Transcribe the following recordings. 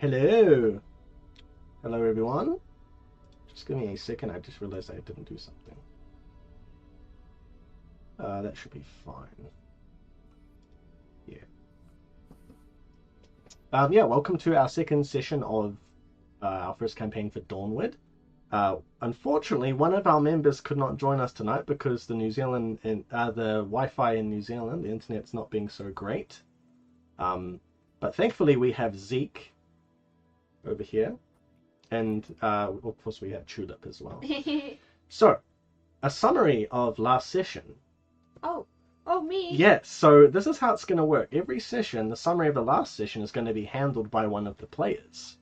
Hello. Hello, everyone. Just give me a second. I just realized I didn't do something. That should be fine. Yeah. Yeah, welcome to our second session of our first campaign for Dawnward. Unfortunately, one of our members could not join us tonight because the Wi-Fi in New Zealand, the internet's not being so great. But thankfully we have Zeke over here, and of course we have Tulip as well. So, a summary of last session. Oh, me? Yeah, so this is how it's going to work. Every session, the summary of the last session is going to be handled by one of the players.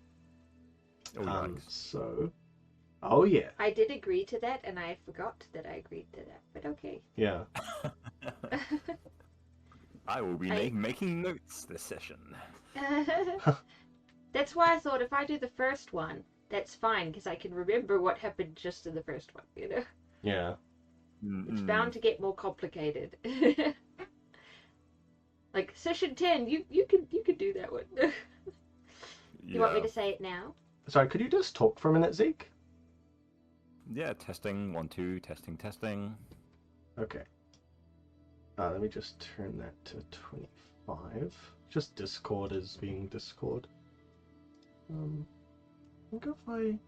Oh yeah. I did agree to that, and I forgot that I agreed to that, but okay. Yeah. I will be making notes this session. That's why I thought if I do the first one, that's fine, because I can remember what happened just in the first one, you know? Yeah. It's bound to get more complicated. Like, session 10, you could do that one. You want me to say it now? Sorry, could you just talk for a minute, Zeke? Yeah, testing, 1, 2, testing. Okay. Let me just turn that to 25. Just Discord is being Discord. I think if I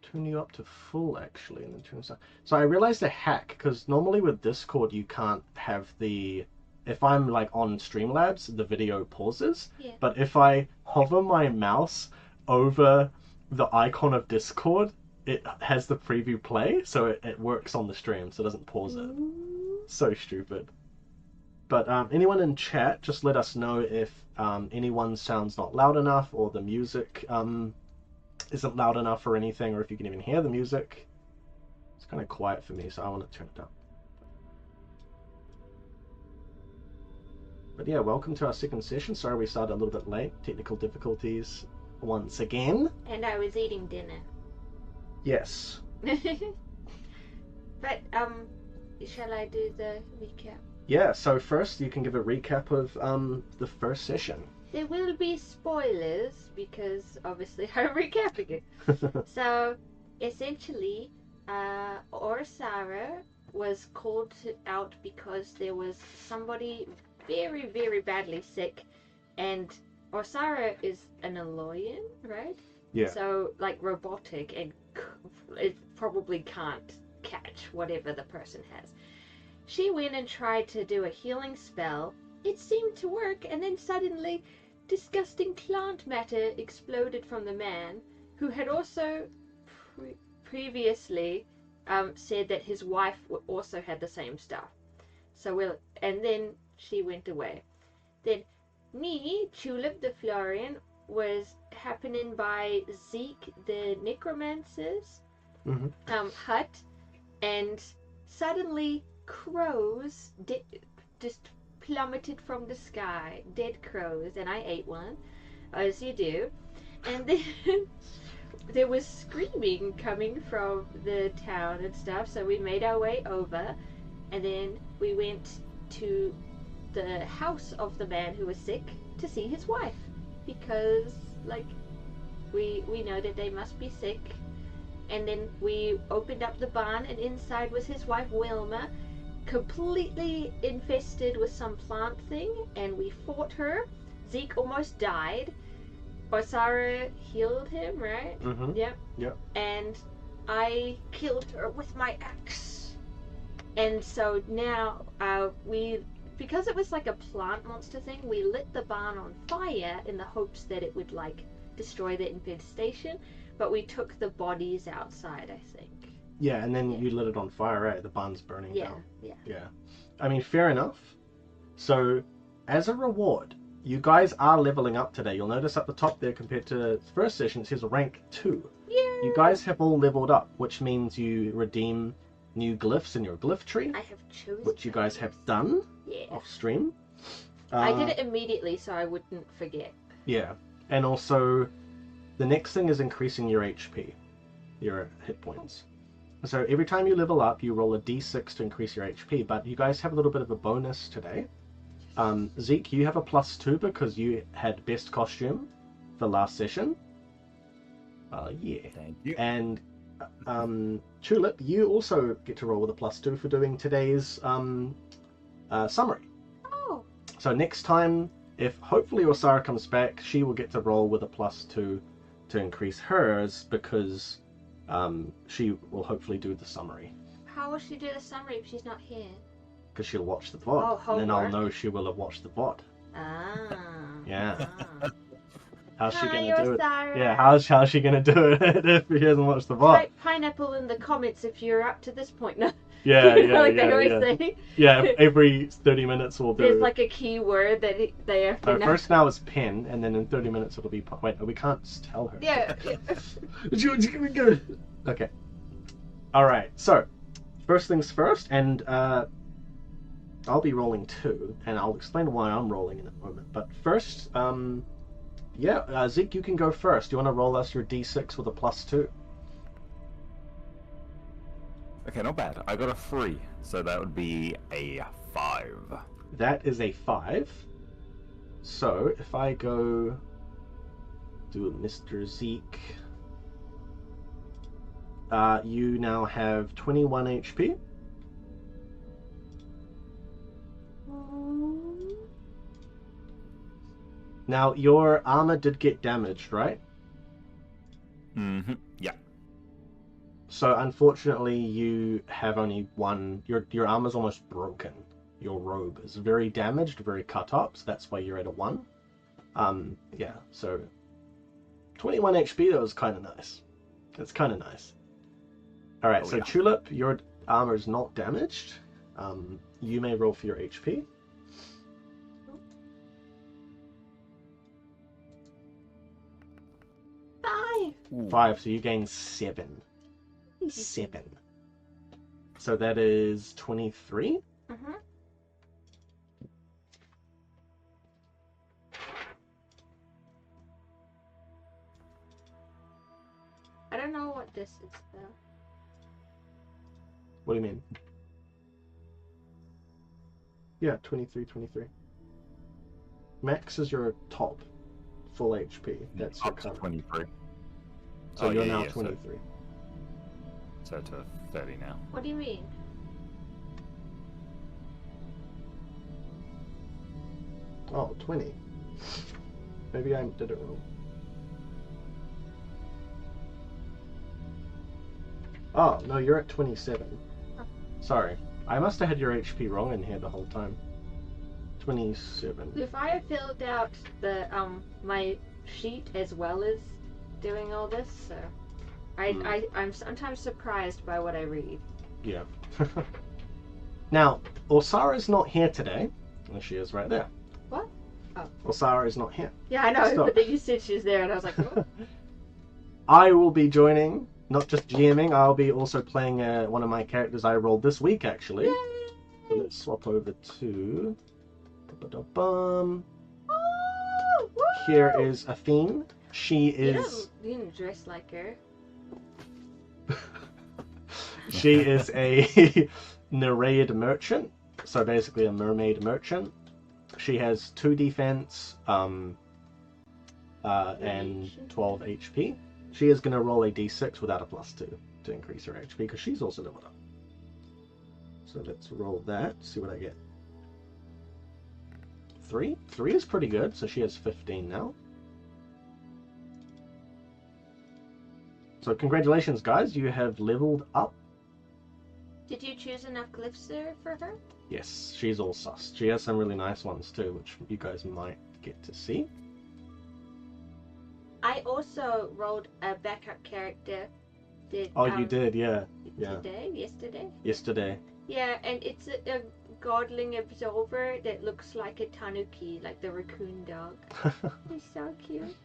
turn you up to full, actually, and then turn this up. So I realized a hack, because normally with Discord you can't have the... If I'm like on Streamlabs, the video pauses. Yeah. But if I hover my mouse over the icon of Discord, it has the preview play, so it works on the stream, so it doesn't pause it. So stupid. But anyone in chat, just let us know if anyone sounds not loud enough, or the music isn't loud enough or anything, or if you can even hear the music. It's kind of quiet for me, so I want to turn it up. But yeah, welcome to our second session. Sorry we started a little bit late. Technical difficulties once again. And I was eating dinner. Yes. But, shall I do the recap? Yeah, so first you can give a recap of the first session. There will be spoilers, because obviously I'm recapping it. So, essentially, Orsara was called out because there was somebody very, very badly sick, and Orsara is an Aloyan, right? Yeah. So, like, robotic, and it probably can't catch whatever the person has. She went and tried to do a healing spell. It seemed to work, and then suddenly disgusting plant matter exploded from the man, who had also previously said that his wife also had the same stuff. So and then she went away. Then me, Tulip the Florian, was happening by Zeke the Necromancer's hut, and suddenly crows just plummeted from the sky, dead crows, and I ate one, as you do, and then there was screaming coming from the town and stuff, so we made our way over, and then we went to the house of the man who was sick to see his wife, because, like, we know that they must be sick. And then we opened up the barn, and inside was his wife Wilma, completely infested with some plant thing, and we fought her. Zeke almost died. Orsara healed him, right? Mm-hmm. Yep. And I killed her with my axe. And so now because it was like a plant monster thing, we lit the barn on fire in the hopes that it would, like, destroy the infestation. But we took the bodies outside, I think. Yeah, and then you lit it on fire, right? The barn's burning down. Yeah. I mean, fair enough. So, as a reward, you guys are leveling up today. You'll notice at the top there, compared to the first session, it says rank 2. Yeah. You guys have all leveled up, which means you redeem new glyphs in your glyph tree. I have chosen. Which you guys have done off stream. I did it immediately so I wouldn't forget. Yeah. And also, the next thing is increasing your HP, your hit points. So every time you level up, you roll a d6 to increase your HP, but you guys have a little bit of a bonus today. Zeke, you have a +2 because you had best costume. for last session. Yeah. Thank you. And Tulip, you also get to roll with a +2 for doing today's summary. Oh. So next time, if hopefully Osara comes back, she will get to roll with a +2 to increase hers, because she will hopefully do the summary. How will she do the summary if she's not here? Because she'll watch the VOD. Oh, and then I'll homework. know she will have watched the VOD. Ah. Yeah. Ah. How's she Hi, going to do it? Osara. Yeah, how's she going to do it if she hasn't watched the VOD? Type pineapple in the comments if you're up to this point. No. Yeah, You know, yeah, like yeah, they always yeah. say. Yeah, every 30 minutes we'll do... There's like a key word that they have to know. First now it's pen, and then in 30 minutes it'll be... Wait, we can't tell her. Yeah. Okay. Alright, so, first things first, and I'll be rolling 2, and I'll explain why I'm rolling in a moment. But first, Zeke, you can go first. Do you want to roll us your d6 with a +2? Okay, not bad. I got a 3, so that would be a 5. That is a 5. So, if I go do Mr. Zeke, you now have 21 HP. Now, your armor did get damaged, right? Mm-hmm. Yeah. So, unfortunately, you have only one... Your armor's almost broken. Your robe is very damaged, very cut up, so that's why you're at a 1. Yeah, so... 21 HP, that was kind of nice. That's kind of nice. Alright, so yeah. Tulip, your armor is not damaged. You may roll for your HP. Five. 5, so you gain 7. 7. So that is 23. Mm-hmm. I don't know what this is though. What do you mean? Yeah, 23, 23. Max is your top full HP. That's your Up to current. 23. So Oh, you're yeah, now yeah, 23. So to 30 now. What do you mean? Oh, 20. Maybe I did it wrong. Oh, no, you're at 27. Oh. Sorry. I must have had your HP wrong in here the whole time. 27. Leufaya filled out the my sheet as well as doing all this, so I'm sometimes surprised by what I read. Yeah. Now, Osara's not here today. There she is right there. What? Oh. Osara is not here. Yeah, I know, Stop. but then you said she was there, and I was like, what? I will be joining, not just GMing, I'll be also playing one of my characters I rolled this week, actually. Yay! So let's swap over to... Ba-ba-da-bum. Oh, woo! Here is Athene. She is... You didn't dress like her. She is a Nereid merchant, so basically a mermaid merchant. She has 2 defense and 12 HP. She is going to roll a d6 without a +2 to increase her HP, because she's also leveled up. So let's roll that, see what I get. 3? 3 is pretty good, so she has 15 now. So congratulations, guys, you have leveled up. Did you choose enough glyphs there for her? Yes, she's all sus. She has some really nice ones too, which you guys might get to see. I also rolled a backup character. You did, yeah. Yeah. Yesterday? Yeah, and it's a godling absolver that looks like a tanuki, like the raccoon dog. He's so cute.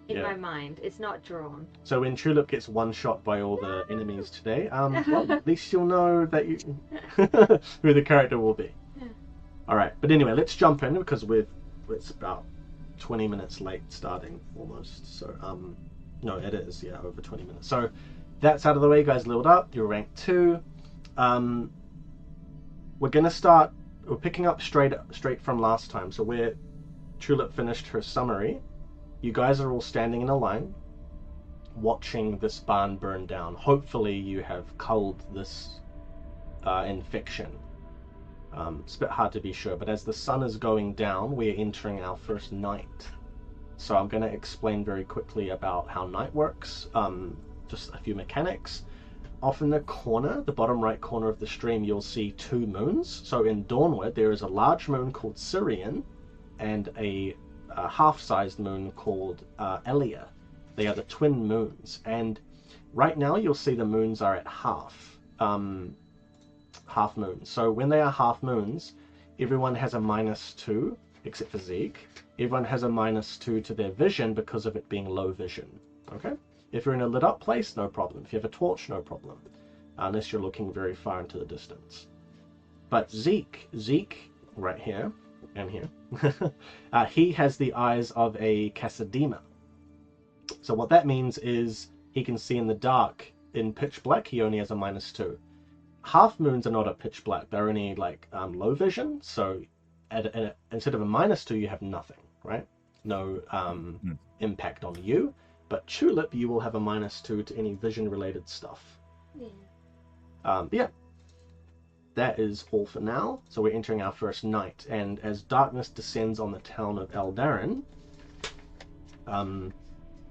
In my mind, it's not drawn. So when Tulip gets one shot by all the enemies today, well, at least you'll know that you who the character will be. Yeah. All right, but anyway, let's jump in because it's about 20 minutes late starting almost. So no, it is over 20 minutes. So that's out of the way, guys. Leveled up. You're rank 2. We're gonna start. We're picking up straight from last time. So where Tulip finished her summary. you guys are all standing in a line, watching this barn burn down. Hopefully you have culled this infection. It's a bit hard to be sure, but as the sun is going down, we're entering our first night. So I'm going to explain very quickly about how night works, just a few mechanics. Off in the corner, the bottom right corner of the stream, you'll see two moons. So in Dawnward, there is a large moon called Syrian and a half-sized moon called Elia. They are the twin moons. And right now, you'll see the moons are at half moons. So when they are half moons, everyone has a -2, except for Zeke. Everyone has a -2 to their vision because of it being low vision. Okay? If you're in a lit up place, no problem. If you have a torch, no problem. Unless you're looking very far into the distance. But Zeke, right here, and here, he has the eyes of a Casadema. So what that means is he can see in the dark. In pitch black, he only has a -2. Half moons are not at pitch black. They're only like low vision. So instead of a -2, you have nothing, right? No impact on you. But Tulip, you will have a -2 to any vision-related stuff. Yeah. Yeah. That is all for now. So we're entering our first night. And as darkness descends on the town of Eldarin,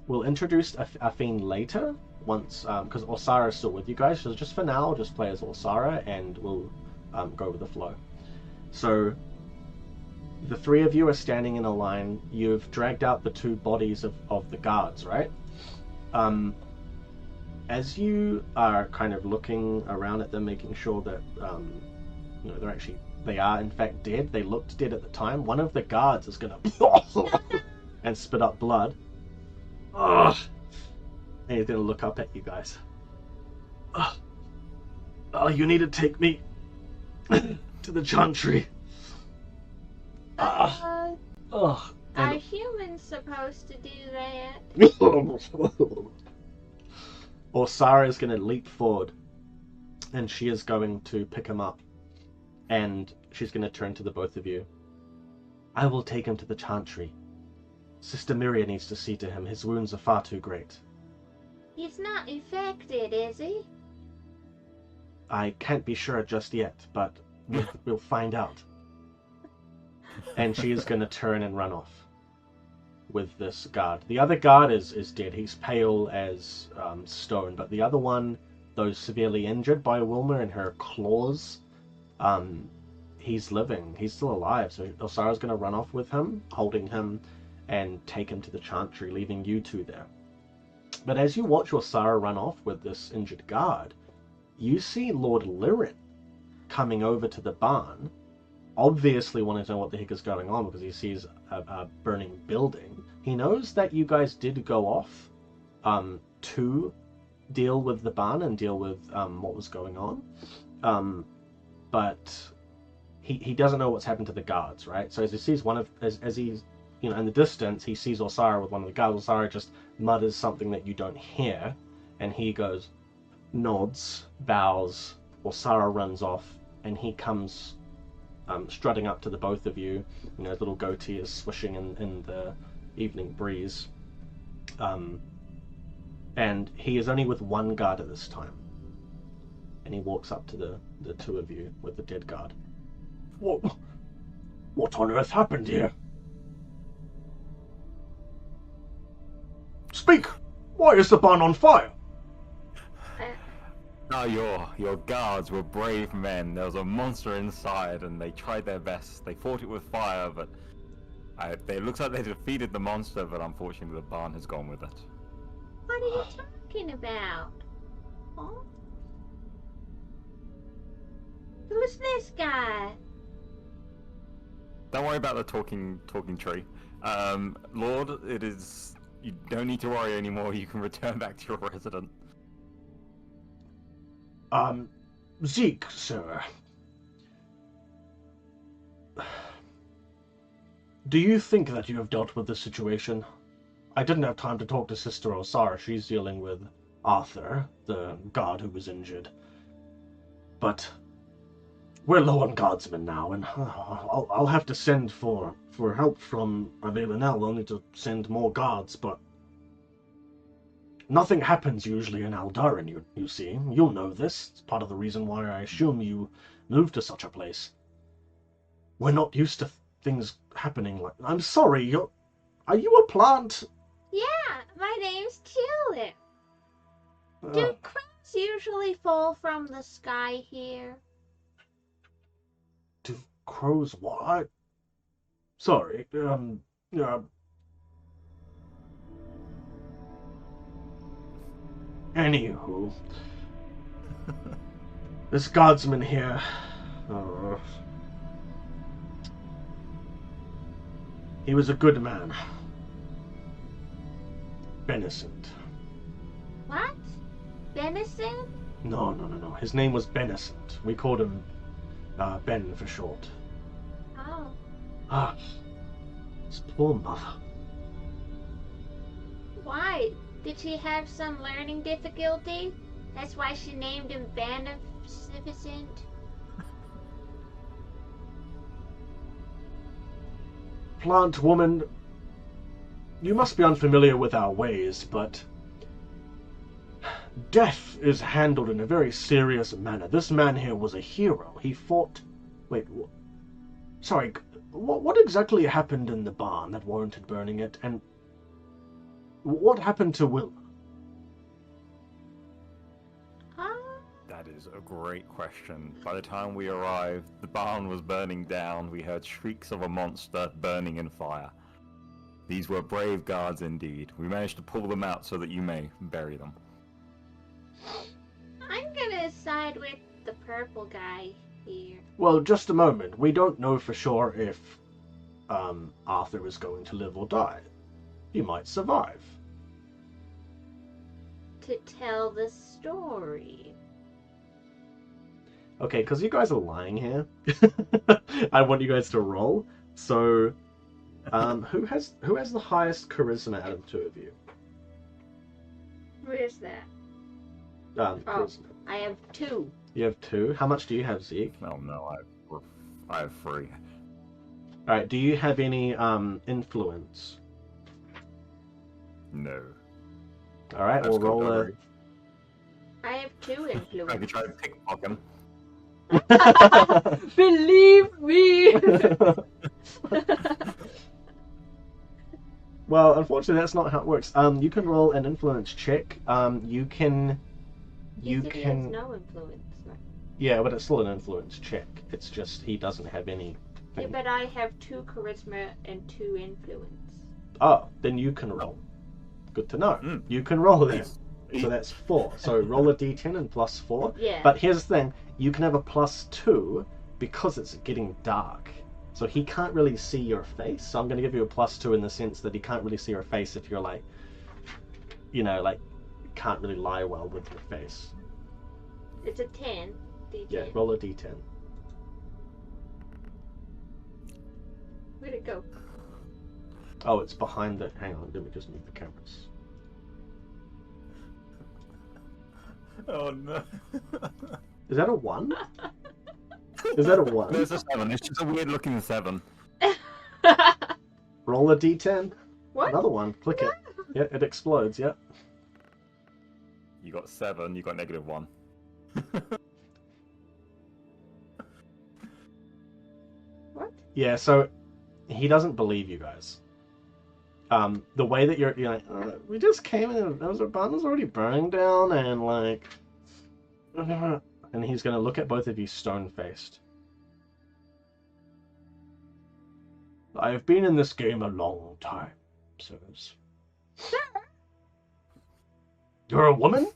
we'll introduce Afine later, once, because Orsara is still with you guys. So just for now, just play as Orsara, and we'll go with the flow. So the three of you are standing in a line. You've dragged out the two bodies of the guards, right? As you are kind of looking around at them, making sure that they are in fact dead. They looked dead at the time. One of the guards is gonna and spit up blood. Ugh. And he's gonna look up at you guys. You need to take me to the chantry. Are And humans supposed to do that? Orsara is going to leap forward, and she is going to pick him up, and she's going to turn to the both of you. I will take him to the chantry. Sister Miria needs to see to him. His wounds are far too great. He's not infected, is he? I can't be sure just yet, but we'll find out. And she is going to turn and run off with this guard. The other guard is dead. He's pale as stone, but the other one, though severely injured by Wilma and her claws, he's living. He's still alive. So Osara's going to run off with him, holding him, and take him to the chantry, leaving you two there. But as you watch Osara run off with this injured guard, you see Lord Lirin coming over to the barn, obviously wanting to know what the heck is going on because he sees a burning building. He knows that you guys did go off to deal with the barn and deal with what was going on, but he doesn't know what's happened to the guards, right? So as he sees as he's in the distance, he sees Orsara with one of the guards. Orsara just mutters something that you don't hear, and he goes, nods, bows. Orsara runs off, and he comes strutting up to the both of you. His little goatee is swishing in the evening breeze. And he is only with one guard at this time. And he walks up to the two of you with the dead guard. What on earth happened here? Speak! Why is the barn on fire? Oh, your guards were brave men. There was a monster inside, and they tried their best. They fought it with fire, but it looks like they defeated the monster, but unfortunately the barn has gone with it. What are you talking about? Huh? Who's this guy? Don't worry about the talking tree. Lord, you don't need to worry anymore. You can return back to your residence. Zeke, sir. Do you think that you have dealt with this situation? I didn't have time to talk to Sister Osara. She's dealing with Arthur, the guard who was injured. But We're low on guardsmen now, and I'll have to send for help from Avelinel. We'll need to send more guards, but nothing happens usually in Aldarin, you see. You'll know this. It's part of the reason why I assume you moved to such a place. We're not used to things happening like... I'm sorry, are you a plant? Yeah, my name's Tulip. Do crows usually fall from the sky here? Do crows what? Sorry, Anywho, this guardsman here, he was a good man. Benicent. What? Venison? No. His name was Benicent. We called him Ben for short. Oh. His poor mother. Why? Did she have some learning difficulty? That's why she named him Beneficent? Plant woman, you must be unfamiliar with our ways, but death is handled in a very serious manner. This man here was a hero. He fought... Wait, sorry, what exactly happened in the barn that warranted burning it, and what happened to Will? That is a great question. By the time we arrived, the barn was burning down. We heard shrieks of a monster burning in fire. These were brave guards indeed. We managed to pull them out so that you may bury them. I'm gonna side with the purple guy here. Well, just a moment. We don't know for sure if Arthur is going to live or die. He might survive. To tell the story. Okay, because you guys are lying here, I want you guys to roll. So, who has the highest charisma out of the two of you? Where's that? Charisma. I have 2. You have 2. How much do you have, Zeke? Oh no, I have 3. All right. Do you have any influence? No. All right. We'll roll a. I have 2 influence. I could try to pickpocket him. Believe me! Well, unfortunately, that's not how it works. You can roll an influence check. You can. He has no influence. Yeah, but it's still an influence check. It's just he doesn't have any. Yeah, but I have 2 charisma and 2 influence. Oh, then you can roll. Good to know. You can roll then. So that's 4. So roll a d10 and plus 4. Yeah. But here's the thing. You can have a plus 2 because it's getting dark. So he can't really see your face. So I'm going to give you a plus 2 in the sense that he can't really see your face if you're like, can't really lie well with your face. It's a 10. D10. Yeah, roll a d10. Where'd it go? Oh, it's behind the... Hang on, let me just move the cameras. Oh no. Is that a 1? Is that a 1? There's a 7. It's just a weird looking 7. Roll a d10. What? Another one. Click it. Yeah, it explodes, yeah. You got 7, you got -1. What? Yeah, so he doesn't believe you guys. The way that you're like, we just came in, the barn was already burning down, and like, and he's gonna look at both of you stone-faced. I have been in this game a long time, sirs. Sir? You're a woman?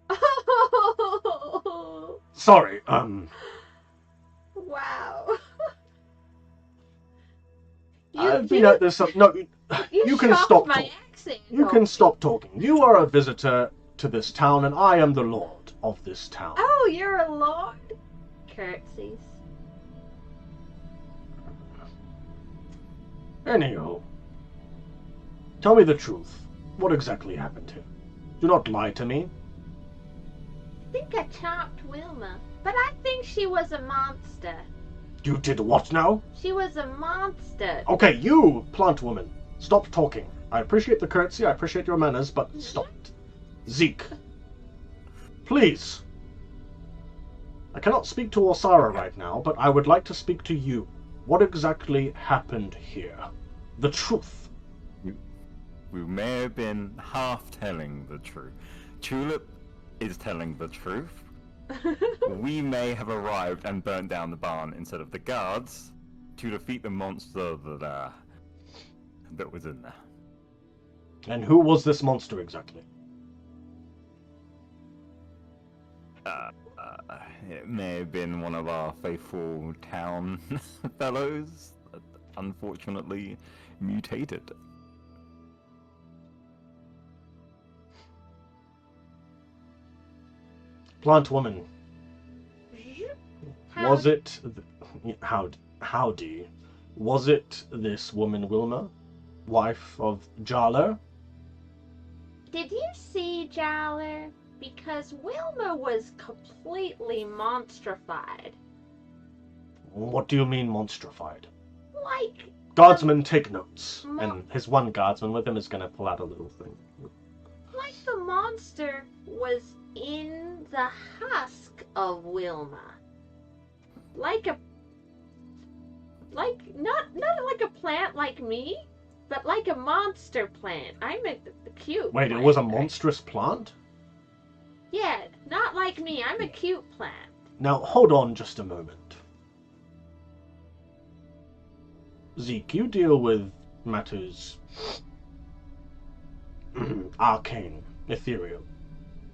Oh. Sorry, Wow. I've been at this. No, you can stop my talking. accent. You can stop talking. You are a visitor to this town, and I am the lord of this town. Oh, you're a lord? Curtsies. Anywho, tell me the truth. What exactly happened here? Do not lie to me. I think think I chopped Wilma, but I think she was a monster. You did what now? She was a monster. Okay, you, plant woman, stop talking. I appreciate the courtesy, I appreciate your manners, but stop it. Zeke, please. I cannot speak to Osara right now, but I would like to speak to you. What exactly happened here? The truth. We may have been half telling the truth. Tulip is telling the truth. We may have arrived and burnt down the barn instead of the guards to defeat the monster that was in there. And who was this monster exactly? It may have been one of our faithful town fellows that unfortunately mutated. Plant woman. Was it... Howdy. Was it this woman Wilma? Wife of Jaller? Did you see Jaller? Because Wilma was completely monstrified. What do you mean monstrified? Like... Guardsman, take notes. And his one guardsman with him is going to pull out a little thing. Like the monster was in the husk of Wilma. Not like a plant like me, but like a monster plant. I'm a cute Wait, plant, it was a right? monstrous plant? Yeah, not like me. I'm a cute plant. Now, hold on just a moment. Zeke, you deal with matters arcane, ethereal.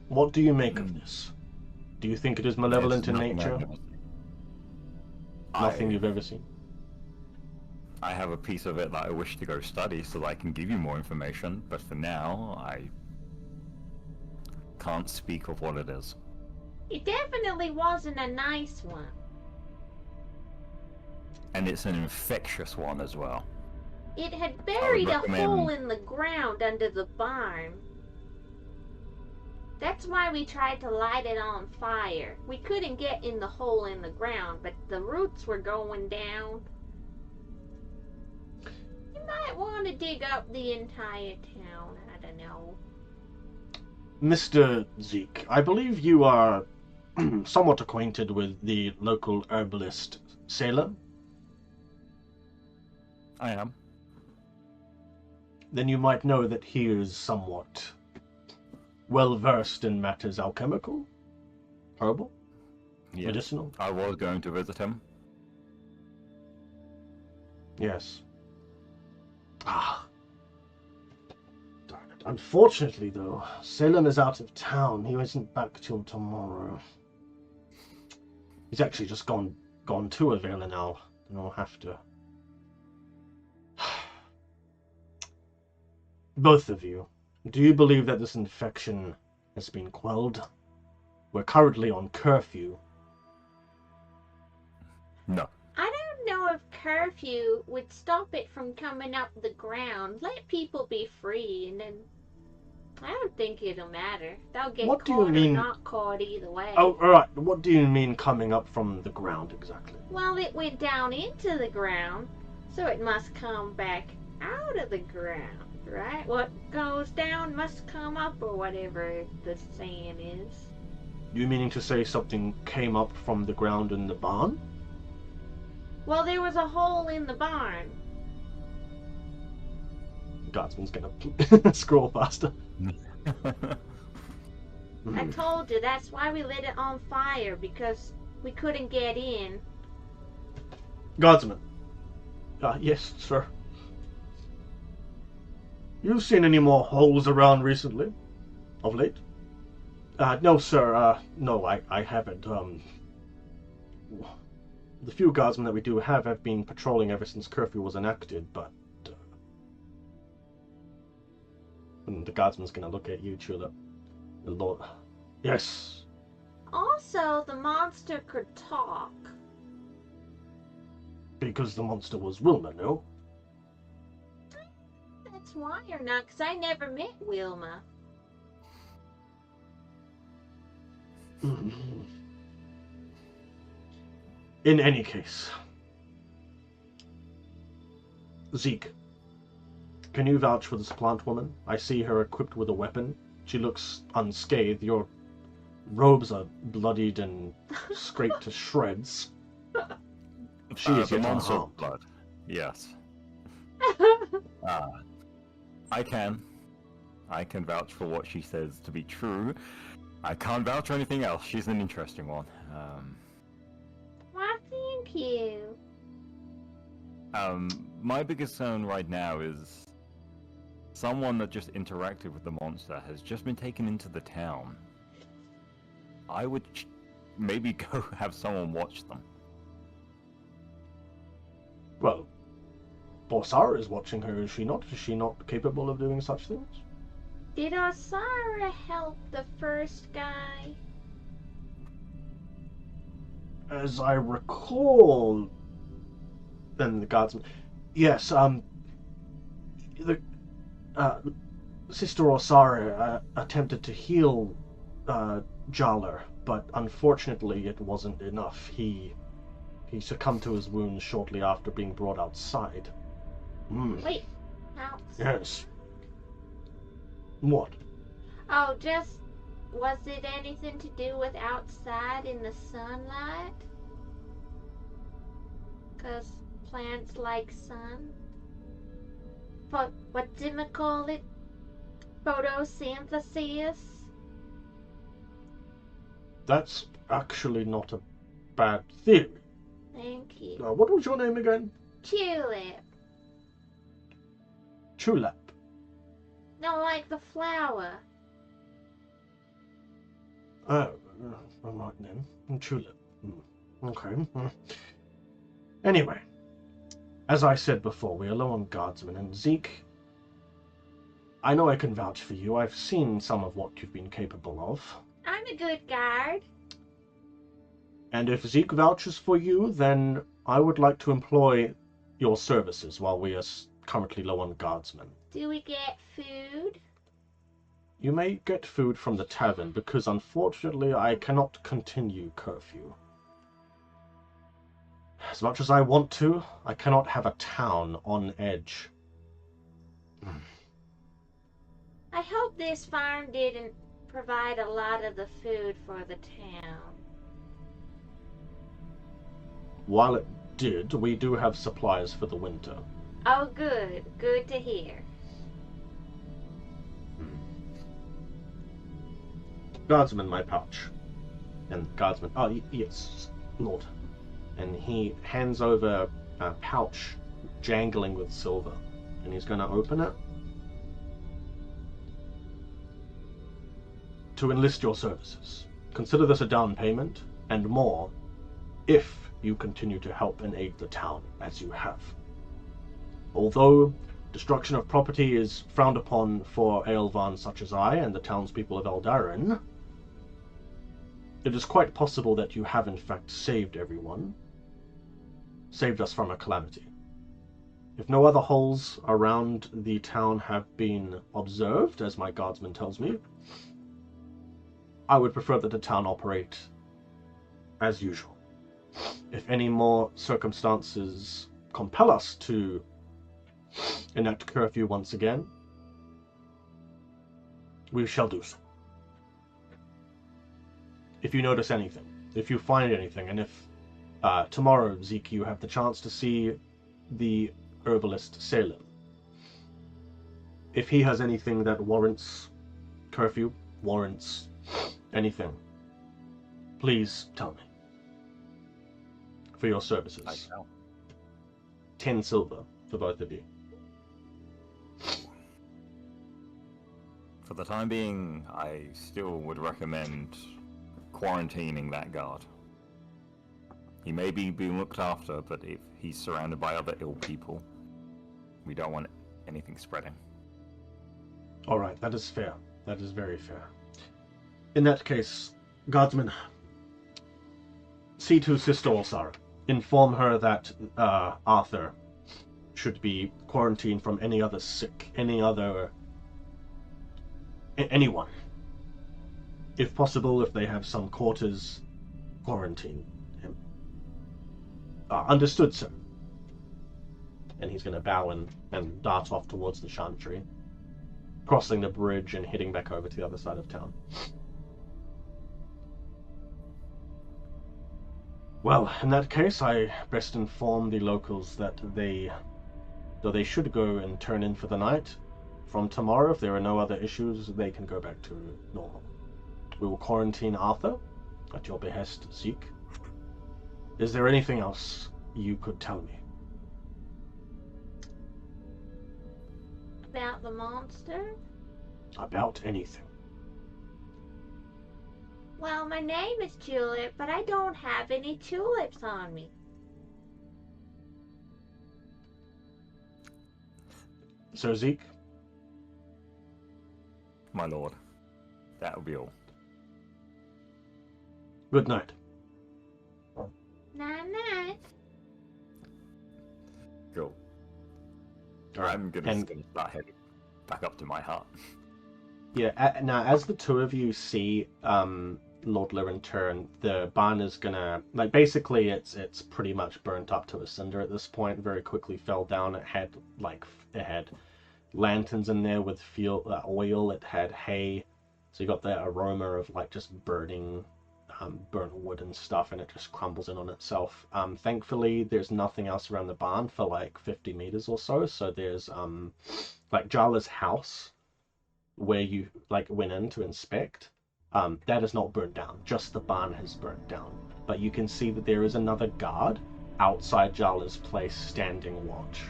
What do you make of this? Do you think it is malevolent in nature? Nothing you've ever seen? I have a piece of it that I wish to go study so that I can give you more information, but for now, I can't speak of what it is. It definitely wasn't a nice one. And it's an infectious one as well. It had buried a recommend- hole in the ground under the barn. That's why we tried to light it on fire. We couldn't get in the hole in the ground, but the roots were going down. You might want to dig up the entire town. I don't know. Mr. Zeke, I believe you are somewhat acquainted with the local herbalist Salem. I am. Then you might know that he is somewhat well versed in matters alchemical, herbal, Yes. medicinal. I was going to visit him. Yes. Ah. Darn it. Unfortunately, though, Salem is out of town. He isn't back till tomorrow. He's actually just gone to Avela now, and I'll have to. Both of you, do you believe that this infection has been quelled? We're currently on curfew. No. I don't know if curfew would stop it from coming up the ground. Let people be free, and then I don't think it'll matter. They'll get What do you caught or mean- not caught either way. Oh, alright, what do you mean coming up from the ground exactly? Well, it went down into the ground, so it must come back out of the ground, right? What goes down must come up, or whatever the saying is. You meaning to say something came up from the ground in the barn? Well, there was a hole in the barn. Guardsman's gonna scroll faster. I told you, that's why we lit it on fire, because we couldn't get in. Guardsman. Yes, sir. You seen any more holes around recently? Of late? No, sir. No, I haven't. The few guardsmen that we do have been patrolling ever since curfew was enacted, but... And the guardsman's gonna look at you, Tulip. The Lord... Yes. Also, the monster could talk. Because the monster was Wilma, no? That's why or not, because I never met Wilma. In any case, Zeke, can you vouch for this plant woman? I see her equipped with a weapon. She looks unscathed. Your robes are bloodied and scraped to shreds. She is the yet monster unharmed. blood. Yes. I can vouch for what she says to be true. I can't vouch for anything else. She's an interesting one. Why, thank you. My biggest concern right now is someone that just interacted with the monster has just been taken into the town. I would maybe go have someone watch them. Well, Borsara is watching her, is she not? Is she not capable of doing such things? Did Osara help the first guy? As I recall... Then the guardsman... Yes, Sister Osara attempted to heal Jaller, but unfortunately it wasn't enough. He succumbed to his wounds shortly after being brought outside. Wait, outside? Yes. What? Oh, just... Was it anything to do with outside in the sunlight? 'Cause plants like sun? Call it? Photosynthesis? That's actually not a bad theory. Thank you. What was your name again? Tulip. Tulip. No, like the flower. Oh, all right then. Tulip. Okay. Anyway, as I said before, we are low on guardsmen, and Zeke, I know I can vouch for you. I've seen some of what you've been capable of. I'm a good guard. And if Zeke vouches for you, then I would like to employ your services while we are currently low on guardsmen. Do we get food? You may get food from the tavern, because unfortunately I cannot continue curfew. As much as I want to, I cannot have a town on edge. I hope this farm didn't provide a lot of the food for the town. While it did, we do have supplies for the winter. Oh, good. Good to hear. Guardsman, my pouch. And guardsman, yes, Lord. And he hands over a pouch jangling with silver. And he's going to open it to enlist your services. Consider this a down payment, and more, if you continue to help and aid the town as you have. Although destruction of property is frowned upon for Aelvan such as I and the townspeople of Eldarin, it is quite possible that you have in fact saved everyone, saved us from a calamity. If no other holes around the town have been observed, as my guardsman tells me, I would prefer that the town operate as usual. If any more circumstances compel us to enact curfew once again, we shall do so. If you notice anything, if you find anything, and if tomorrow, Zeke, you have the chance to see the herbalist Salem, if he has anything that warrants curfew, warrants anything, please tell me. For your services. I shall. 10 silver for both of you. For the time being, I still would recommend quarantining that guard. He may be being looked after, but if he's surrounded by other ill people, we don't want anything spreading. Alright, that is fair. That is very fair. In that case, guardsman, see to Sister Olsara. Inform her that Arthur should be quarantined from any other sick, anyone. If possible, if they have some quarters, quarantine him. Understood, sir. And he's going to bow and dart off towards the chantry, crossing the bridge and heading back over to the other side of town. Well, in that case, I best inform the locals that they should go and turn in for the night. From tomorrow, if there are no other issues, they can go back to normal. We will quarantine Arthur at your behest, Zeke. Is there anything else you could tell me? About the monster? About anything. Well, my name is Tulip, but I don't have any tulips on me. So, Zeke? My lord, that will be all. Good night. Night. Cool. Alright, I'm gonna start heading back up to my hut. Yeah, now as the two of you see Lord Liren turn, the barn is gonna, like, basically it's pretty much burnt up to a cinder at this point. Very quickly fell down. It had lanterns in there with oil. It had hay, so you got that aroma of like just burning burnt wood and stuff, and it just crumbles in on itself. Thankfully there's nothing else around the barn for like 50 meters or so. So there's like Jala's house where you like went in to inspect. That is not burnt down, just the barn has burnt down. But you can see that there is another guard outside Jala's place standing watch.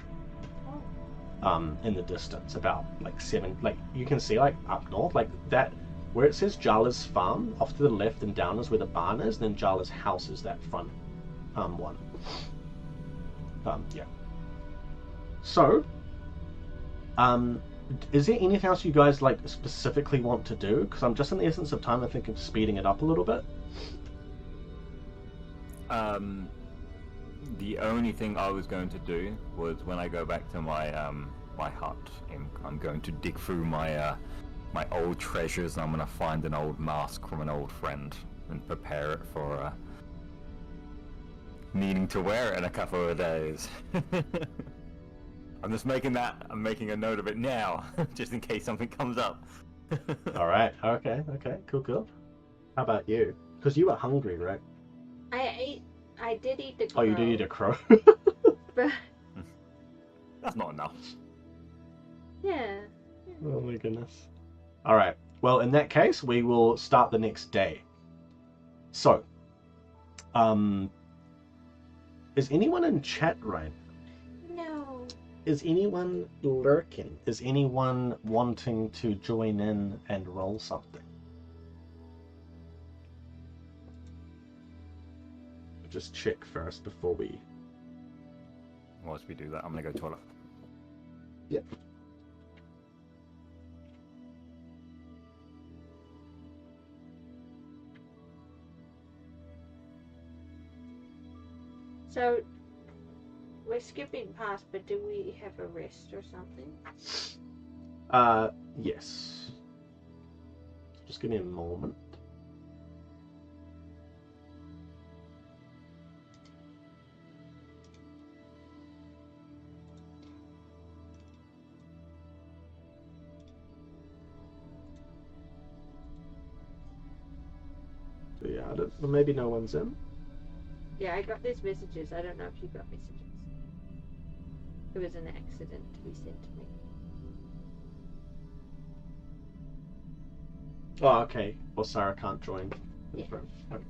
In the distance, about like 7, like you can see like up north, like that where it says Jala's farm, off to the left and down is where the barn is, then Jala's house is that front one. Yeah. So, is there anything else you guys like specifically want to do? Because I'm just in the essence of time, I think of speeding it up a little bit. The only thing I was going to do was when I go back to my my hut, I'm going to dig through my my old treasures, and I'm going to find an old mask from an old friend and prepare it for needing to wear it in a couple of days. I'm just making a note of it now, just in case something comes up. All right. Okay. Cool. How about you? Because you were hungry, right? I did eat the crow. Oh, you did eat a crow? But That's not enough. yeah. Oh my goodness. All right. Well, in that case, we will start the next day. So, is anyone in chat right now? No. Is anyone lurking? Is anyone wanting to join in and roll something? Just check first before we... Whilst we do that, I'm gonna go toilet. Yep. So, we're skipping past, but do we have a rest or something? Yes. Just give me a moment. So yeah, maybe no one's in. Yeah, I got these messages. I don't know if you got messages. It was an accident to be sent to me. Oh, okay. Well, Sarah can't join. Yeah. Okay.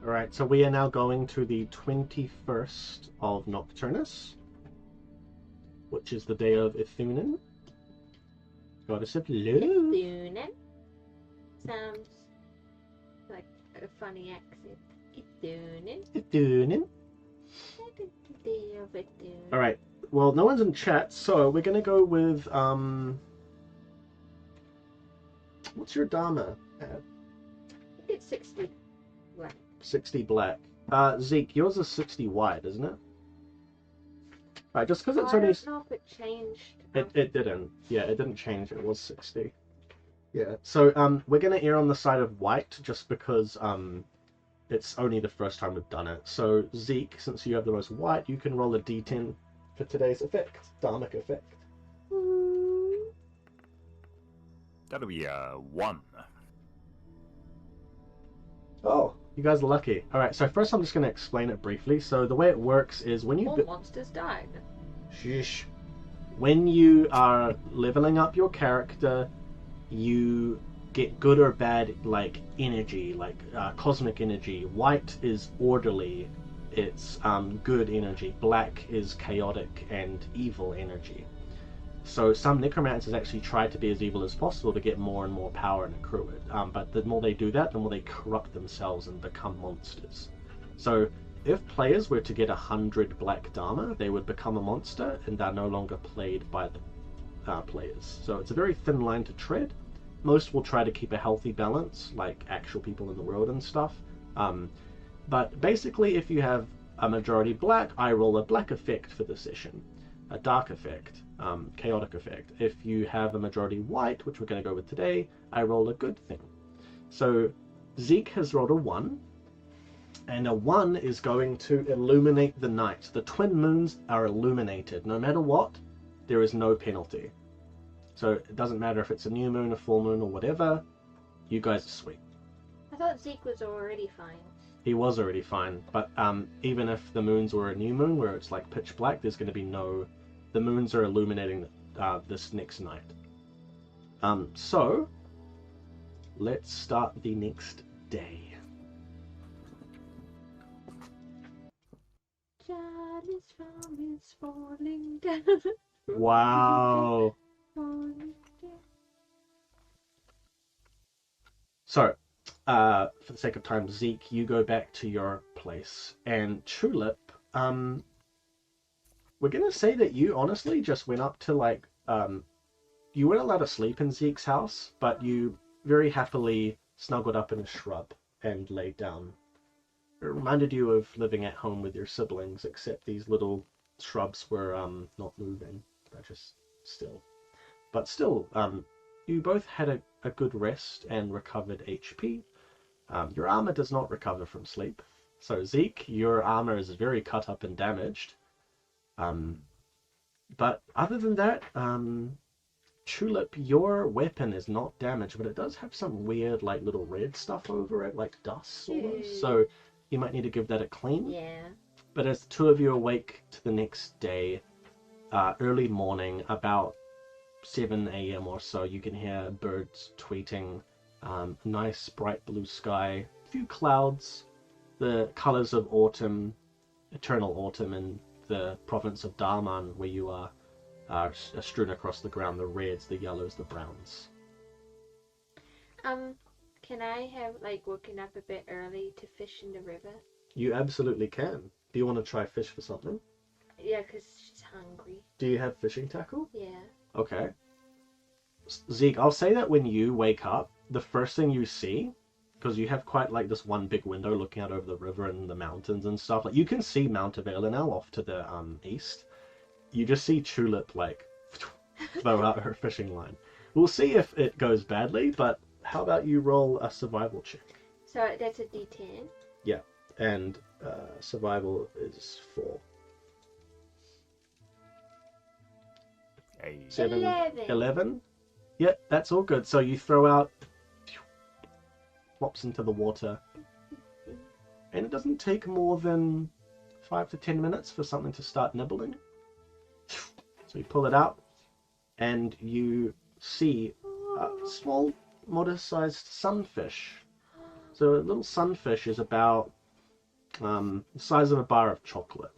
Alright, so we are now going to the 21st of Nocturnus, which is the day of Ithunin. Goddess of It's Love. Doonin. Sounds like a funny accent. It's Doonin. It's Doonin. Alright, well, no one's in chat, so we're gonna go with, what's your Dharma at? It's 60. What? 60 black. Zeke, yours is 60 white, isn't it? Right, just because it's I only... don't know if it changed. It didn't. Yeah, it didn't change. It was 60. Yeah. So we're gonna err on the side of white just because it's only the first time we've done it. So Zeke, since you have the most white, you can roll a d10 for today's effect, Dharmic effect. That'll be a 1. Oh, you guys are lucky. All right. So first, I'm just gonna explain it briefly. So the way it works is when you All monsters died. Shush. When you are leveling up your character, you get good or bad like energy, like cosmic energy. White is orderly, it's good energy. Black is chaotic and evil energy. So some necromancers actually try to be as evil as possible to get more and more power and accrue it. But the more they do that, the more they corrupt themselves and become monsters. So if players were to get 100 black Dharma, they would become a monster and they're no longer played by the players. So it's a very thin line to tread. Most will try to keep a healthy balance, like actual people in the world and stuff. But basically, if you have a majority black, I roll a black effect for the session. A dark effect, chaotic effect. If you have a majority white, which we're going to go with today, I roll a good thing. So Zeke has rolled a 1. And a 1 is going to illuminate the night. The twin moons are illuminated. No matter what, there is no penalty. So it doesn't matter if it's a new moon, a full moon, or whatever. You guys are sweet. I thought Zeke was already fine. He was already fine. But even if the moons were a new moon, where it's like pitch black, there's going to be no... The moons are illuminating this next night. So, let's start the next day. Charlie's farm is falling down. Wow. Falling down. So, for the sake of time, Zeke, you go back to your place. And Tulip, we're going to say that you honestly just went up to, like, you weren't allowed to sleep in Zeke's house, but you very happily snuggled up in a shrub and laid down. It reminded you of living at home with your siblings, except these little shrubs were not moving. They're just still. But still, you both had a good rest and recovered HP. Your armor does not recover from sleep. So Zeke, your armor is very cut up and damaged. But other than that, Tulip, your weapon is not damaged, but it does have some weird, like, little red stuff over it, like dust, sort of. So you might need to give that a clean. Yeah. But as the two of you awake to the next day, early morning, about 7 a.m. or so, you can hear birds tweeting, nice bright blue sky, a few clouds, the colors of autumn, eternal autumn in the province of Darman, where you are strewn across the ground, the reds, the yellows, the browns. Can I have, like, woken up a bit early to fish in the river? You absolutely can. Do you want to try fish for something? Yeah, because she's hungry. Do you have fishing tackle? Yeah. Okay. Zeke, I'll say that when you wake up, the first thing you see, because you have quite like this one big window looking out over the river and the mountains and stuff, like you can see Mount Avalanel off to the east. You just see Tulip like throw out her fishing line. We'll see if it goes badly, but how about you roll a survival check? So that's a D10? Yeah, and survival is 4. Hey. 7, 11. 11? Yep, that's all good. So you throw out, flops into the water, and it doesn't take more than 5 to 10 minutes for something to start nibbling. So you pull it out, and you see a small, modest-sized sunfish. So a little sunfish is about the size of a bar of chocolate.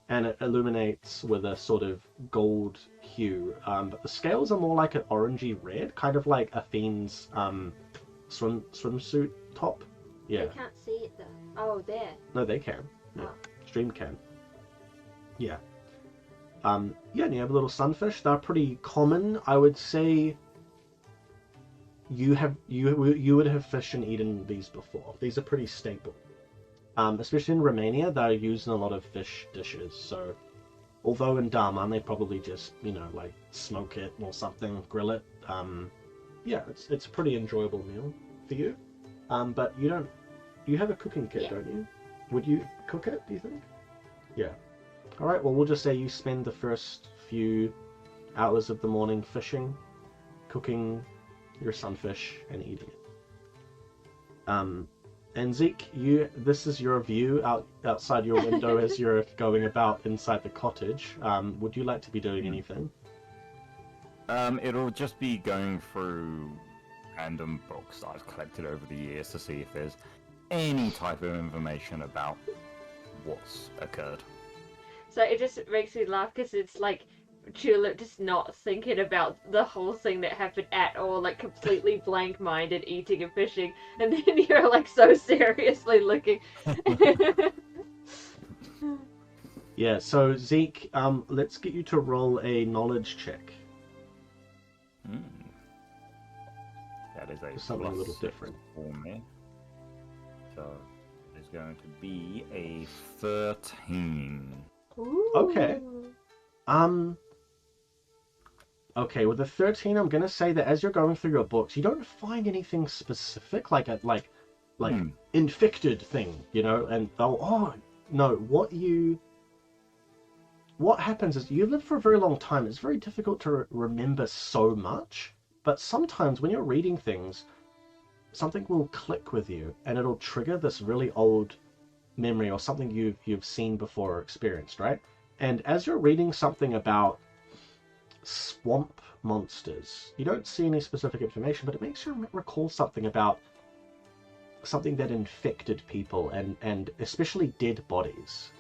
and it illuminates with a sort of gold hue. But the scales are more like an orangey red, kind of like a fiend's swimsuit top. Yeah. I can't see it though. Oh, there. No, they can. Yeah. Oh. Stream can. Yeah. Yeah, and you have a little sunfish. They're pretty common. I would say you would have fished and eaten these before. These are pretty staple. Especially in Romania, they're used in a lot of fish dishes. So, although in Daman they probably just like smoke it or something, grill it. Yeah, it's a pretty enjoyable meal for you. But you have a cooking kit, don't you? Would you cook it? Do you think? Yeah. All right, well, we'll just say you spend the first few hours of the morning fishing, cooking your sunfish, and eating it. And Zeke, this is your view outside your window as you're going about inside the cottage. Would you like to be doing anything? It'll just be going through random books that I've collected over the years to see if there's any type of information about what's occurred. So it just makes me laugh because it's like Tulip just not thinking about the whole thing that happened at all, like completely blank-minded eating and fishing, and then you're like so seriously looking. Yeah, so Zeke, let's get you to roll a knowledge check. That is Something a little different for me. So it's going to be a 13. Ooh. Okay. Okay, with a 13, I'm gonna say that as you're going through your books, you don't find anything specific, like infected thing, and no, what happens is you live for a very long time. It's very difficult to remember so much, but sometimes when you're reading things, something will click with you, and it'll trigger this really old memory or something you've seen before or experienced, right? And as you're reading something about swamp monsters, you don't see any specific information, but it makes you recall something about something that infected people and especially dead bodies.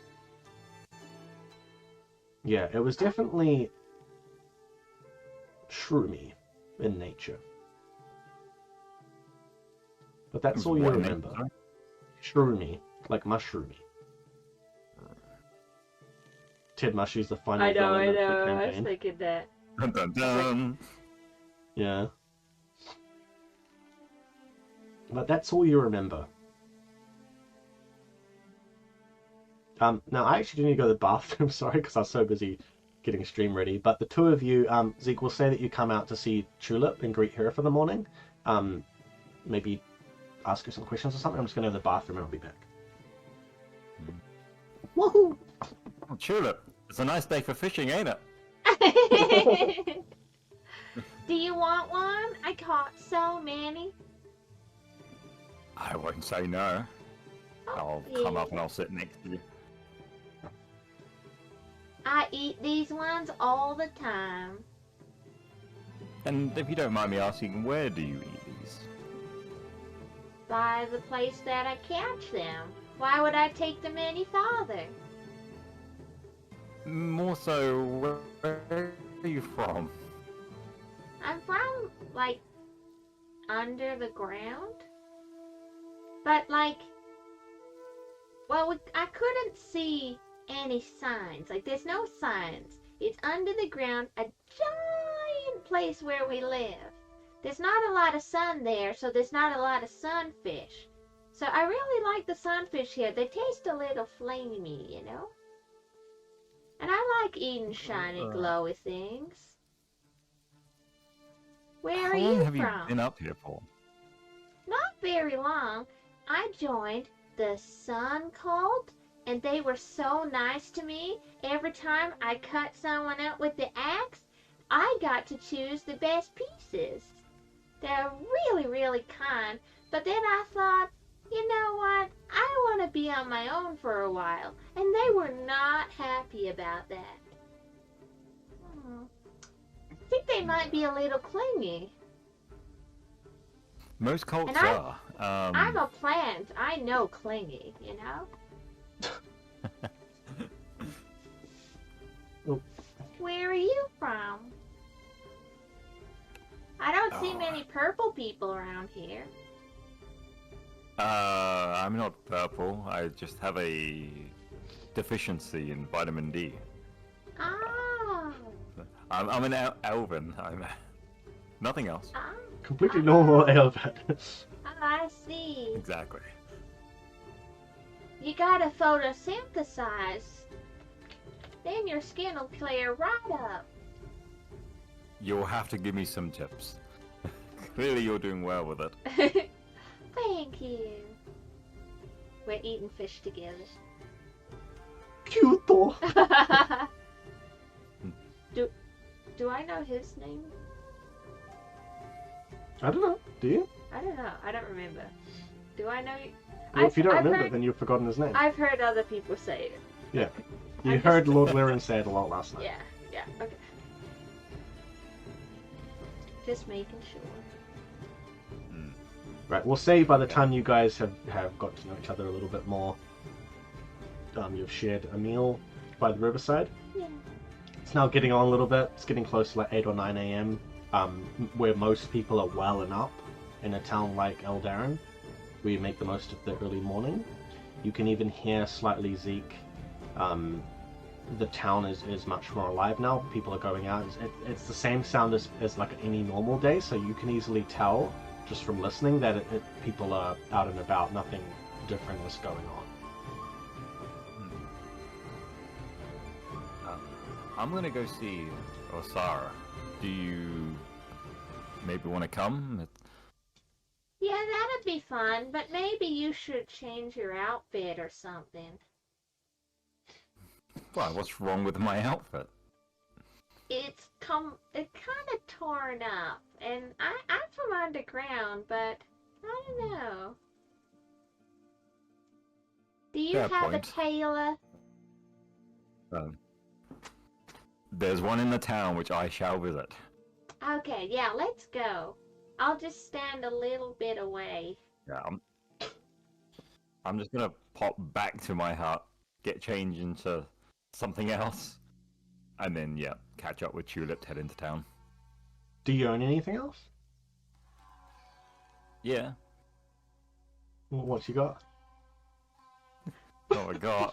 Yeah, it was definitely shroomy in nature. But that's all you remember. Shroomy, like mushroomy. Ted Mushy's the final villain of the campaign. I was thinking that. Dun, dun, dun. Yeah. But that's all you remember. Now, I actually do need to go to the bathroom, sorry, because I was so busy getting stream ready. But the two of you, Zeke, will say that you come out to see Tulip and greet her for the morning. Maybe ask her some questions or something. I'm just going to go to the bathroom and I'll be back. Woohoo! Oh, Tulip, it's a nice day for fishing, ain't it? Do you want one? I caught so many. I won't say no. I'll come up and I'll sit next to you. I eat these ones all the time. And if you don't mind me asking, where do you eat these? By the place that I catch them. Why would I take them any farther? More so, where are you from? I'm from, like, under the ground. But, like, well, I couldn't see any signs. Like, there's no signs. It's under the ground, a giant place where we live. There's not a lot of sun there, so there's not a lot of sunfish. So I really like the sunfish here. They taste a little flamey, you know? And I like eating shiny, glowy things. Where are you from? How long have you been up here for? Not very long. I joined the Sun Cult, and they were so nice to me. Every time I cut someone up with the axe, I got to choose the best pieces. They're really, really kind. But then I thought, you know what? I want to be on my own for a while. And they were not happy about that. I think they might be a little clingy. Most cults And are. I'm a plant. I know clingy, you know? Oh. Where are you from? I don't see Oh. many purple people around here. I'm not purple. I just have a deficiency in vitamin D. Oh. I'm an elven. I'm nothing else. Oh. Completely normal Aelvet. I see. Exactly. You gotta photosynthesize. Then your skin will clear right up. You'll have to give me some tips. Clearly, you're doing well with it. Thank you. We're eating fish together. Cute. Do I know his name? I don't know. Do you? I don't know. I don't remember. Do I know? Well, if you don't I've remember, heard- then you've forgotten his name. I've heard other people say it. Yeah. You I'm heard just- Lord Liren say it a lot last night. Yeah, okay. Just making sure. Right, we'll say by the time you guys have got to know each other a little bit more, you've shared a meal by the riverside. Yeah. It's now getting on a little bit. It's getting close to like 8 or 9 a.m., where most people are well and up in a town like Eldarin, where you make the most of the early morning. You can even hear slightly Zeke. The town is much more alive now. People are going out. It's the same sound as like any normal day, so you can easily tell just from listening that people are out and about. Nothing different is going on. I'm gonna go see Osara. Do you maybe want to come? Yeah, that'd be fun, but maybe you should change your outfit or something. Well, what's wrong with my outfit? It's kind of torn up, and I'm from underground, but I don't know. Do you Fair have point. a tailor? There's one in the town which I shall visit. Okay, yeah, let's go. I'll just stand a little bit away. Yeah, I'm just gonna pop back to my hut, get changed into something else, and then catch up with Tulip, head into town. Do you own anything else? Yeah. What you got? Oh my god.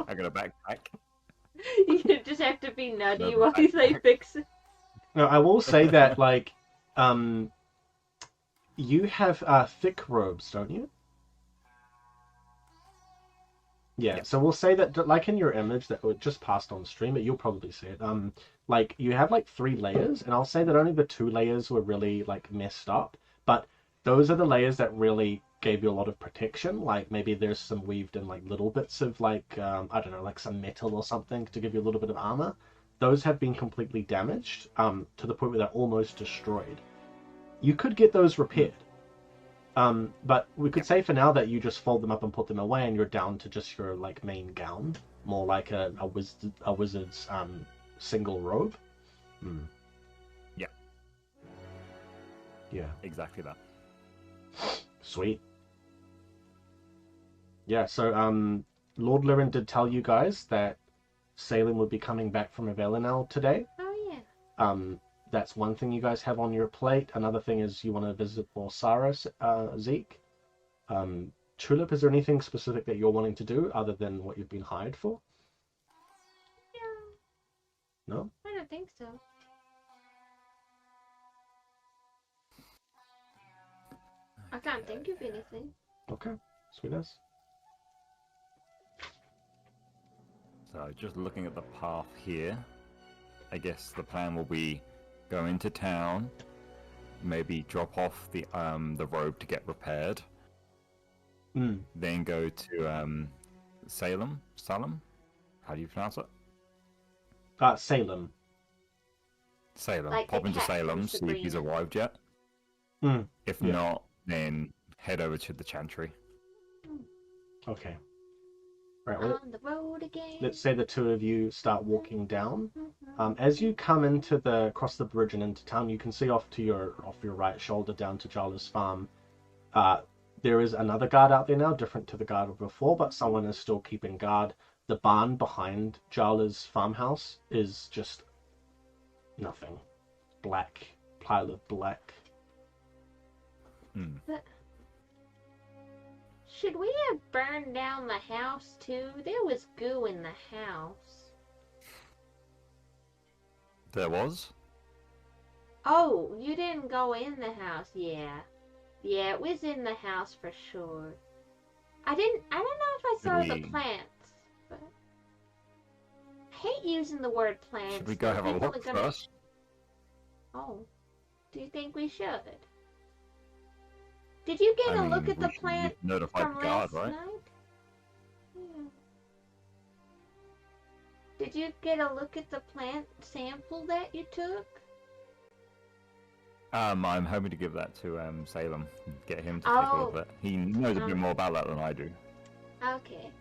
I got a backpack. You just have to be nutty No, while I- they fix it. No, I will say that like, you have thick robes, don't you? Yeah, so we'll say that, like in your image that just passed on stream, but you'll probably see it. Like you have like 3 layers, and I'll say that only the 2 layers were really like messed up, but those are the layers that really gave you a lot of protection. Like maybe there's some weaved in like little bits of like I don't know, like some metal or something to give you a little bit of armor. Those have been completely damaged to the point where they're almost destroyed. You could get those repaired. But we could say for now that you just fold them up and put them away, and you're down to just your like main gown, more like a wizard's single robe. Yeah. Yeah. Exactly that. Sweet. Yeah. So Lord Liren did tell you guys that Salem would be coming back from Avelinel today. Oh yeah. That's one thing you guys have on your plate. Another thing is you want to visit Osara, Zeke. Tulip, is there anything specific that you're wanting to do other than what you've been hired for? No? I don't think so. I can't think of anything. Okay. Sweetness. So just looking at the path here, I guess the plan will be go into town, maybe drop off the robe to get repaired, then go to Salem. How do you pronounce it? Salem. Salem. Like Pop the into cat from Salem, see if he's Sabrina. arrived yet. If Yeah. not, then head over to the Chantry. Okay. Right. Well, On the road again. let's say the 2 of you start walking down. Mhm. As you come across the bridge and into town, you can see off your right shoulder down to Jarla's farm. There is another guard out there now, different to the guard of before, but someone is still keeping guard. the barn behind Jala's farmhouse is just nothing. Black, pile of black. But should we have burned down the house too? There was goo in the house. There was? Oh, you didn't go in the house? Yeah. Yeah, it was in the house for sure. I don't know if I saw the plants, but I hate using the word plants. Should we go have a look first? Oh, do you think we should? Did you get a look at the plant from last night? Yeah. Did you get a look at the plant sample that you took? I'm hoping to give that to Salem. Get him to take a look at it. He knows a bit more about that than I do. Okay.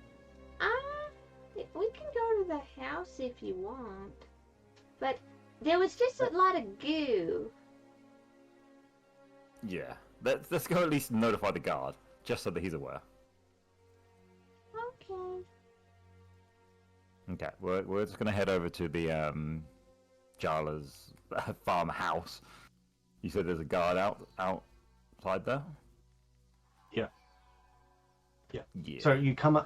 We can go to the house if you want. But there was just a lot of goo. Yeah. Let's go at least notify the guard, just so that he's aware. Okay. Okay, we're just gonna head over to the Jala's farmhouse. You said there's a guard outside there? Yeah. Yeah. So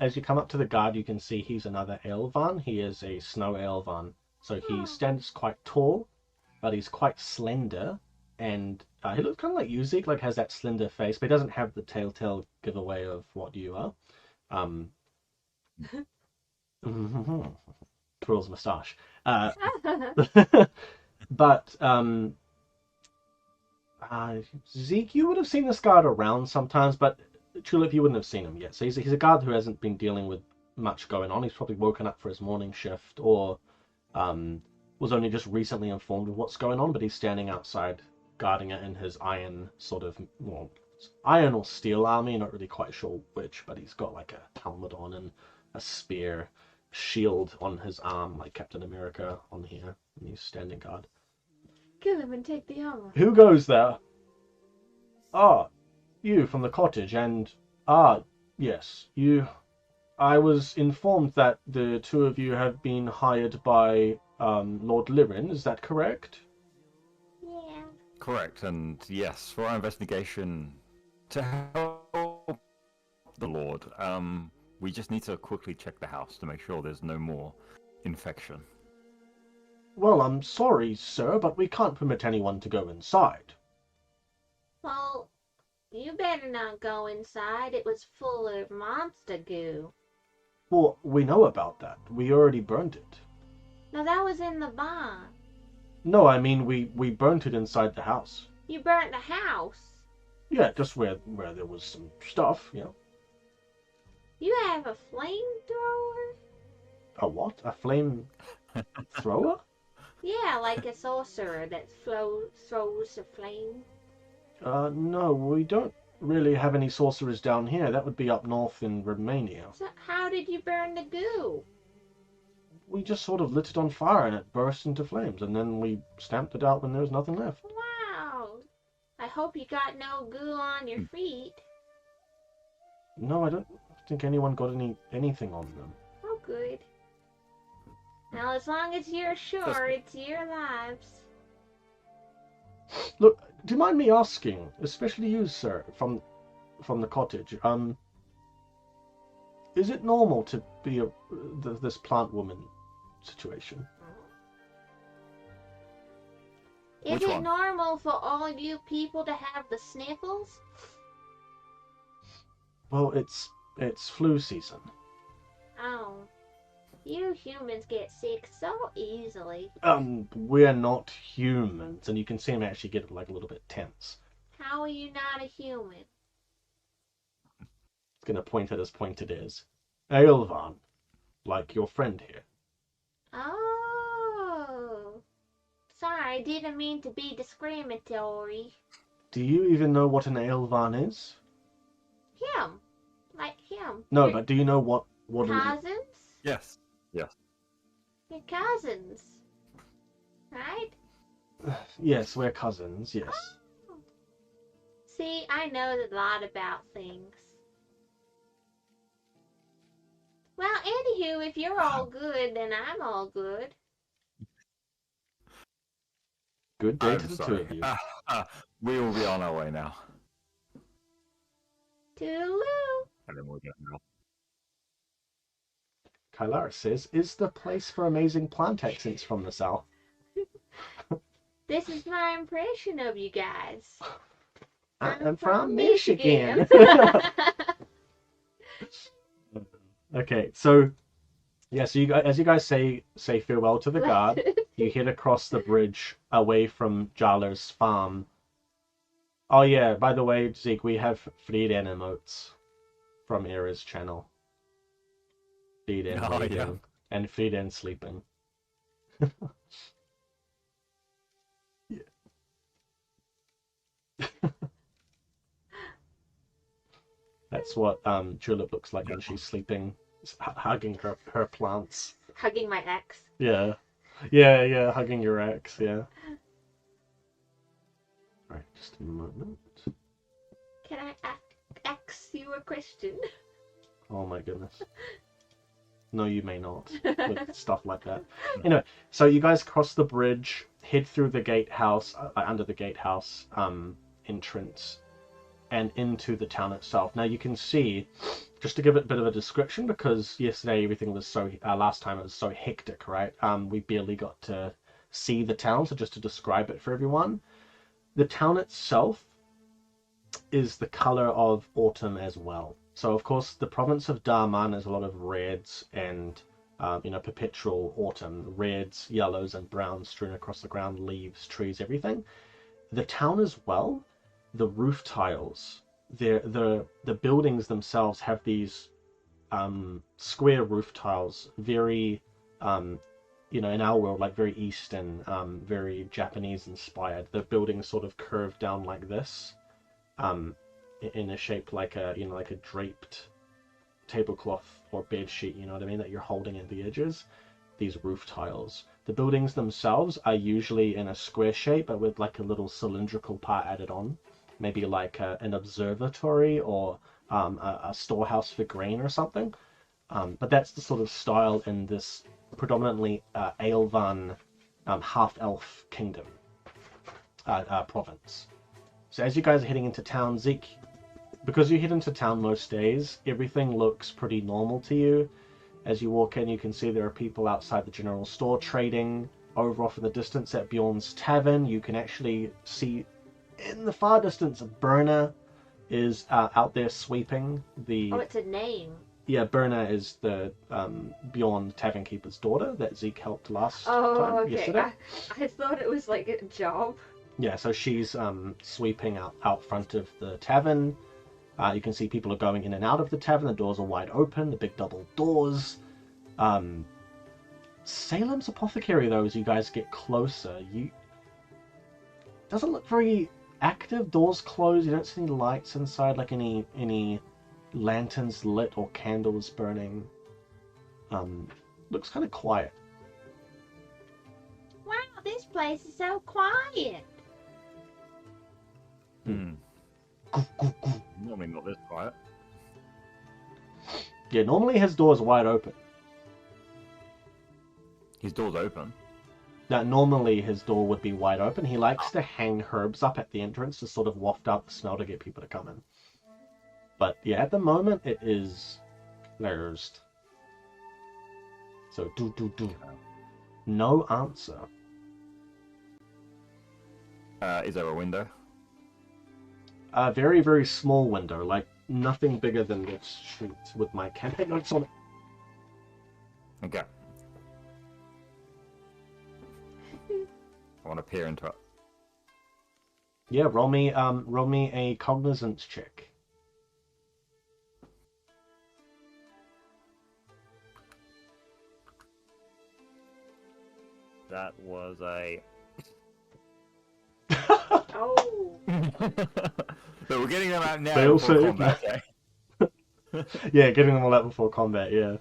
as you come up to the guard, you can see he's another Elvan. He is a snow Elvan. So he stands quite tall, but he's quite slender, and he looks kind of like Yuzik, like has that slender face, but he doesn't have the telltale giveaway of what you are. Twirls moustache. But Zeke, you would have seen this guard around sometimes, but Tulip, you wouldn't have seen him yet. So he's a guard who hasn't been dealing with much going on. He's probably woken up for his morning shift, or was only just recently informed of what's going on, but he's standing outside guarding it in his iron sort of, well, iron or steel army, not really quite sure which, but he's got like a helmet on and a spear, shield on his arm like Captain America on here, and he's standing guard. Kill him and take the armor. Who goes there? Ah, you from the cottage, and yes, you. I was informed that the two of you have been hired by Lord Lirin. Is that correct? Yeah. Correct, and yes, for our investigation to help the Lord, we just need to quickly check the house to make sure there's no more infection. Well, I'm sorry, sir, but we can't permit anyone to go inside. Well, you better not go inside. It was full of monster goo. Well, we know about that. We already burned it. No, that was in the barn. No, I mean we burnt it inside the house. You burnt the house? Yeah, just where there was some stuff, you know. You have a flamethrower? A what? A flame thrower? Yeah, like a sorcerer that throws a flame. No, we don't really have any sorcerers down here. That would be up north in Romania. So how did you burn the goo? We just sort of lit it on fire and it burst into flames, and then we stamped it out when there was nothing left. Wow. I hope you got no goo on your feet. No, I don't think anyone got anything on them. Oh, good. Now, as long as you're sure it's your lives. Look, do you mind me asking, especially you, sir, from the cottage, is it normal to be this plant woman situation? Is it normal for all you people to have the sniffles? Well, it's flu season. Oh. You humans get sick so easily. We're not humans, and you can see him actually get like a little bit tense. How are you not a human? It's gonna point at as pointed is. Aelvan, like your friend here. Oh. Sorry, I didn't mean to be discriminatory. Do you even know what an Aelvan is? Him. Like him. No, but do you know what cousins? Yes. Yes. Your cousins. Right? Yes, we're cousins, yes. Oh. See, I know a lot about things. Well, anywho, if you're all good, then I'm all good. Good day I'm to the two sorry. of you. We will be on our way now. Toodaloo. And then we'll get now. Kylara says, is the place for amazing plant accents from the south? This is my impression of you guys. I'm from Michigan. Okay, so yeah, so as you guys say farewell to the guard, you head across the bridge away from Jarler's farm. Oh yeah, by the way, Zeke, we have Frieden emotes from Era's channel. Frieden Oh, reading yeah. and Frieden sleeping. That's what Julep looks like when she's sleeping, hugging her plants. Hugging my ex. Yeah, hugging your ex. Yeah. Right, just a moment. Can I ask you a question? Oh my goodness. No, you may not. With stuff like that. Anyway, so you guys cross the bridge, head through the gatehouse, under the gatehouse entrance, and into the town itself. Now you can see, just to give it a bit of a description, because yesterday everything was so, last time it was so hectic, right? We barely got to see the town, so just to describe it for everyone. The town itself is the color of autumn as well. So of course the province of Darman is a lot of reds and perpetual autumn, reds, yellows, and browns strewn across the ground, leaves, trees, everything. The town as well, the roof tiles, the buildings themselves have these square roof tiles, very in our world, like very Eastern, very Japanese inspired. The buildings sort of curve down like this, in a shape like a like a draped tablecloth or bed sheet, you know what I mean, that you're holding at the edges. These roof tiles. The buildings themselves are usually in a square shape, but with like a little cylindrical part added on, maybe like an observatory or a storehouse for grain or something. But that's the sort of style in this predominantly Aelvan half-elf kingdom province. So as you guys are heading into town, Zeke, because you head into town most days, everything looks pretty normal to you. As you walk in, you can see there are people outside the general store trading. Over off in the distance at Bjorn's Tavern, you can actually see in the far distance Berna is out there sweeping the... Oh, it's a name. Yeah, Berna is the Bjorn Tavern Keeper's daughter that Zeke helped last time, okay. yesterday. I thought it was like a job. Yeah, so she's sweeping out front of the tavern. You can see people are going in and out of the tavern. The doors are wide open, the big double doors. Salem's Apothecary, though, as you guys get closer, doesn't look very active. Doors closed. You don't see any lights inside, like any lanterns lit or candles burning. Looks kind of quiet. Wow, this place is so quiet. Normally not this quiet. Yeah, normally his door's wide open. His door's open. Now, normally his door would be wide open. He likes to hang herbs up at the entrance to sort of waft out the smell to get people to come in. But yeah, at the moment it is closed. So do. No answer. Is there a window? A very, very small window, like nothing bigger than this sheet with my campaign notes on it. Okay. I want to peer into it. Yeah, roll me a cognizance check. That was a... Oh. So we're getting them out now They before also- combat, okay? Yeah, getting them all out before combat, yeah.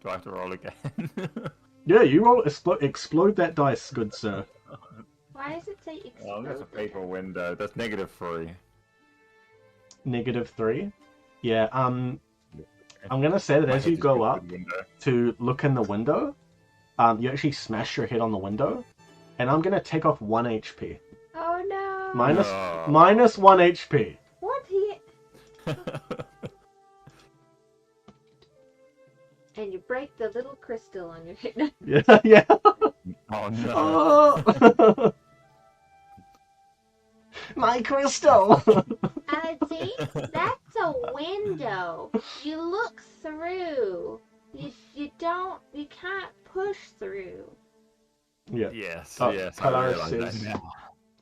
Do I have to roll again? Yeah, you roll, explode that dice, good sir. Why does it say explode? Oh, that's a paper window. That's -3. -3? Yeah, I'm gonna say that My as head you just go goes up through the window. to look in the window, you actually smash your head on the window, and I'm gonna take off 1 HP. Oh no! Minus 1 HP. What he? And you break the little crystal on your head. Yeah, yeah. Oh no. Oh. My crystal. See, that's a window. You look through. You can't push through. Yeah. Yes, Oh, yes, I Polaris realize that says, now.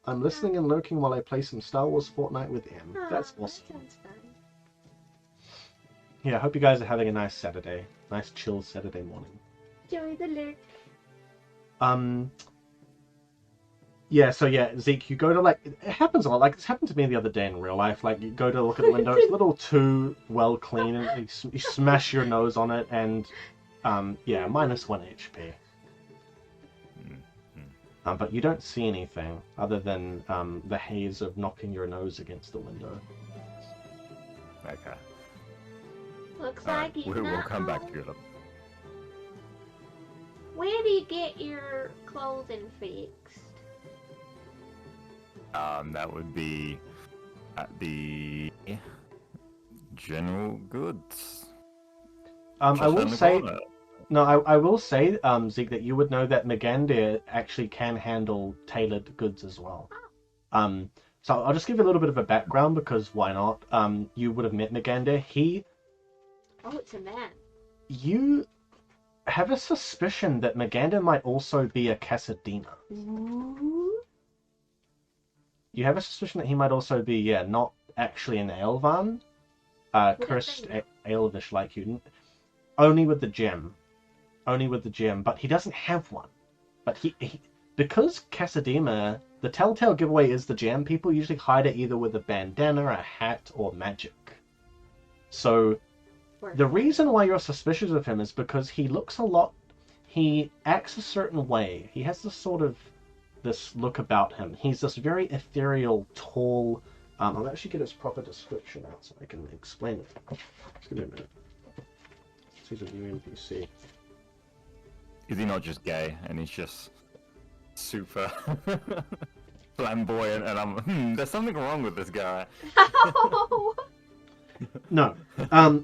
I'm listening and lurking while I play some Star Wars Fortnite with M. That's That awesome. sounds fun. Yeah, I hope you guys are having a nice Saturday. Nice chill Saturday morning. Enjoy the lurk. Yeah, so yeah, Zeke, you go to like, it happens a lot. Like, this happened to me the other day in real life. Like, you go to look at the window, it's a little too well clean, and you smash your nose on it, and yeah, minus 1 HP. But you don't see anything other than the haze of knocking your nose against the window. Okay. Looks Alright, like he's we'll not come back home. to it. Where do you get your clothing fixed? That would be at the general goods. I Just will around the say, corner. no, I will say, Zeke, that you would know that Megandir actually can handle tailored goods as well. So I'll just give you a little bit of a background because why not? You would have met Megandir. Oh, it's a man. You have a suspicion that Megandir might also be a Casadina. Ooh. You have a suspicion that he might also be, yeah, not actually an Aelvan, cursed Aelvish like you. Only with the gem. Only with the gem, but he doesn't have one. But he because Casadima, the telltale giveaway is the gem, people usually hide it either with a bandana, a hat, or magic. So the reason why you're suspicious of him is because he looks a lot, he acts a certain way. He has this look about him. He's this very ethereal, tall, I'll actually get his proper description out so I can explain it. Just give me a minute. He's a new NPC. Is he not just gay and he's just super flamboyant and there's something wrong with this guy. No.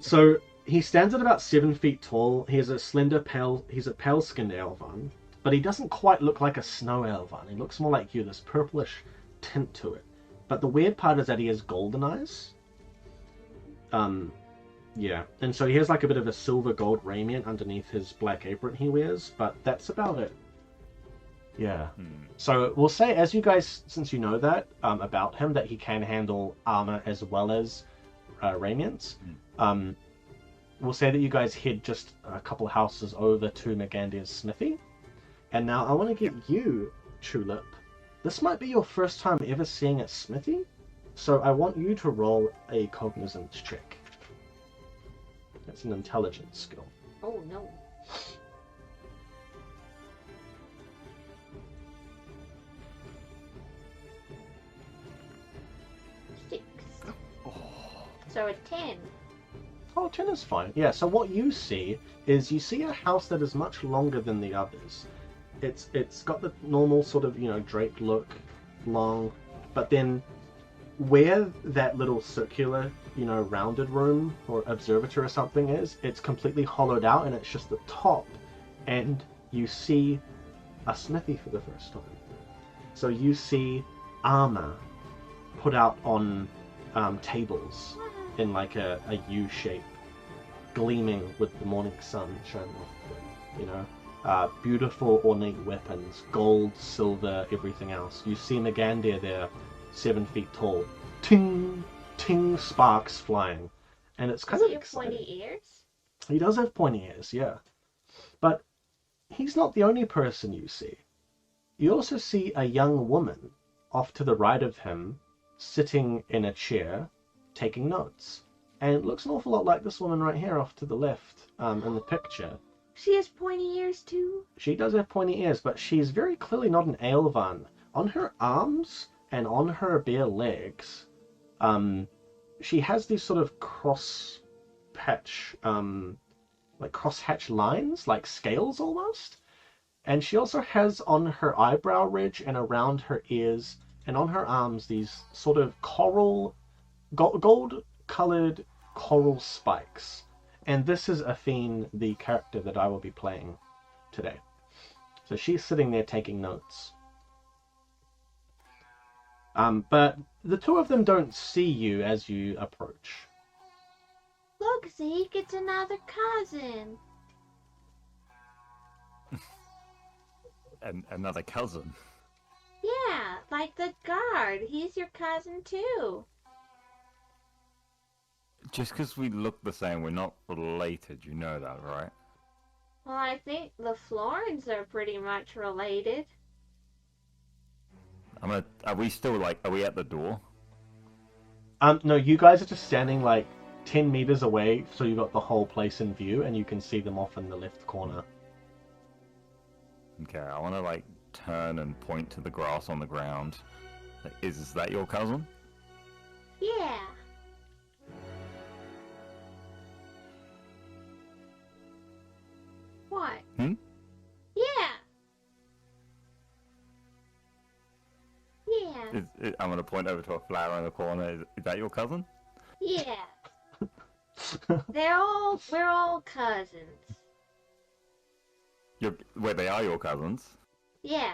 So he stands at about 7 feet tall. He's a pale-skinned Elvan, but he doesn't quite look like a snow Elvan. He looks more like you, this purplish tint to it. But the weird part is that he has golden eyes. Yeah, and so he has like a bit of a silver gold raiment underneath his black apron he wears, but that's about it. Yeah. So we'll say, as you guys, since you know that about him, that he can handle armor as well as raiments, we'll say that you guys head just a couple houses over to Megandir's smithy. And now I want to get you, Tulip. This might be your first time ever seeing a smithy, so I want you to roll a cognizance check. That's an intelligence skill. Oh no. Six. So a 10. Oh, 10 is fine. Yeah, so what you see is you see a house that is much longer than the others. It's got the normal sort of, draped look, long, but then where that little circular, rounded room or observatory or something is, it's completely hollowed out and it's just the top, and you see a smithy for the first time. So you see armor put out on tables in like a U shape, gleaming with the morning sun shining off them, beautiful ornate weapons, gold, silver, everything else. You see Megandir there, 7 feet tall. Ting, ting, sparks flying. And it's kind of exciting. Does he have pointy ears? He does have pointy ears, yeah. But he's not the only person you see. You also see a young woman off to the right of him, sitting in a chair, taking notes. And it looks an awful lot like this woman right here off to the left in the picture. She has pointy ears too? She does have pointy ears, but she's very clearly not an Aelvan. On her arms and on her bare legs, she has these sort of cross crosshatch, crosshatch lines, like scales almost. And she also has on her eyebrow ridge and around her ears and on her arms these sort of gold-colored coral spikes. And this is Athene, the character that I will be playing today. So she's sitting there taking notes. But the two of them don't see you as you approach. Look, Zeke, it's another cousin. And another cousin. Yeah, like the guard. He's your cousin too. Just because we look the same, we're not related. You know that, right? Well, I think the Florins are pretty much related. Are we still are we at the door? No, you guys are just standing like 10 meters away, so you got the whole place in view, and you can see them off in the left corner. Okay, I want to turn and point to the grass on the ground. Is that your cousin? Yeah. What? Hmm? Yeah. Yeah. I'm going to point over to a flower in the corner. Is that your cousin? Yeah. We're all cousins. Wait, they are your cousins? Yeah.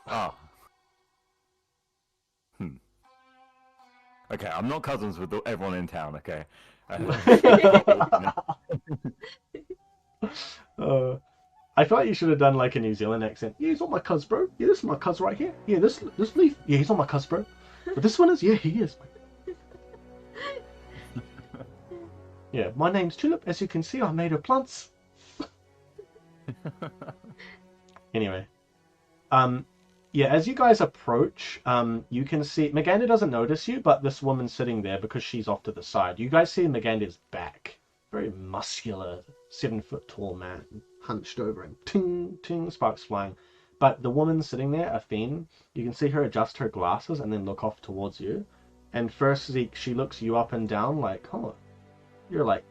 Oh. Okay, I'm not cousins with everyone in town, okay? I thought you should have done like a New Zealand accent. Yeah, he's on my cuz, bro. Yeah, this is my cuz right here. Yeah, this leaf. Yeah, he's on my cuz, bro. But this one is, yeah, he is. Yeah, my name's Tulip. As you can see, I'm made of plants. Anyway, yeah, as you guys approach, you can see Magander doesn't notice you, but this woman's sitting there because she's off to the side. You guys see Magander's back, very muscular, 7-foot tall man, hunched over, and ting ting sparks flying. But the woman sitting there, Athene, you can see her adjust her glasses and then look off towards you. And first she looks you up and down like, oh, you're like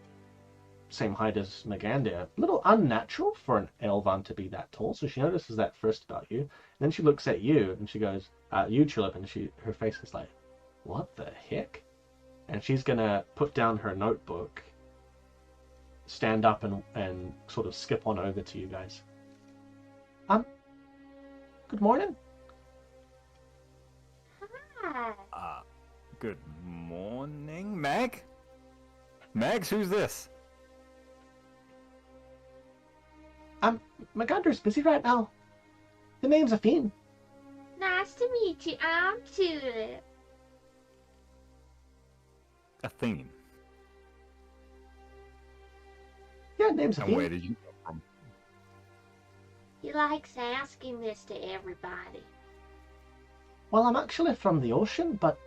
same height as Magander. A little unnatural for an Elvan to be that tall, so she notices that first about you. And then she looks at you and she goes, you Tulip, and her face is like, what the heck? And she's gonna put down her notebook, stand up and sort of skip on over to you guys. Good morning. Hi. Good morning, Meg? Megs, who's this? Magander's busy right now. The name's Athene. Nice to meet you. I'm Tulip. Athene. Yeah, name's And Athene. where did you come from? He likes asking this to everybody. Well, I'm actually from the ocean, but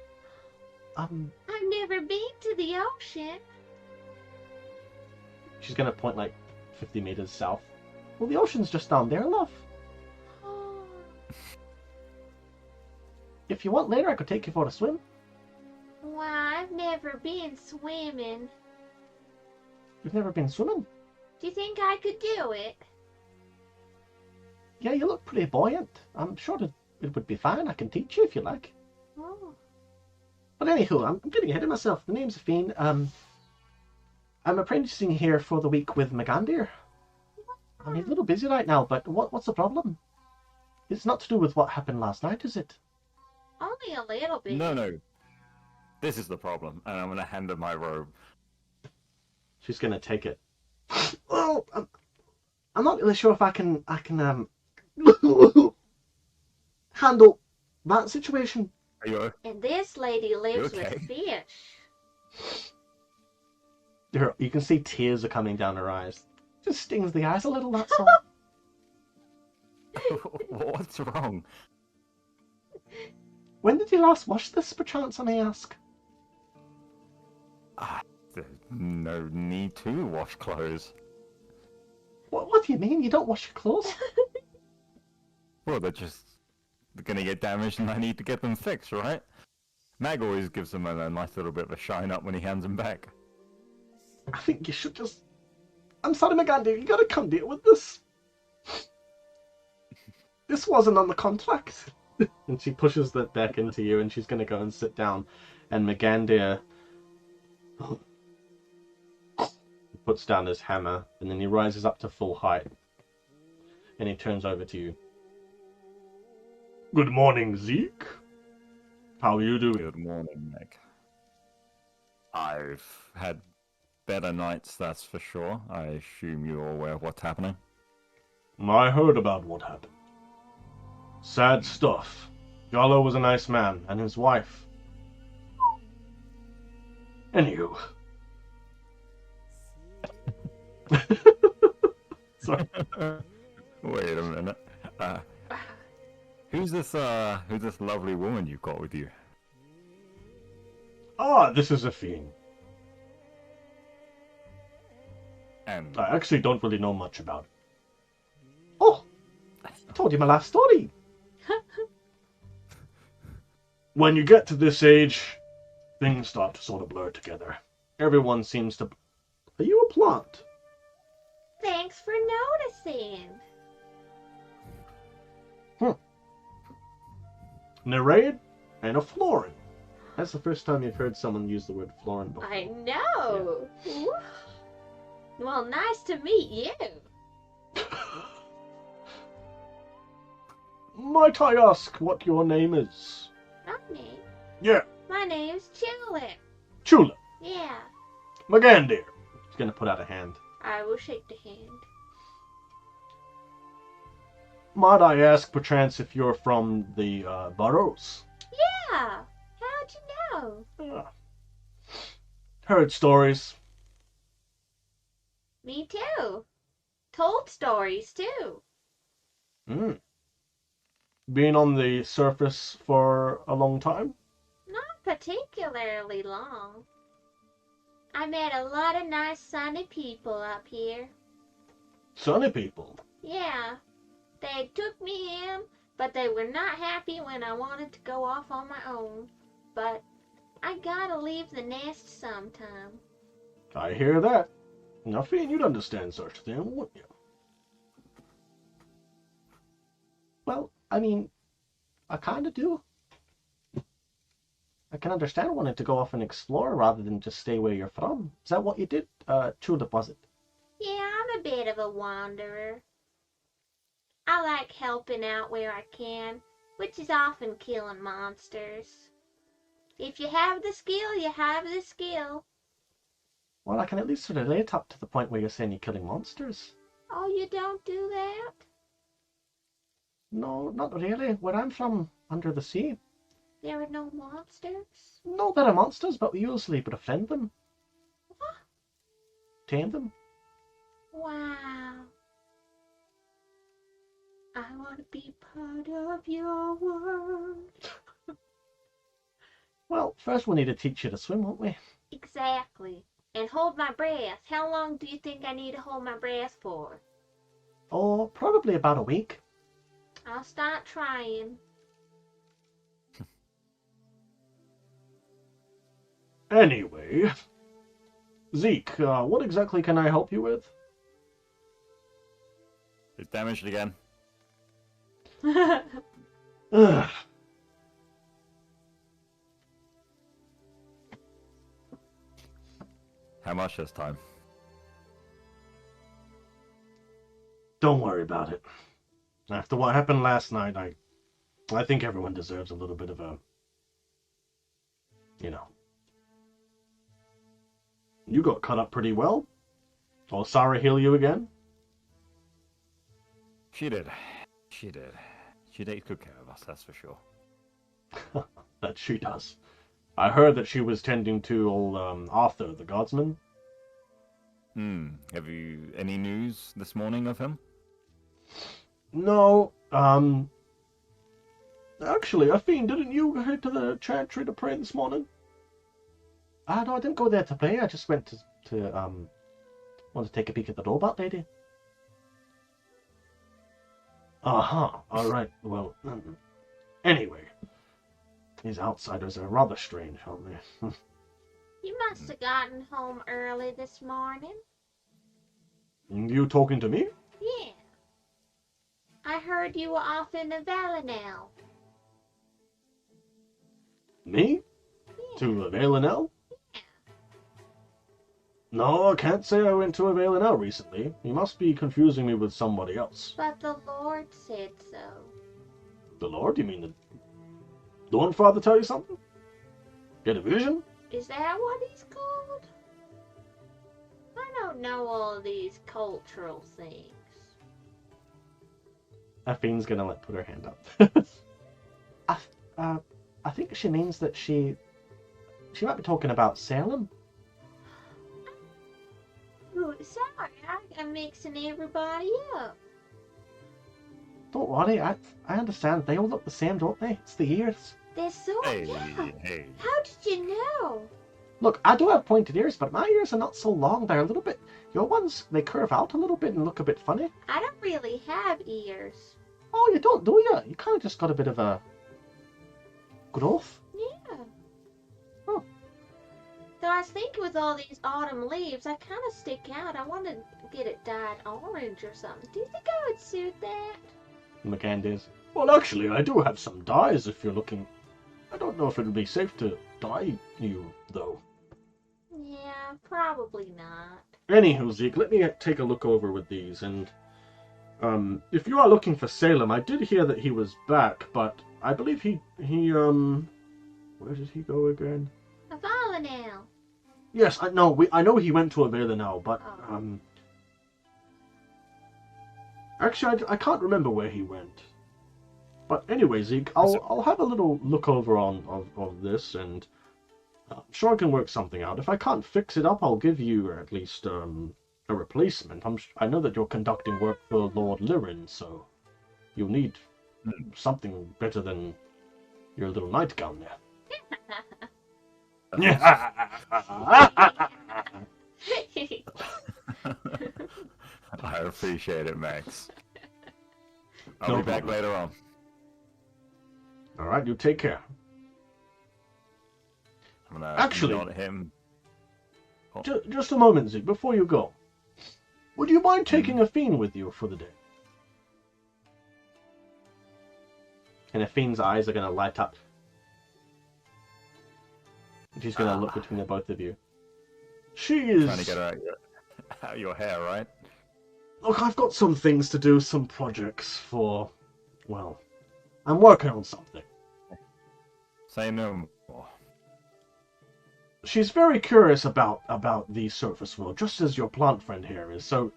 I've never been to the ocean. she's gonna point like 50 meters south. Well, the ocean's just down there, love. Oh. If you want later, I could take you for a swim. Why, I've never been swimming. You've never been swimming? Do you think I could do it? Yeah, you look pretty buoyant. I'm sure it would be fine. I can teach you if you like. Oh. But anywho, I'm getting ahead of myself. The name's Athene. I'm apprenticing here for the week with Magander. I'm a little busy right now, but what's the problem? It's not to do with what happened last night, is it? Only a little bit. No. This is the problem, and I'm gonna hand her my robe. She's gonna take it. Well, I'm not really sure if I can handle that situation. Are you And this lady lives okay? with fish. You can see tears are coming down her eyes. Just stings the eyes a little, that's all. What's wrong? When did you last wash this, perchance, I may ask? There's no need to wash clothes. What do you mean? You don't wash your clothes? Well, they're gonna get damaged and I need to get them fixed, right? Mag always gives them a nice little bit of a shine up when he hands them back. I think you should just... I'm sorry, Maganda, you gotta come deal with this. This wasn't on the contract. And she pushes that deck into you, and she's gonna go and sit down. And Magandir puts down his hammer, and then he rises up to full height. And he turns over to you. Good morning, Zeke. How are you doing? Good morning, Meg. I've had better nights, that's for sure. I assume you're aware of what's happening. I heard about what happened. Sad stuff. Jollo was a nice man, and his wife. Anywho. Sorry. Wait a minute. Who's this lovely woman you've got with you? This is a fiend. And I actually don't really know much about it. Oh! I told you my last story! When you get to this age, things start to sort of blur together. Everyone seems to... Are you a plant? Thanks for noticing. Nereid and a florin. That's the first time you've heard someone use the word florin before. I know. Yeah. Well, nice to meet you. Might I ask what your name is? My name? Yeah, My name's Tulip. Chula. Yeah. Magandir. He's gonna put out a hand. I will shake the hand. Might I ask, perchance, if you're from the burrows? Yeah. How'd you know? Heard stories. Me too. Told stories too. Been on the surface for a long time? Not particularly long. I met a lot of nice sunny people up here. Sunny people? Yeah. They took me in, but they were not happy when I wanted to go off on my own. But I gotta leave the nest sometime. I hear that. Now, Fiend, you'd understand such a thing, wouldn't you? Well, I mean, I kind of do. I can understand wanting to go off and explore rather than just stay where you're from. Is that what you did? Tulip, was it? Yeah, I'm a bit of a wanderer. I like helping out where I can, which is often killing monsters. If you have the skill, you have the skill. Well, I can at least relate up to the point where you're saying you're killing monsters. Oh, you don't do that? No, not really. Where I'm from, under the sea. There are no monsters? No, there are monsters, but we usually befriend them. What? Tame them. Wow. I want to be part of your world. Well, first we'll need to teach you to swim, won't we? Exactly. And hold my breath. How long do you think I need to hold my breath for? Oh, probably about a week. I'll start trying. Anyway, Zeke, what exactly can I help you with? It's damaged again. Ugh. How much this time? Don't worry about it. After what happened last night, I think everyone deserves a little bit of a... You know. You got cut up pretty well. Oh, Sarah heal you again? She did. She did. She takes good care of us, that's for sure. That she does. I heard that she was tending to old Arthur, the guardsman. Have you any news this morning of him? No, actually, Athene, didn't you head to the chantry to pray this morning? No, I didn't go there to pray. I just went to want to take a peek at the robot lady. All right. Well, anyway, these outsiders are rather strange, aren't they? You must have gotten home early this morning. You talking to me? Yeah. I heard you were off in the valley now. Me? Yeah. To Valenel? No, I can't say I went to Valenel recently. You must be confusing me with somebody else. But the Lord said so. The Lord? You mean the Dawn Father tell you something? Get a vision? Is that what he's called? I don't know all these cultural things. Affine's gonna put her hand up. I think she means that she might be talking about Salem. Ooh, sorry, I'm mixing everybody up. Don't worry, I understand. They all look the same, don't they? It's the ears. They're so young. Hey. How did you know? Look, I do have pointed ears, but my ears are not so long. They're a little bit... Your ones, they curve out a little bit and look a bit funny. I don't really have ears. Oh, you don't, do you? You kind of just got a bit of a... growth. Yeah. Oh. Though I was thinking with all these autumn leaves, I kind of stick out. I want to get it dyed orange or something. Do you think I would suit that? McCann is. Well, actually, I do have some dyes if you're looking... I don't know if it would be safe to dye you, though. Yeah, probably not. Anywho, Zeke, let me take a look over with these, and... if you are looking for Salem, I did hear that he was back, but I believe he where did he go again? A Valinel. Yes, I know he went to Avela now, but, Oh. Actually, I can't remember where he went. But anyway, Zeke, I'll have a little look over of this, and I'm sure I can work something out. If I can't fix it up, I'll give you at least a replacement. I know that you're conducting work for Lord Lirin, so you'll need something better than your little nightgown there. I appreciate it, Max. I'll No be back problem. later on. All right, you take care. I'm gonna Actually- nod at him. Just a moment, Zeke, before you go. Would you mind taking Affine with you for the day? And Affine's eyes are going to light up. And she's going to look between the both of you. She is... Trying to get her out your hair, right? Look, I've got some things to do, some projects for... Well, I'm working on something. Say no more. She's very curious about the surface world, just as your plant friend here is, so...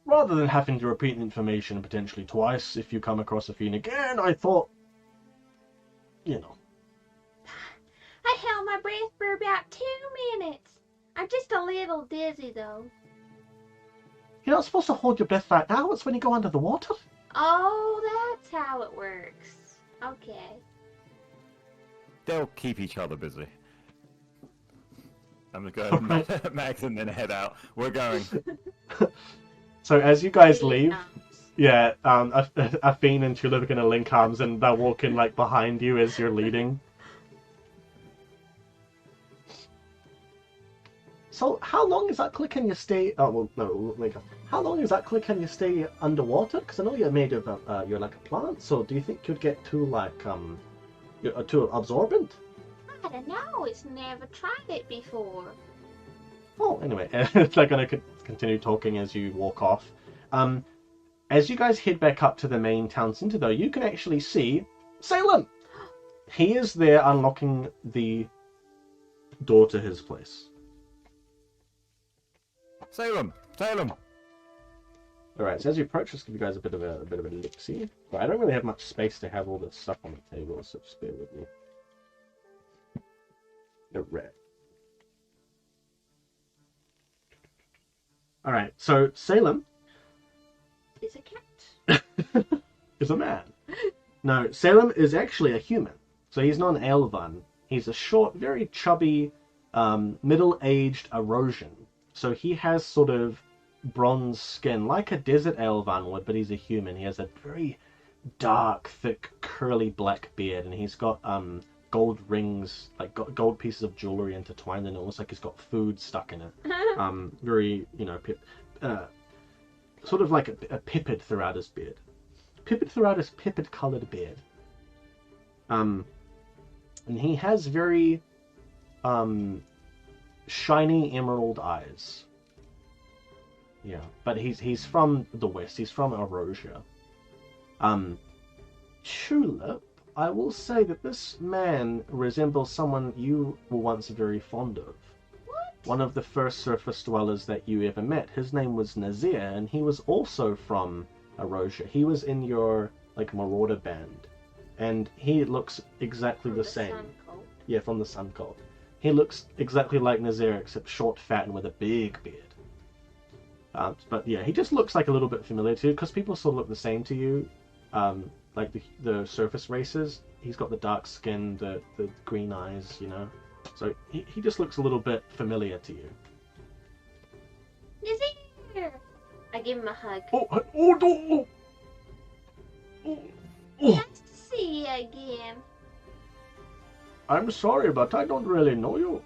Rather than having to repeat the information potentially twice if you come across Affine again, I thought... You know. I held my breath for about 2 minutes. I'm just a little dizzy, though. You're not supposed to hold your breath right now, it's when you go under the water. Oh, that's how it works. Okay. They'll keep each other busy. I'm gonna go ahead and Max and then head out. We're going. So as you guys Really leave, nice. yeah, Affine and Tulip are going to link arms and they're walking like behind you as you're leading. So how long is that click can you stay... Oh, well, no, like, how long is that click can you stay underwater? Because I know you're made of, you're like a plant, so do you think you'd get too, like, too absorbent? I don't know. It's never tried it before. Oh, anyway, they're going to continue talking as you walk off. As you guys head back up to the main town centre, though, you can actually see Salem! He is there unlocking the door to his place. Salem! Salem! Alright, so as you approach, just give you guys a bit of a look-see. But I don't really have much space to have all this stuff on the table, so just bear with me. Alright. Alright, so Salem It's a cat. is a man. No, Salem is actually a human. So he's not an Elvan. He's a short, very chubby, middle-aged erosion. So he has sort of bronze skin, like a desert Elvan would, but he's a human. He has a very dark, thick, curly black beard, and he's got gold rings, like gold pieces of jewelry intertwined, and almost like he's got food stuck in it. Very, sort of like a pipid throughout his beard. Pipid throughout his pipid-coloured beard. And he has very shiny emerald eyes. Yeah, but he's from the west. He's from Erosia. Tulip, I will say that this man resembles someone you were once very fond of. What? One of the first surface dwellers that you ever met. His name was Nazir, and he was also from Erosia. He was in your marauder band, and he looks exactly the same. Sun Cult. Yeah, from the Sun Cult. He looks exactly like Nazir, except short, fat, and with a big beard. But yeah, he just looks like a little bit familiar to you, because people sort of look the same to you. Like the surface races. He's got the dark skin, the green eyes, So he just looks a little bit familiar to you. Nazir! I give him a hug. Nice to see you again. I'm sorry, but I don't really know you.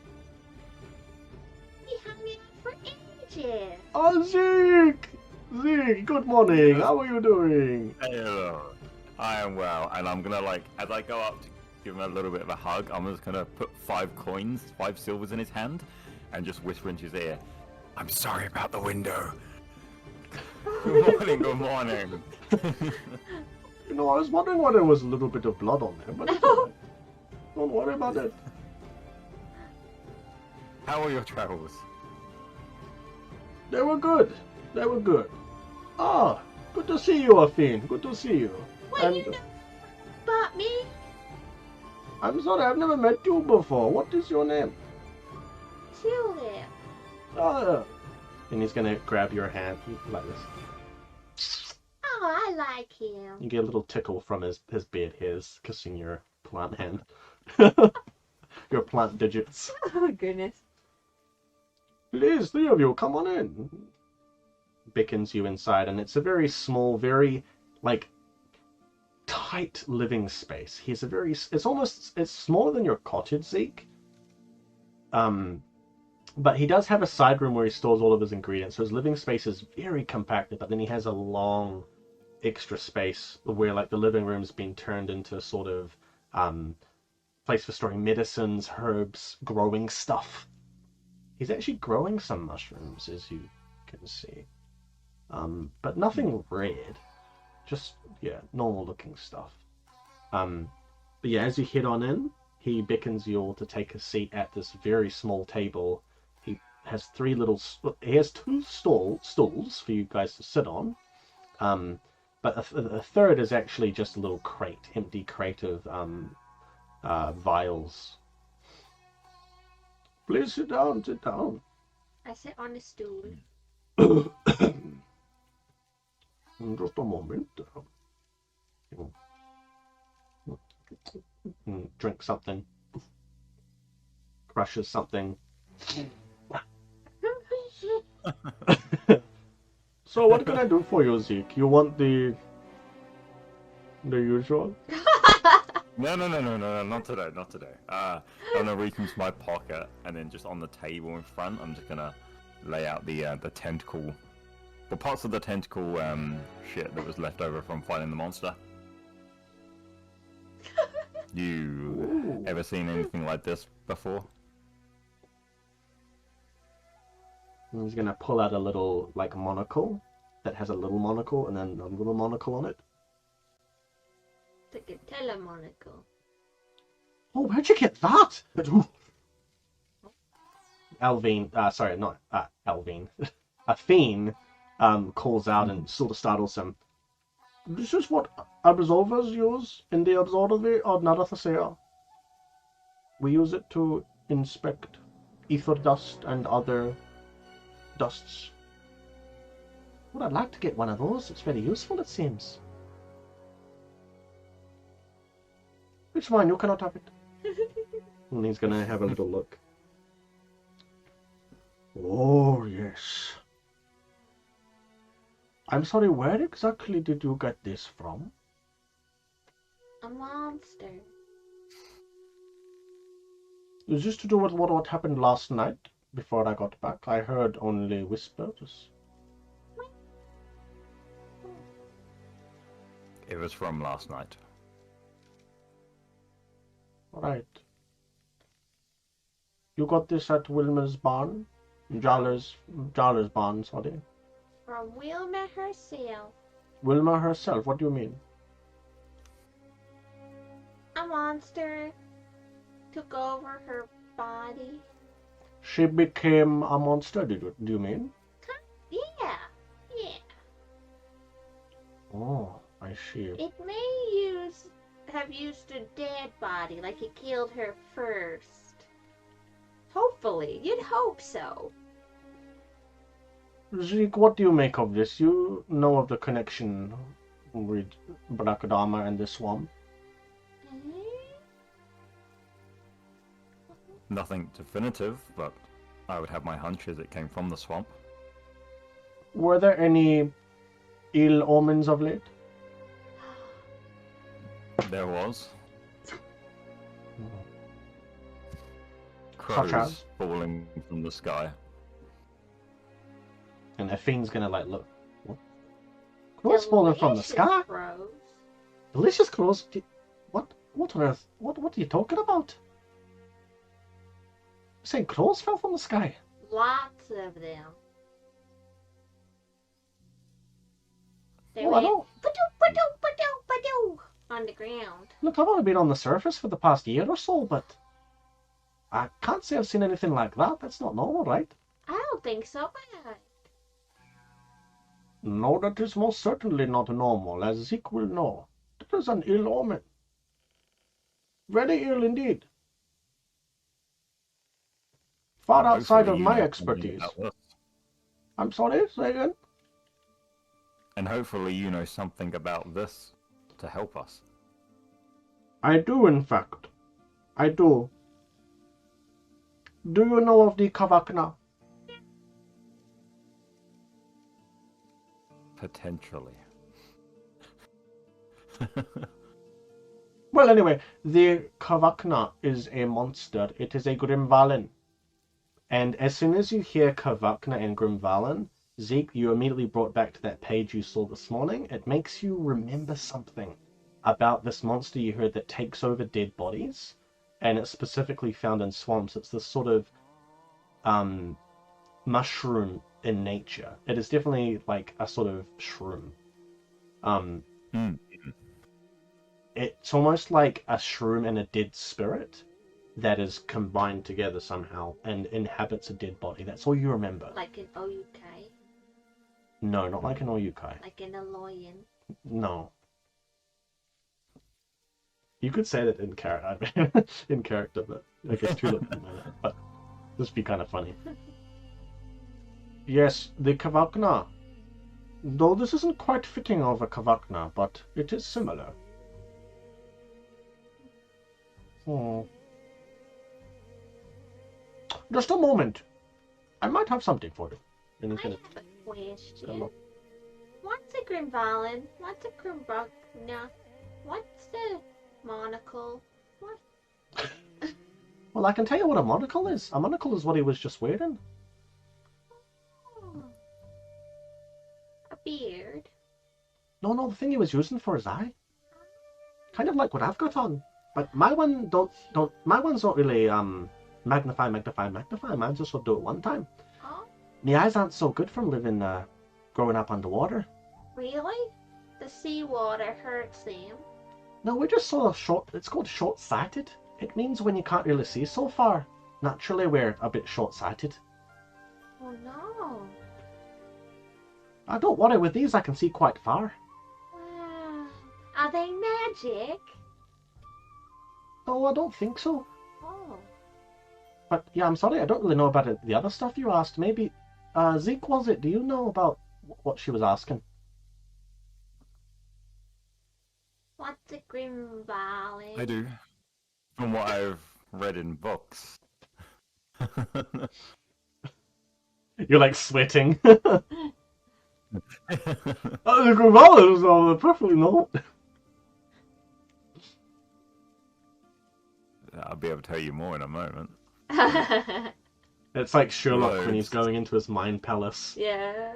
We hung out for ages. Oh, Zeke! Zeke, good morning. How are you doing? Hello. I am well, and I'm gonna as I go up to give him a little bit of a hug, I'm just gonna put 5 coins, 5 silvers in his hand, and just whisper into his ear, "I'm sorry about the window." Good morning, good morning. I was wondering why there was a little bit of blood on there, but it's all right. Don't worry about it. How are your travels? They were good. They were good. Ah, good to see you, Afine. Good to see you. What do you know about me? I'm sorry, I've never met you before. What is your name? Tulip. Ah. And he's gonna grab your hand like this. Oh, I like him. You get a little tickle from his beard hairs kissing your plant hand. Your plant digits. Oh, goodness. Please, 3 of you, come on in. Beckons you inside, and it's a very small, very, tight living space. It's smaller than your cottage, Zeke. But he does have a side room where he stores all of his ingredients, so his living space is very compacted, but then he has a long extra space where, the living room's been turned into sort of, place for storing medicines, herbs, growing stuff. He's actually growing some mushrooms, as you can see. But nothing red. Just, normal looking stuff. But yeah, as you head on in, he beckons you all to take a seat at this very small table. He has 2 stools for you guys to sit on. But a third is actually just a little empty crate of vials. Please sit down, sit down. I sit on a stool. Just a moment. Drink something. Crushes something. So what can I do for you, Zeke? You want the usual? No, not today, not today. I'm gonna reach into my pocket, and then just on the table in front, I'm just gonna lay out the tentacle, the parts of the tentacle shit that was left over from fighting the monster. You ever seen anything like this before? He's gonna pull out a little monocle that has a little monocle and then a little monocle on it. Like a telemonocle. Oh, where'd you get that? Alvine, sorry, not Alvine. Athene calls out and sort of startles him. This is what absolvers use in the observatory of Narathasea. We use it to inspect ether dust and other dusts. Well, I'd like to get one of those. It's very useful, it seems. It's fine, you cannot have it. And he's gonna have a little look. Oh, yes. I'm sorry, where exactly did you get this from? A monster. Is this to do with what happened last night before I got back? I heard only whispers. It was from last night. Right. You got this at Wilma's barn? Jaller's barn, sorry. From Wilma herself. Wilma herself, what do you mean? A monster took over her body. She became a monster, do you mean? Yeah. Oh, I see. It may have used a dead body, like it killed her first. Hopefully, you'd hope so. Zeke, what do you make of this? You know of the connection with Brakadama and the swamp? Nothing definitive, but I would have my hunches it came from the swamp. Were there any ill omens of late? There was. Such as? Crows falling from the sky. And Afine's gonna like look. What? Crows falling from the sky? Crows. Delicious crows? What? What on earth? What are you talking about? You're saying crows fell from the sky? Lots of them. They Well, I went don't. ba-doo, on the ground. Look, I've only been on the surface for the past year or so, but I can't say I've seen anything like that. That's not normal, right? I don't think so. No, that is most certainly not normal, as Zeke will know. That is an ill omen. Very ill indeed. Far outside of Hopefully you my know expertise. something about this. I'm sorry, say again? And hopefully you know something about this to help us. I do, in fact. I do. Do you know of the Kavakna? Potentially. Well, anyway, the Kavakna is a monster. It is a Grimvalin. And as soon as you hear Kavakna and Grimvalin, Zeke, you immediately brought back to that page you saw this morning. It makes you remember something about this monster you heard that takes over dead bodies. And it's specifically found in swamps. It's this sort of mushroom in nature. It is definitely like a sort of shroom. It's almost like a shroom and a dead spirit that is combined together somehow and inhabits a dead body. That's all you remember. Like an Oyukai. No, not like an Oyukai. Like an Aloyan. No. You could say that in character, but I guess too late. But this would be kind of funny. Yes, the Kavakna. Though this isn't quite fitting of a Kavakna, but it is similar. Just a moment. I might have something for you. And I have a question. What's a Grimvalin? What's a Grimbugna? What's the monocle? What? Well, I can tell you what a monocle is. A monocle is what he was just wearing. Oh. A beard. No, the thing he was using for his eye. Kind of like what I've got on. But my ones don't really magnify. Mine just will do it one time. Oh, My eyes aren't so good from living growing up underwater. really? The seawater hurts them. No, we're just sort of short. It's called short-sighted. It means when you can't really see so far. Naturally, we're a bit short-sighted. Oh no. Don't worry, with these I can see quite far. Wow. Are they magic? No, I don't think so. Oh. But yeah, I'm sorry, I don't really know about it. The other stuff you asked. Maybe, Zeke, was it? Do you know about what she was asking? What's a Grimvalin? I do. From what I've read in books. You're like sweating. The Grimvalins are perfectly not. I'll be able to tell you more in a moment. It's like Sherlock when he's Loads. going into his mind palace. Yeah.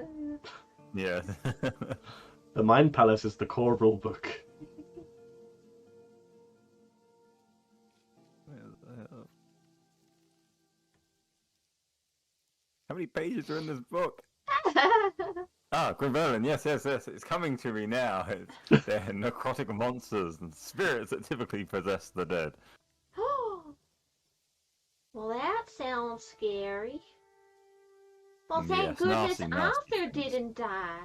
Yeah. The mind palace is the core rule book. How many pages are in this book? Ah, Gwynverlin, yes. It's coming to me now. They're necrotic monsters and spirits that typically possess the dead. Well, that sounds scary. Well, thank Yes, goodness nasty Arthur things. didn't die.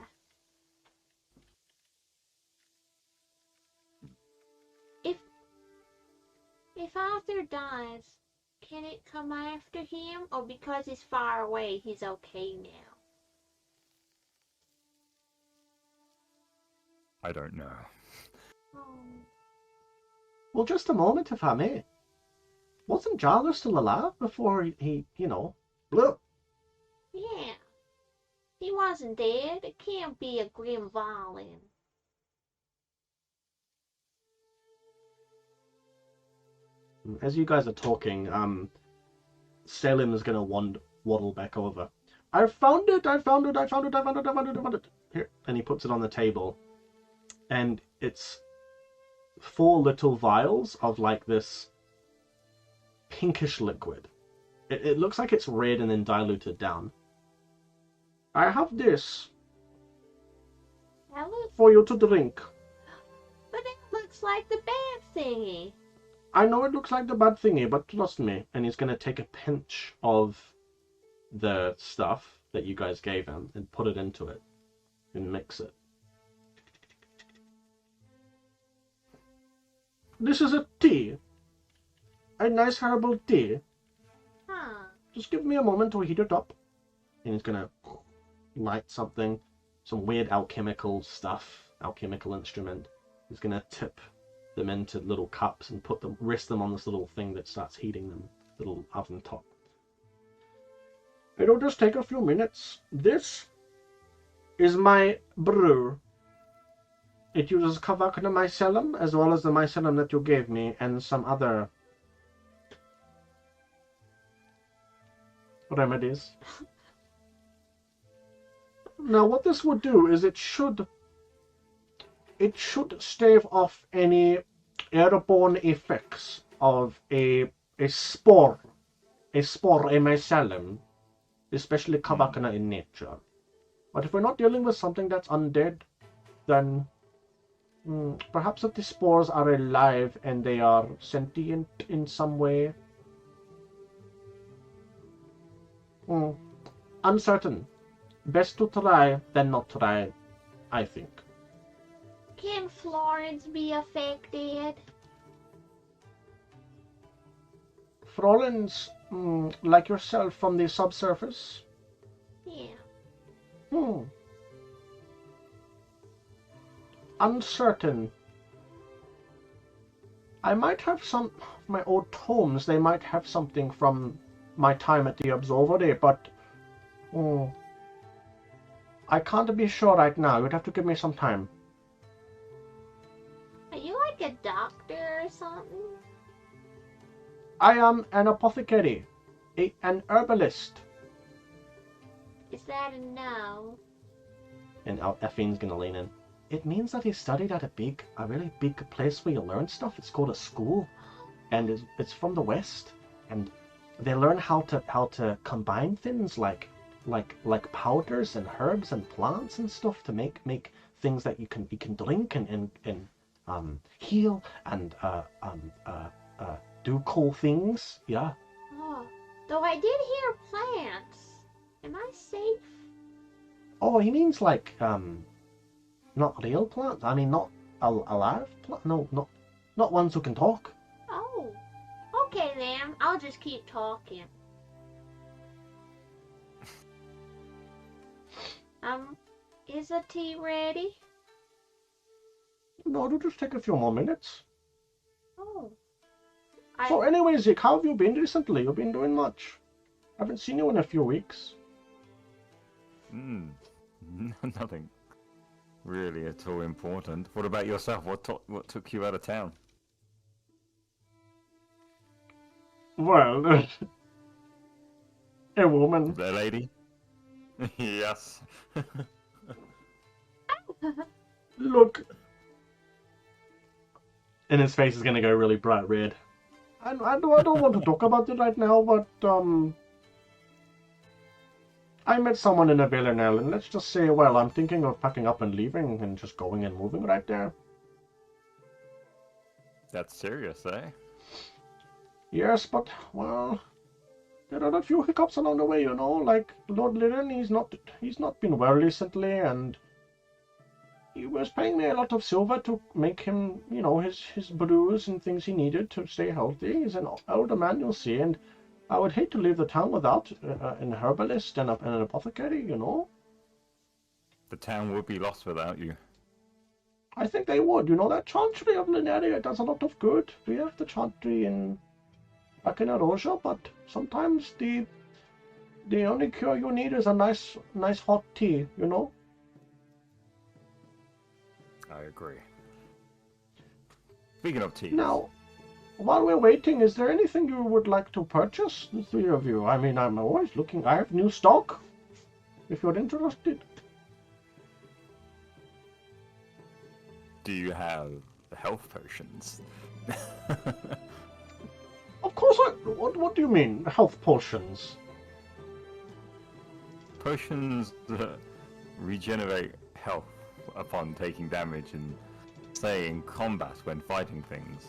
If Arthur dies, can it come after him, or because he's far away, he's okay now? I don't know. Oh. Well, just a moment, if I may. Wasn't Jarler still alive before he blew up? Yeah. He wasn't dead. It can't be a grim violin. As you guys are talking, Salem is gonna waddle back over. I found it! Here, and he puts it on the table, and it's 4 little vials of like this pinkish liquid. It looks like it's red and then diluted down. I have this for you to drink. But it looks like the bad thingy. I know it looks like the bad thingy, but trust me. And he's gonna take a pinch of the stuff that you guys gave him and put it into it and mix it. This is a tea. A nice herbal tea. Huh. Just give me a moment to heat it up. And he's gonna light something, some weird alchemical stuff, alchemical instrument. He's gonna tip them into little cups and rest them on this little thing that starts heating them, little oven top. It'll just take a few minutes. This is my brew. It uses Kavakna mycelium as well as the mycelium that you gave me and some other remedies. Now what this would do is it should stave off any airborne effects of a spore, a mycelium, especially Kavakna in nature. But if we're not dealing with something that's undead, then perhaps if the spores are alive and they are sentient in some way. Uncertain. Best to try than not try, I think. Can Florence be affected? Frolins, like yourself from the subsurface? Yeah. Uncertain. I might have some of my old tomes. They might have something from my time at the observatory, but I can't be sure right now. You'd have to give me some time. Are you like a doctor or something? I am an apothecary, an herbalist. Is that a no? And Effine's gonna lean in. It means that he studied at a really big place where you learn stuff. It's called a school, and it's from the West, and they learn how to combine things like powders and herbs and plants and stuff to make things that you can drink and heal and do cool things. Yeah. Oh, though I did hear plants. Am I safe? Oh, he means like not real plants. I mean, not alive plants. No, not ones who can talk. Oh, okay then. I'll just keep talking. Is the tea ready? No, it'll just take a few more minutes. Oh. So anyway, Zeke, how have you been recently? You've been doing much. Haven't seen you in a few weeks. Nothing really at all important. What about yourself? What took you out of town? Well, a woman. The lady? Yes. Look. And his face is gonna go really bright red. I don't want to talk about it right now, but, I met someone in a Villanelle, and let's just say, well, I'm thinking of packing up and leaving and just going and moving right there. That's serious, eh? Yes, but, well, there are a few hiccups along the way, you know, like Lord Liren, he's not been well recently, and he was paying me a lot of silver to make him, you know, his brews and things he needed to stay healthy. He's an older man, you'll see, and I would hate to leave the town without an herbalist and an apothecary, you know? The town would be lost without you. I think they would. You know, that chantry of Lineria does a lot of good. We have the chantry back in Erosia, but sometimes the only cure you need is a nice hot tea, you know? I agree. Speaking of teas. Now, while we're waiting, is there anything you would like to purchase, the three of you? I mean, I'm always looking. I have new stock, if you're interested. Do you have health potions? Of course What do you mean, health potions? Potions that regenerate health upon taking damage and stay in combat when fighting things.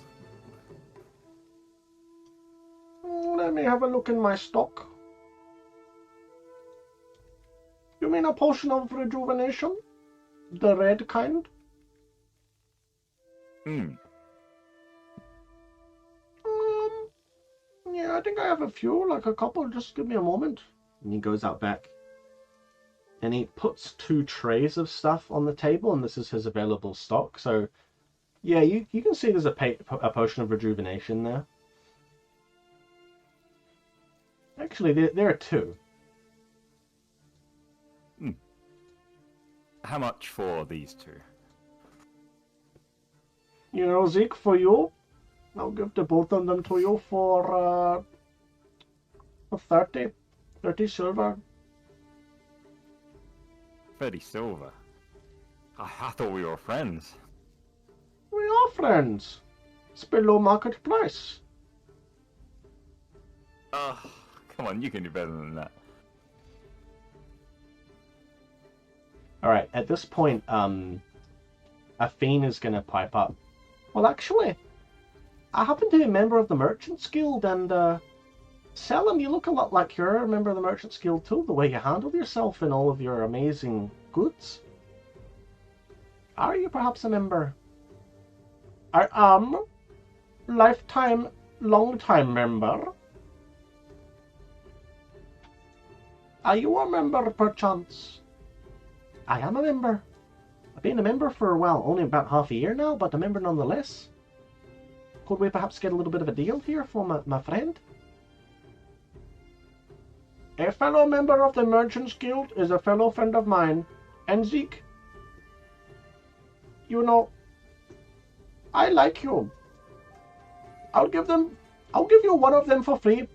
Let me have a look in my stock. You mean a potion of rejuvenation? The red kind? Yeah, I think I have a few, like a couple. Just give me a moment. And he goes out back. And he puts 2 trays of stuff on the table, and this is his available stock. So, yeah, you can see there's a potion of rejuvenation there. Actually, there are 2. How much for these 2? You know, Zeke, for you, I'll give the both of them to you for 30 silver. 30 silver? I thought we were friends. We are friends. It's below market price. Come on, you can do better than that. Alright, at this point, a fiend is going to pipe up. Well, actually, I happen to be a member of the Merchants Guild, and, Selim, you look a lot like you're a member of the Merchants Guild too, the way you handle yourself and all of your amazing goods. Are you perhaps a member? I am. Lifetime, long-time member. Are you a member, perchance? I am a member. I've been a member for, well, only about half a year now, but a member nonetheless. Could we perhaps get a little bit of a deal here for my friend? A fellow member of the Merchants Guild is a fellow friend of mine. And Zeke, you know, I like you. I'll give you one of them for free.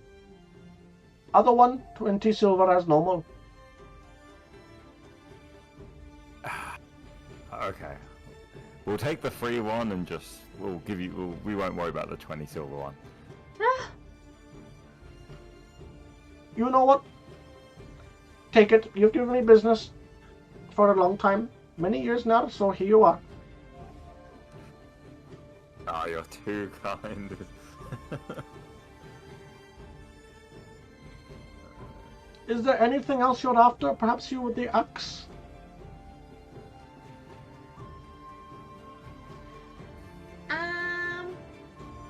Other one, 20 silver as normal. Okay. We'll take the free one and we won't worry about the 20 silver one. You know what? Take it. You've given me business for a long time. Many years now, so here you are. Oh, you're too kind. Is there anything else you're after? Perhaps you with the axe?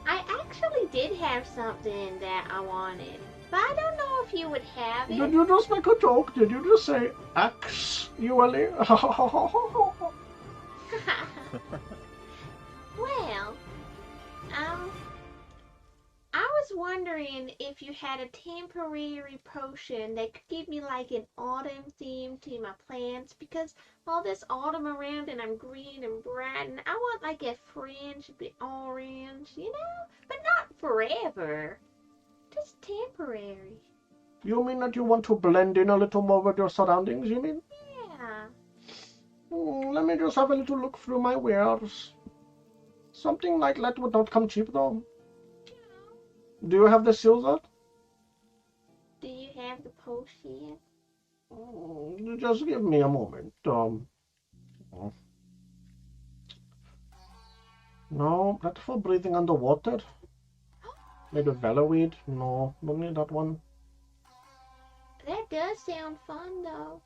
I actually did have something that I wanted, but I don't know if you would have it. Did you just make a joke? Did you just say axe, Yueli? Well, I was wondering if you had a temporary potion that could give me like an autumn theme to my plants, because all this autumn around and I'm green and bright, and I want like a fringe to be orange, you know, but not forever. Just temporary. You mean that you want to blend in a little more with your surroundings, you mean? Yeah. Let me just have a little look through my wares. Something like that would not come cheap, though. Do you have the silver? Do you have the potion? Just give me a moment. No, that's for breathing underwater. Maybe veloweed? No, don't need that one. That does sound fun, though.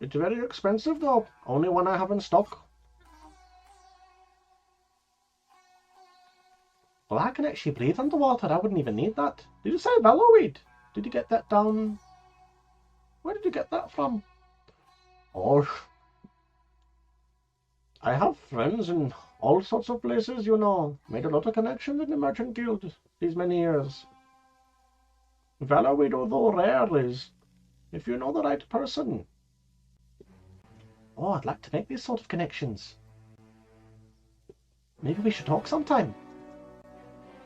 It's very expensive, though. Only one I have in stock. Well, I can actually breathe underwater. I wouldn't even need that. Did you say veloweed? Did you get that down? Where did you get that from? Oh, I have friends in all sorts of places, you know. Made a lot of connections in the Merchant Guild these many years. Veloweed, although rare, is if you know the right person. Oh, I'd like to make these sort of connections. Maybe we should talk sometime.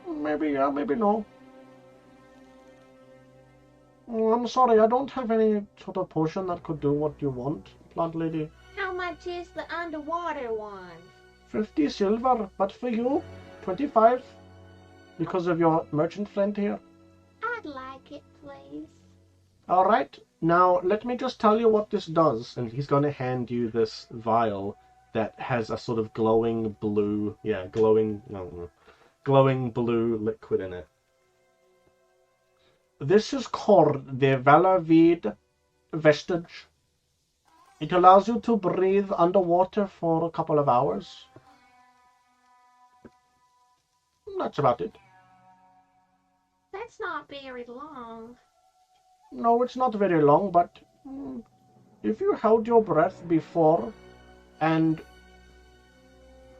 Maybe yeah, maybe no. I'm sorry, I don't have any sort of potion that could do what you want, plant lady. How much is the underwater one? 50 silver, but for you, 25. Because of your merchant friend here. I'd like it, please. Alright, now let me just tell you what this does. And he's going to hand you this vial that has a sort of glowing blue, glowing blue liquid in it. This is called the Veloweed Vestige. It allows you to breathe underwater for a couple of hours. That's about it. That's not very long. No, it's not very long, but if you held your breath before and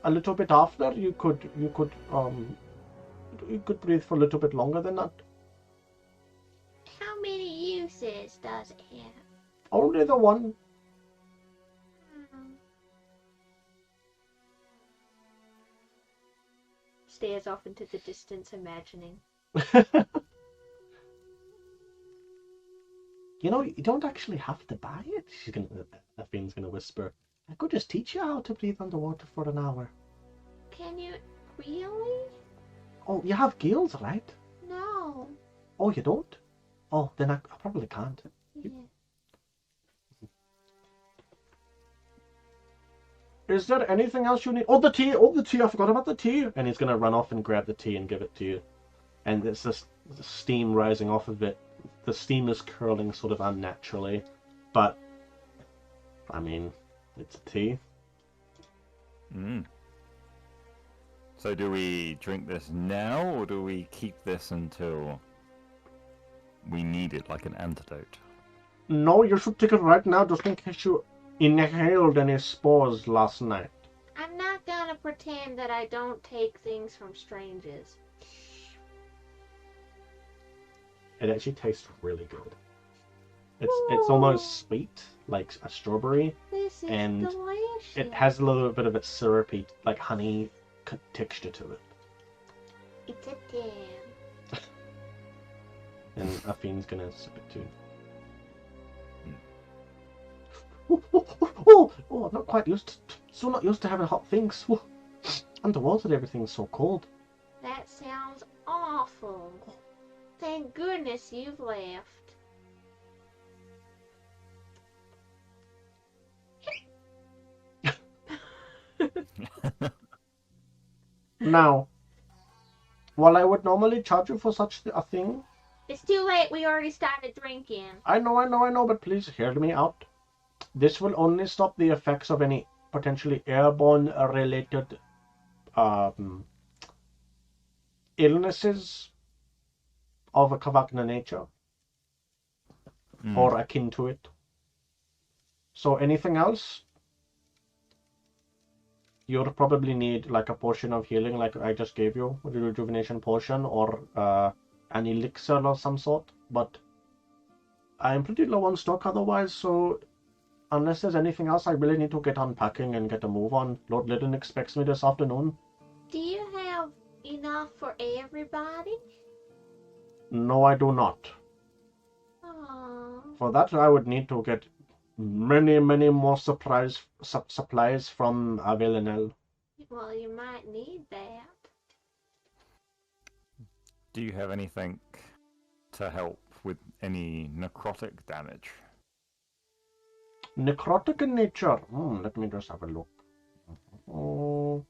a little bit after, you could breathe for a little bit longer than that. How many uses does it have? Only the one. Stares off into the distance, imagining. You know, you don't actually have to buy it. Athene's gonna whisper. I could just teach you how to breathe underwater for an hour. Can you really? Oh, you have gills, right? No. Oh, you don't? Oh, then I probably can't. Yeah. Is there anything else you need? Oh, the tea! Oh, the tea! I forgot about the tea! And he's gonna run off and grab the tea and give it to you. And it's this steam rising off of it. The steam is curling sort of unnaturally. But, I mean, it's tea. So do we drink this now, or do we keep this until we need it, like an antidote? No, you should take it right now, just in case you inhaled any spores last night. I'm not gonna pretend that I don't take things from strangers. It actually tastes really good. It's almost sweet, like a strawberry. This is and delicious. It has a little bit of its syrupy, like honey texture to it. It's a 10. And Athene's gonna sip it too. Oh, I'm not quite so not used to having hot things. Underwater, everything's so cold. That sounds awful. Thank goodness you've left. Now, while I would normally charge you for such a thing... It's too late, we already started drinking. I know, but please hear me out. This will only stop the effects of any potentially airborne-related illnesses of a Kavakna nature, or akin to it. So anything else? You'll probably need like a potion of healing, like I just gave you, with a rejuvenation potion, or an elixir of some sort. But I'm pretty low on stock otherwise, so unless there's anything else, I really need to get unpacking and get a move on. Lord Liddon expects me this afternoon. Do you have enough for everybody? No, I do not. Aww. For that, I would need to get many, many more supplies from Villanelle. Well, you might need that. Do you have anything to help with any necrotic damage? Necrotic in nature. Let me just have a look. Oh.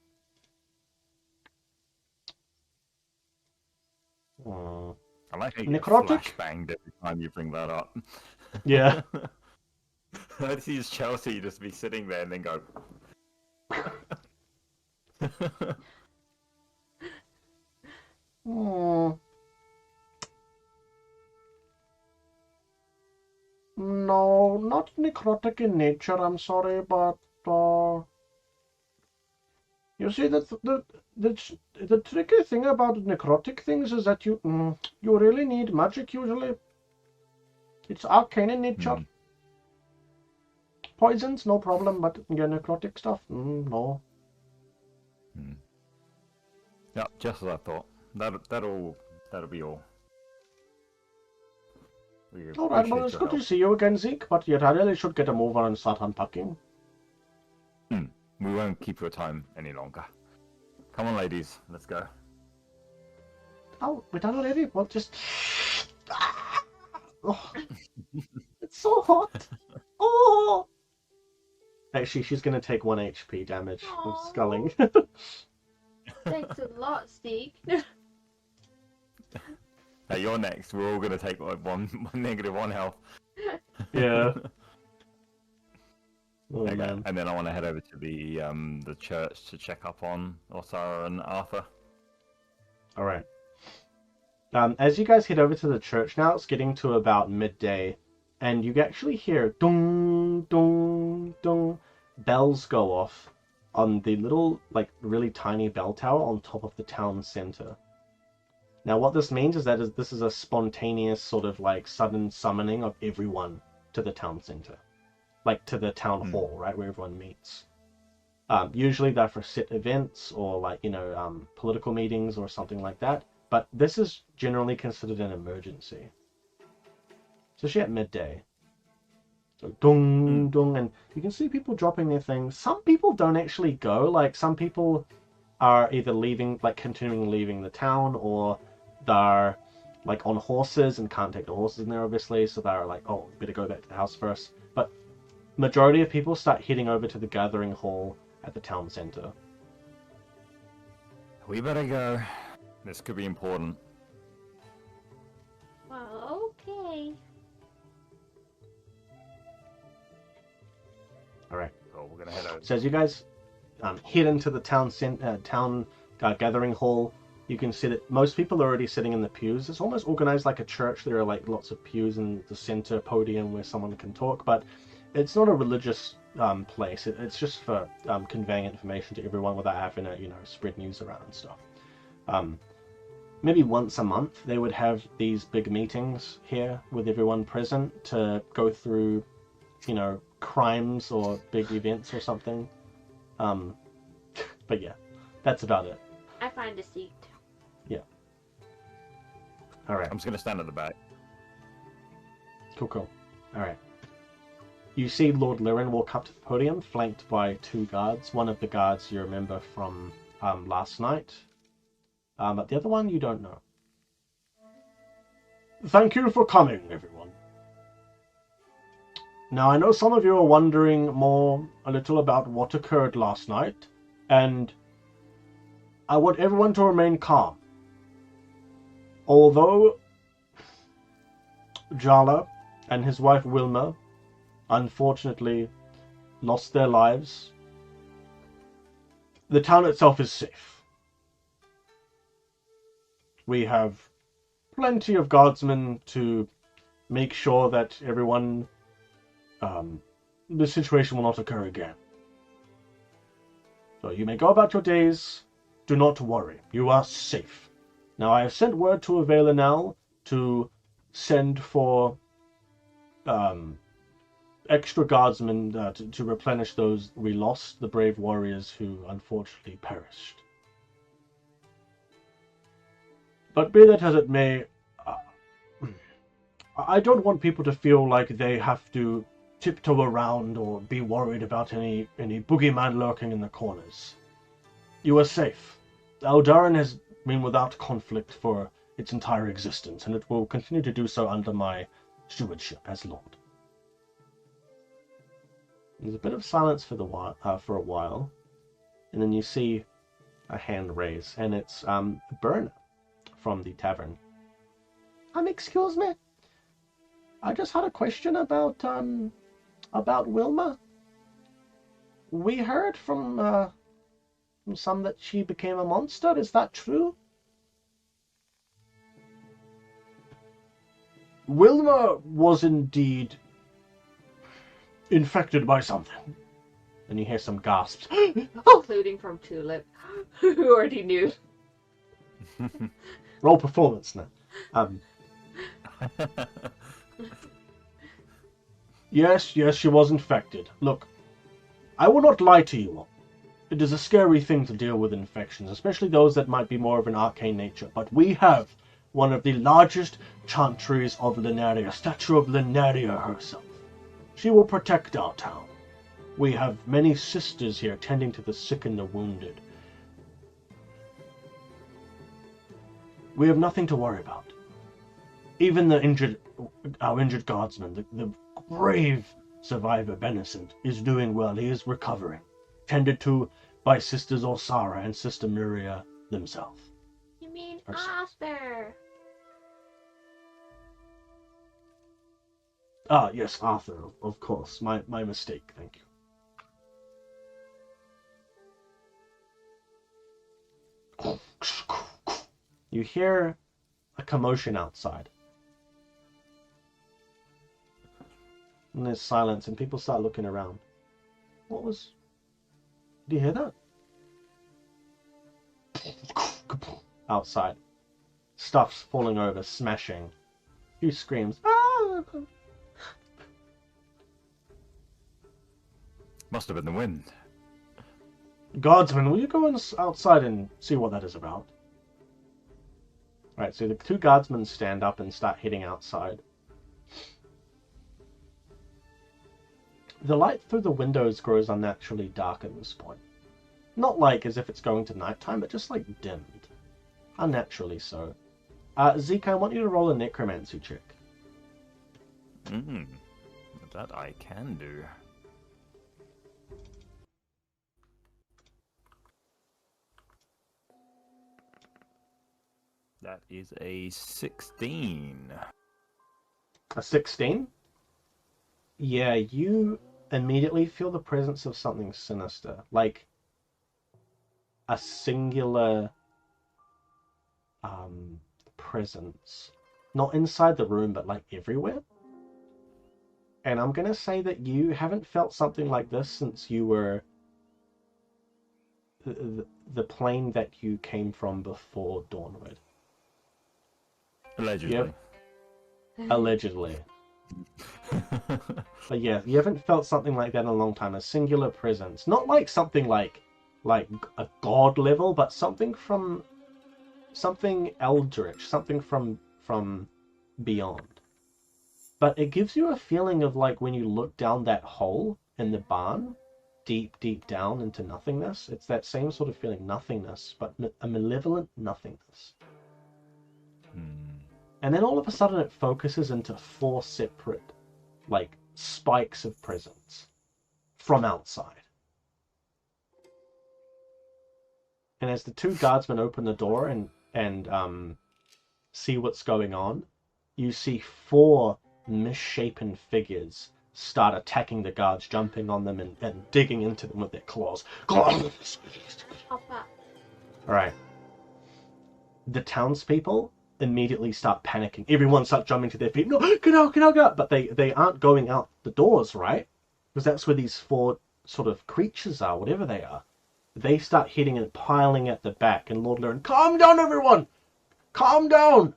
I like how you get Necrotic? flashbanged every time you bring that up. Yeah. I see Chelsea just be sitting there and then go. No, not necrotic in nature, I'm sorry, but you see that the tricky thing about necrotic things is that you really need magic usually. It's arcane in nature. Poisons, no problem, but yeah, necrotic stuff, no. Yeah, just as I thought. That'll be all. Alright, well, it's good to see you again, Zeke, but yet I really should get a move on and start unpacking. We won't keep your time any longer. Come on, ladies, let's go. Oh, we're done already? Well, just... Oh, it's so hot! Oh! Actually, she's going to take 1 HP damage from sculling. Thanks a lot, Steve. Hey, you're next. We're all going to take -1 health. Yeah. Oh, Okay. man. And then I want to head over to the church to check up on Osara and Arthur. Alright. As you guys head over to the church now, it's getting to about midday, and you actually hear dong, dong, dong, bells go off on the little, like, really tiny bell tower on top of the town center. Now, what this means is that this is a spontaneous sort of, like, sudden summoning of everyone to the town center. Like, to the town hall, right, where everyone meets. Usually they're for set events or, like, you know, political meetings or something like that. But this is generally considered an emergency. Especially at midday. So, dong, dong, and you can see people dropping their things. Some people don't actually go. Like, some people are either leaving, like, continuing leaving the town, or they're, like, on horses and can't take the horses in there, obviously. So they're like, oh, better go back to the house first. But majority of people start heading over to the gathering hall at the town center. We better go. This could be important. Well, okay. Alright. So we're gonna head over. So as you guys head into the town gathering hall, you can see that most people are already sitting in the pews. It's almost organized like a church. There are like lots of pews in the center podium where someone can talk, but it's not a religious place. It's just for conveying information to everyone without having to, you know, spread news around and stuff. Maybe once a month they would have these big meetings here with everyone present to go through, you know, crimes or big events or something. But yeah, that's about it. I find a seat. Yeah. Alright. I'm just gonna stand at the back. Cool. Alright. You see Lord Liren walk up to the podium, flanked by 2 guards. One of the guards you remember from last night. But the other one you don't know. Thank you for coming, everyone. Now, I know some of you are wondering a little about what occurred last night, and I want everyone to remain calm. Although Jala and his wife Wilma unfortunately lost their lives, the town itself is safe. We have plenty of guardsmen to make sure that everyone, the situation will not occur again. So you may go about your days. Do not worry. You are safe. Now, I have sent word to Avalanel to send for extra guardsmen to replenish those we lost, the brave warriors who unfortunately perished. But be that as it may, uh, I don't want people to feel like they have to tiptoe around or be worried about any boogeyman lurking in the corners. You are safe. Eldarin has been without conflict for its entire existence, and it will continue to do so under my stewardship as Lord. There's a bit of silence for a while, and then you see a hand raise, and it's Byrne from the tavern. Excuse me. I just had a question about Wilma. We heard from some that she became a monster. Is that true? Wilma was indeed infected by something. And you hear some gasps. Including from Tulip, who already knew. Roll performance now. Yes, she was infected. Look, I will not lie to you all. It is a scary thing to deal with infections, especially those that might be more of an arcane nature. But we have one of the largest chantries of Lineria, statue of Lineria herself. She will protect our town. We have many sisters here tending to the sick and the wounded. We have nothing to worry about. Even our injured guardsman, the brave survivor Benison, is doing well. He is recovering, tended to by Sisters Orsara and Sister Miria themselves. You mean Arthur? Ah, yes, Arthur, of course. My mistake, thank you. You hear a commotion outside. And there's silence, and people start looking around. What was... Do you hear that? Outside. Stuff's falling over, smashing. A few screams. Ah! Must have been the wind. Guardsman, will you go outside and see what that is about? Right, so the two guardsmen stand up and start heading outside. The light through the windows grows unnaturally dark at this point. Not like as if it's going to nighttime, but just like dimmed. Unnaturally so. Zeke, I want you to roll a necromancy check. That I can do. That is a 16. A 16? Yeah, you immediately feel the presence of something sinister. Like a singular presence. Not inside the room, but like everywhere. And I'm going to say that you haven't felt something like this since you were the plane that you came from before Dawnward. Allegedly. Yep. Allegedly. But yeah, you haven't felt something like that in a long time. A singular presence. Not like something like a god level, but something eldritch, something from beyond. But it gives you a feeling of like when you look down that hole in the barn, deep down into nothingness. It's that same sort of feeling, nothingness, but a malevolent nothingness. And then all of a sudden it focuses into 4 separate, like, spikes of presence from outside. And as the two guardsmen open the door and see what's going on, you see 4 misshapen figures start attacking the guards, jumping on them and digging into them with their claws. Alright. The townspeople immediately start panicking. Everyone starts jumping to their feet. No, get out. But they aren't going out the doors, right? Because that's where these 4 sort of creatures are, whatever they are. They start hitting and piling at the back, and Lord Lurin, calm down, everyone! Calm down!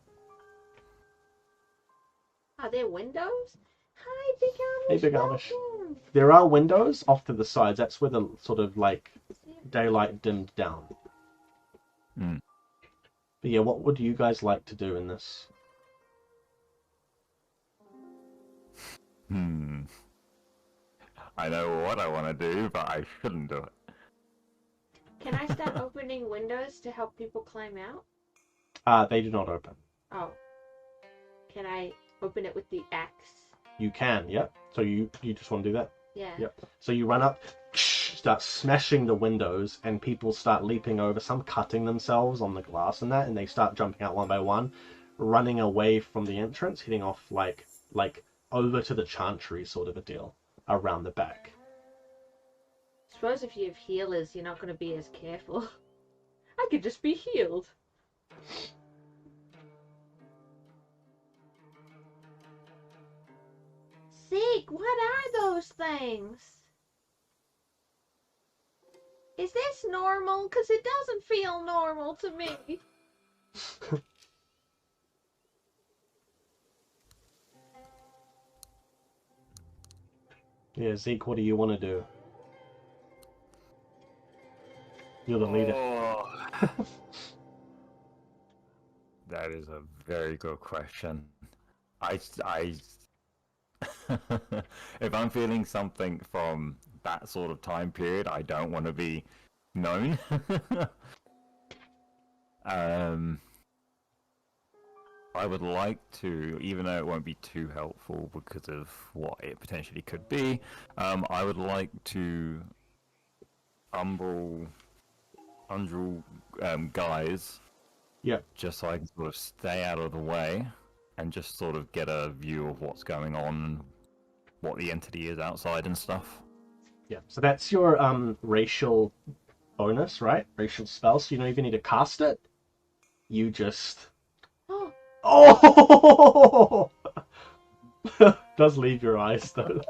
Are there windows? Hi, Big Amish. Hey, Big Amish. Welcome. There are windows off to the sides. That's where the sort of like daylight dimmed down. But yeah, what would you guys like to do in this? I know what I want to do, but I shouldn't do it. Can I start opening windows to help people climb out? They do not open. Oh. Can I open it with the axe? You can, yep. So you just want to do that? Yeah. Yep. So you run up, start smashing the windows, and people start leaping over, some cutting themselves on the glass and that, and they start jumping out one by one, running away from the entrance, heading off like over to the chantry sort of a deal, around the back. I suppose if you have healers, you're not going to be as careful. I could just be healed. Zeke, what are those things? Is this normal? Because it doesn't feel normal to me. Yeah, Zeke, what do you want to do? You're the leader. Oh. That is a very good question. If I'm feeling something from that sort of time period, I don't want to be known. I would like to, even though it won't be too helpful because of what it potentially could be, I would like to umbral guys. Yeah. Just so I can sort of stay out of the way and just sort of get a view of what's going on and what the entity is outside and stuff. Yeah. So that's your racial bonus, right? Racial spell. So you don't even need to cast it. You just. Oh! Does leave your eyes though.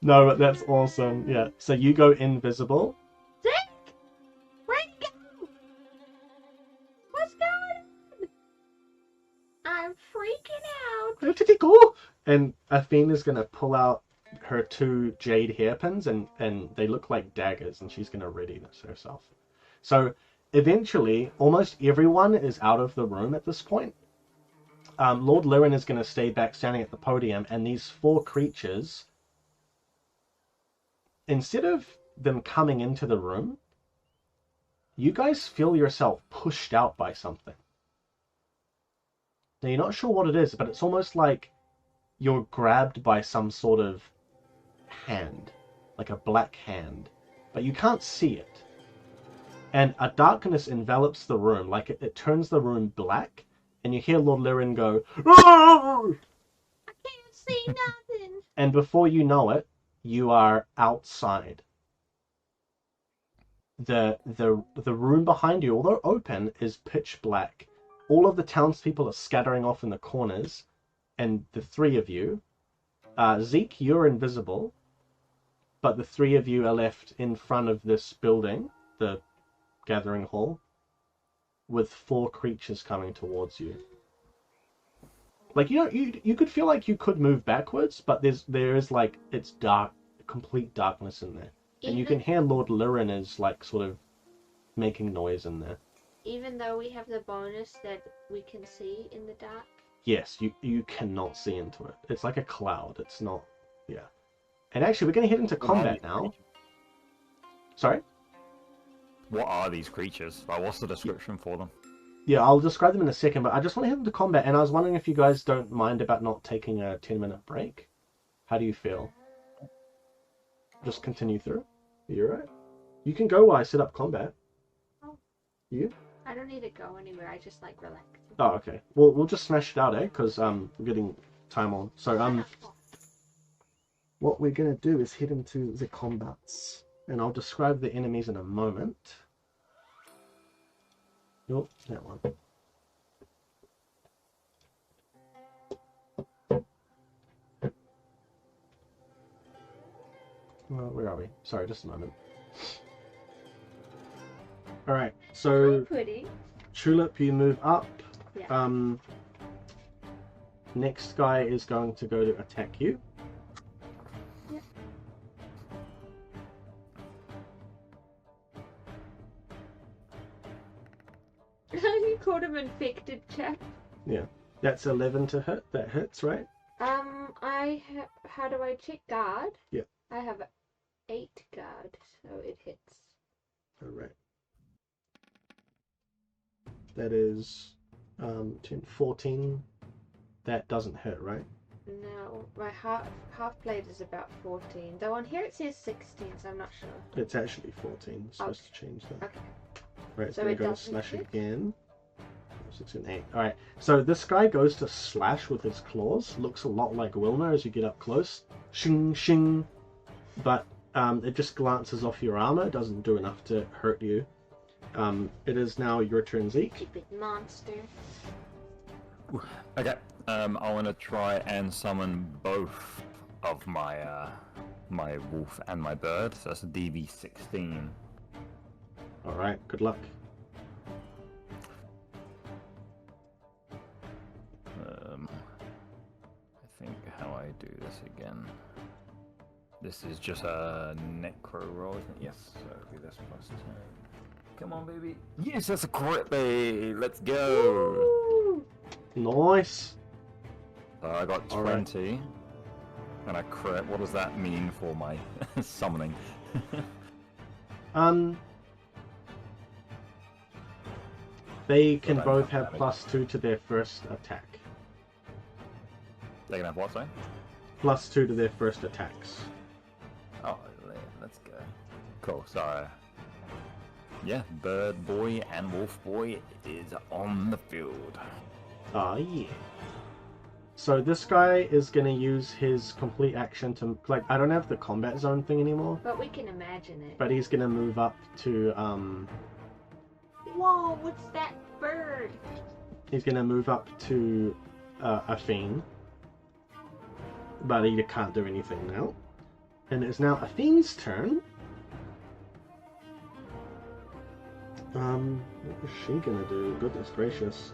No, but that's awesome. Yeah. So you go invisible. Zeke! Where'd you go? What's going on? I'm freaking out. Where did he go? And Athena's gonna pull out her 2 jade hairpins, and they look like daggers, and she's gonna ready this herself. So eventually, almost everyone is out of the room at this point. Lord Lirin is gonna stay back standing at the podium, and these 4 creatures, instead of them coming into the room, you guys feel yourself pushed out by something. Now, you're not sure what it is, but it's almost like you're grabbed by some sort of hand, like a black hand, but you can't see it. And a darkness envelops the room, like it turns the room black, and you hear Lord Lirin go, "Roar!" I can't see nothing. And before you know it, you are outside. The room behind you, although open, is pitch black. All of the townspeople are scattering off in the corners, and the 3 of you, Zeke, you're invisible, but the 3 of you are left in front of this building, the gathering hall, with 4 creatures coming towards you. Like, you could feel like you could move backwards, but there is like, it's dark, complete darkness in there. And you can hear Lord Lirin is like sort of making noise in there. Even though we have the bonus that we can see in the dark? Yes, you cannot see into it. It's like a cloud. It's not, yeah. And actually, we're going to head into combat now. Sorry? What are these creatures? Like, what's the description for them? Yeah, I'll describe them in a second, but I just want to head into combat, and I was wondering if you guys don't mind about not taking a 10-minute break. How do you feel? Just continue through? You alright? You can go while I set up combat. Oh. You? I don't need to go anywhere, I just like relax. Oh, okay. Well, we'll just smash it out, eh? Because we're getting time on. So, what we're going to do is head into the combats. And I'll describe the enemies in a moment. Oh, that one. Where are we? Sorry, just a moment. Alright, so Pretty. Tulip, you move up. Yeah. Next guy is going to go to attack you. Yeah. chap. Yeah. That's 11 to hit. That hits, right? How do I check guard? Yeah. I have 8 guard, so it hits. Alright. That is 10, 14. That doesn't hit, right? No, my half plate is about 14. Though on here it says 16, so I'm not sure. It's actually 14. It's supposed to change that. Okay. Right, So so it go doesn't slash hit? again. 6 and 8. Alright, so this guy goes to slash with his claws. Looks a lot like Wilmer as you get up close. Shing, shing. But it just glances off your armor. It doesn't do enough to hurt you. It is now your turn, Zeke. Stupid monster. Okay. I want to try and summon both of my my wolf and my bird. So that's a DV16. Alright, good luck. I think how I do this again. This is just a necro roll, isn't it? Yes. So it'll be this plus 10. Come on, baby. Yes, that's a crit, babe. Let's go. Woo! Nice. So I got 20. Alright. And a crit. What does that mean for my summoning? They can don't both have have damage. +2 to their first attack. They can have what, sorry? +2 to their first attacks. Oh, yeah, let's go. Cool, so... Yeah, bird boy and wolf boy is on the field. Ah, yeah. So this guy is going to use his complete action to... Like, I don't have the combat zone thing anymore, But we can imagine it. but he's going to move up to... Whoa, what's that bird? He's going to move up to a fiend. But he can't do anything now. And it's now a fiend's turn. What was she gonna do? Goodness gracious.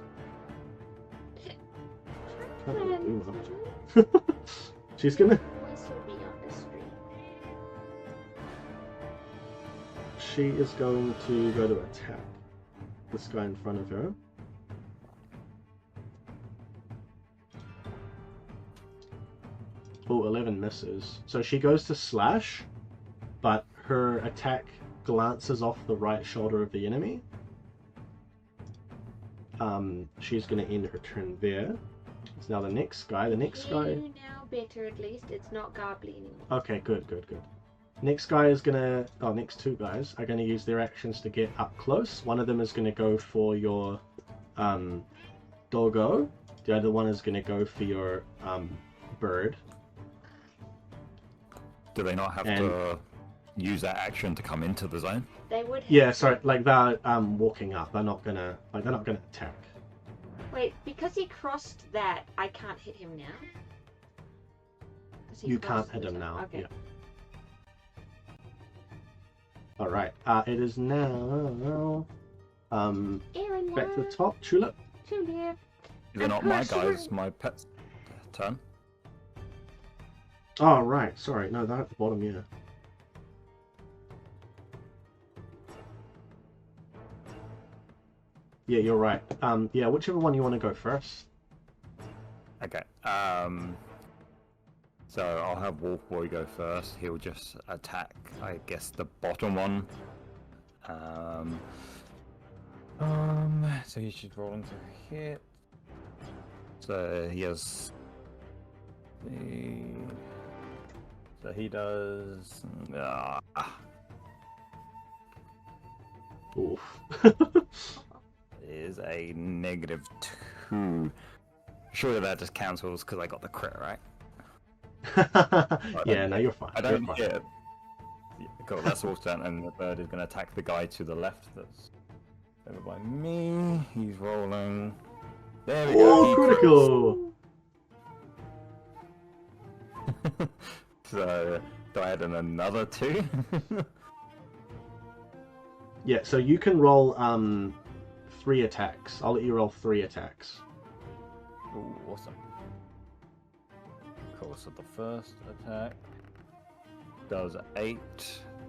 Can't really do much. She's gonna... Voice will be on the street. She is going to go to attack this guy in front of her. Oh, 11 misses. So she goes to slash, but her attack glances off the right shoulder of the enemy. She's going to end her turn there. It's now the next guy. The next guy... Now better at least. It's not gobbly anymore. Okay, good. Next guy is going to... Oh, next two guys are going to use their actions to get up close. One of them is going to go for your doggo. The other one is going to go for your bird. Do they not have to use that action to come into the zone? They would have Yeah, to. sorry, like they're walking up. They're not gonna attack. Wait, because he crossed that, I can't hit him now? 'Cause he You can't crossed hit the him zone. now. Okay. Yeah. All right. It is now Aaron, back to the top. Tulip. Tulip. These are I'm not my pushing. guys, my pet's turn. Oh right, sorry. No, they're at the bottom. Yeah. Yeah, you're right. Yeah, whichever one you want to go first. Okay. So I'll have Wolf Boy go first. He'll just attack, I guess, the bottom one. So he should roll into hit. So he has. So he does. Oof. Is a -2. Surely that just cancels because I got the crit, right? Yeah, no, you're fine. I don't You're fine. hit. Yeah, cool, that's Wolf's turn, and the bird is going to attack the guy to the left that's over by me. He's rolling. There we go. Oh, he critical! crits. So, do I add in another 2? Yeah, so you can roll 3 attacks. I'll let you roll 3 attacks. Ooh, awesome. Cool, so the first attack does 8,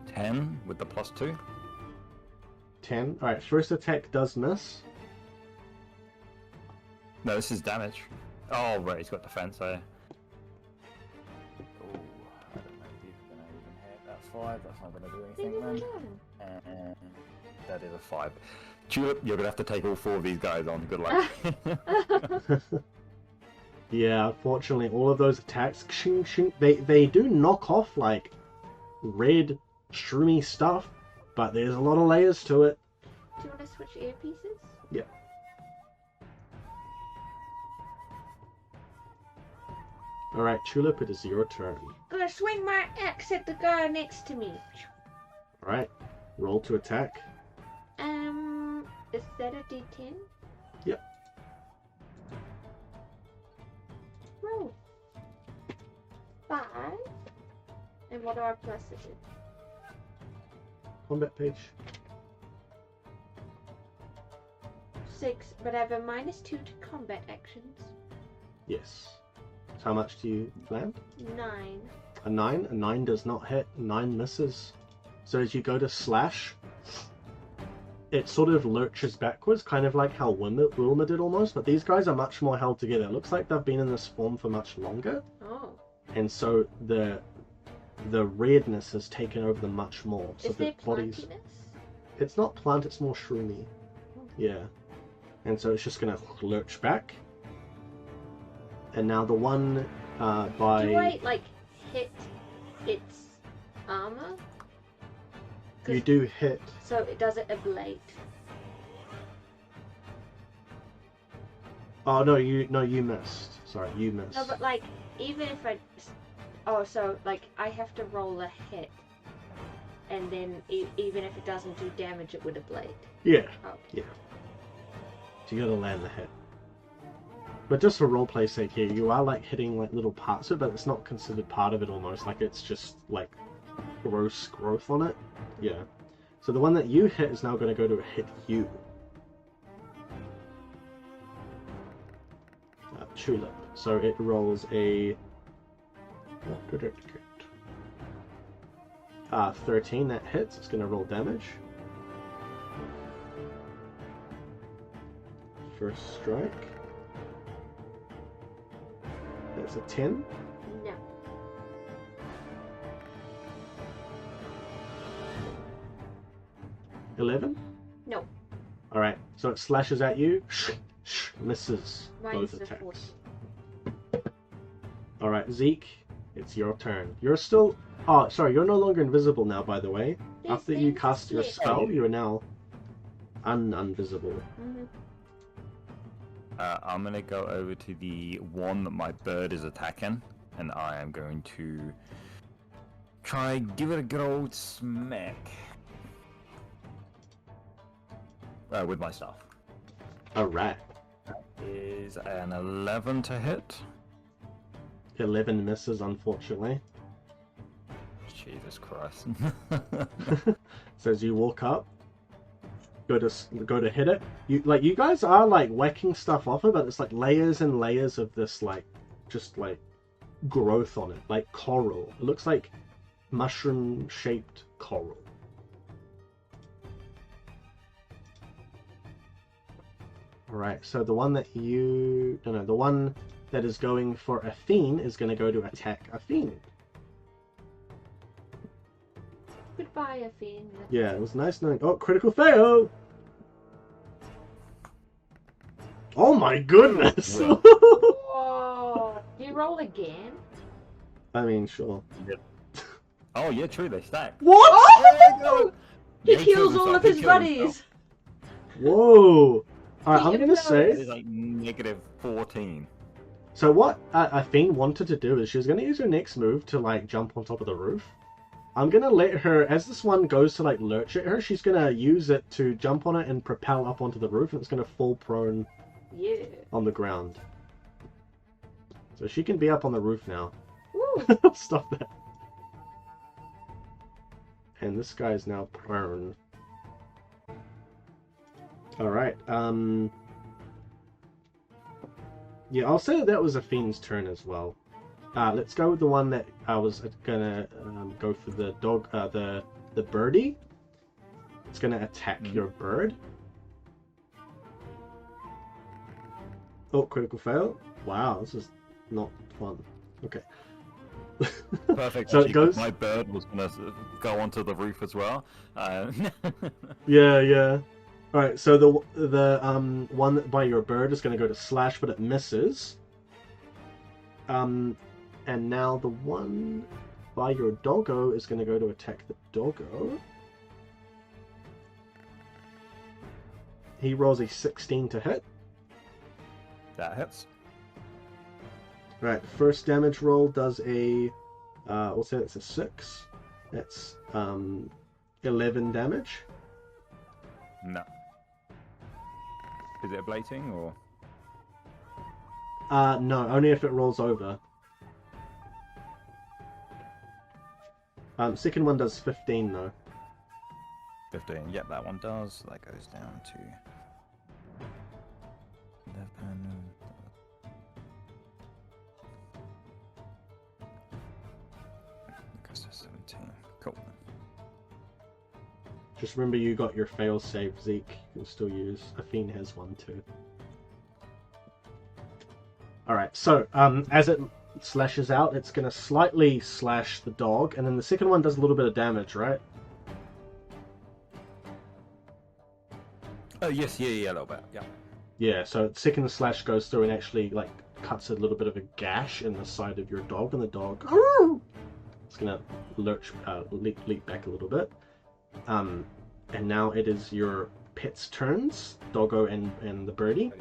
10 with the +2. 10. Alright, first attack does miss. No, this is damage. Oh, right, he's got defense there. Oh, I don't know if he's gonna even hit that 5. That's not gonna do anything then. And that is a 5. Tulip, you're gonna have to take all 4 of these guys on. Good luck. Yeah, unfortunately, all of those attacks, they do knock off like red, shroomy stuff, but there's a lot of layers to it. Do you want to switch earpieces? Yeah. Alright, Tulip, it is your turn. Gonna swing my axe at the guy next to me. Alright, roll to attack. Is that a D10? Yep. Roll. 5. And what do I plus it in? Combat page. 6, but I have a -2 to combat actions. Yes. So how much do you land? 9. A 9? A 9 does not hit. 9 misses. So as you go to slash, it sort of lurches backwards, kind of like how Wilma did almost, but these guys are much more held together. It looks like they've been in this form for much longer. Oh. And so the redness has taken over them much more. So Is the there bodies. plantiness? It's not plant, it's more shroomy. Yeah. And so it's just gonna lurch back. And now the one by... Do I, like, hit its armor? You do hit. So it does it ablate. Oh no, you missed. Sorry, you missed. No, but like, even if I... Oh, so, like, I have to roll a hit. And then, even if it doesn't do damage, it would ablate. Yeah. Okay. Yeah. So you gotta land the hit. But just for roleplay's sake here, you are like hitting like little parts of it, but it's not considered part of it almost. Like it's just like gross growth on it. Yeah. So the one that you hit is now going to go to hit you. Tulip. So it rolls a 13. That hits. It's going to roll damage. First strike. That's a 10. No. $11? No. Alright, so it slashes at you. Misses Mine's both a attacks. 14. Alright, Zeke, it's your turn. You're still... Oh, sorry, you're no longer invisible now, by the way. These After you things cast your slip. spell, you are now unvisible. Mm-hmm. I'm gonna go over to the one that my bird is attacking, and I am going to try give it a good old smack with my staff. Alright. Is an 11 to hit. 11 misses, unfortunately. Jesus Christ. So as you walk up, go to hit it. You guys are like whacking stuff off it, but it's like layers and layers of this like just like growth on it, like coral. It looks like mushroom shaped coral. Alright, so the one that the one that is going for Athene is going to go to attack Athene. Goodbye, Athene. Yeah, it was nice knowing. Oh, critical fail! Oh my goodness! Whoa! Do you roll again? I mean, sure. Oh yeah, true, they stack. What? Oh! He No, kills killed all of himself, he his killed buddies. himself. Whoa! Alright, I'm He gonna knows. say. It is like negative 14. So what Athene wanted to do is she was gonna use her next move to like jump on top of the roof. I'm gonna let her, as this one goes to like lurch at her, she's gonna use it to jump on it and propel up onto the roof, and it's gonna fall prone Yeah. on the ground. So she can be up on the roof now. Woo! Stop that. And this guy's now prone. Alright, yeah, I'll say that was Athene's turn as well. Let's go with the one that I was gonna go for the dog, the birdie. It's gonna attack your bird. Oh, critical fail. Wow, this is not fun. Okay. Perfect. So it Actually, 'cause goes. my bird was gonna go onto the roof as well. Yeah, yeah. All right. So the one by your bird is going to go to slash, but it misses. And now the one by your doggo is going to go to attack the doggo. He rolls a 16 to hit. That hits. Right, first damage roll does a, we'll say it's a 6. That's 11 damage. No. Is it ablating or? No, only if it rolls over. Second one does 15 though. 15. Yep, that one does. That goes down to 11. Goes to 17. Cool. Just remember you got your fail save, Zeke. You can still use. Athene has one too. Alright, so as it slashes out, it's going to slightly slash the dog, and then the second one does a little bit of damage, right? Oh, yes, yeah, a little bit, yeah. Yeah, so second slash goes through and actually like cuts a little bit of a gash in the side of your dog, and the dog it's gonna lurch, leap back a little bit. And now it is your pet's turns, Doggo and the birdie.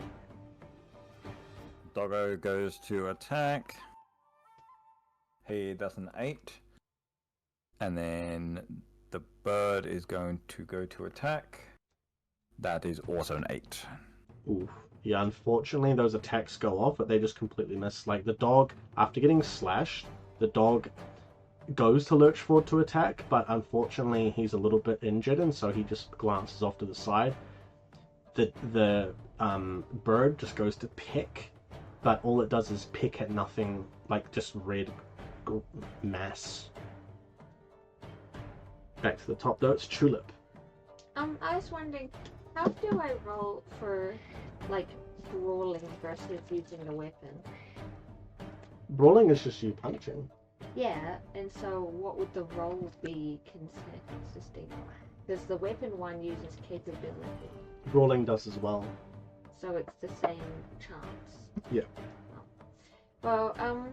Doggo goes to attack. He does an 8. And then the bird is going to go to attack. That is also an 8. Ooh. Yeah, unfortunately those attacks go off, but they just completely miss. Like the dog, after getting slashed, the dog goes to lurch forward to attack, but unfortunately he's a little bit injured, and so he just glances off to the side. The bird just goes to pick, but all it does is pick at nothing, like just red mass. Back to the top though, it's Tulip. I was wondering, how do I roll for, like, brawling versus using a weapon? Brawling is just you punching. Yeah, and so what would the roll be consisting of? Because the weapon one uses capability. Brawling does as well. So it's the same chance. Yeah. Oh. Well, I will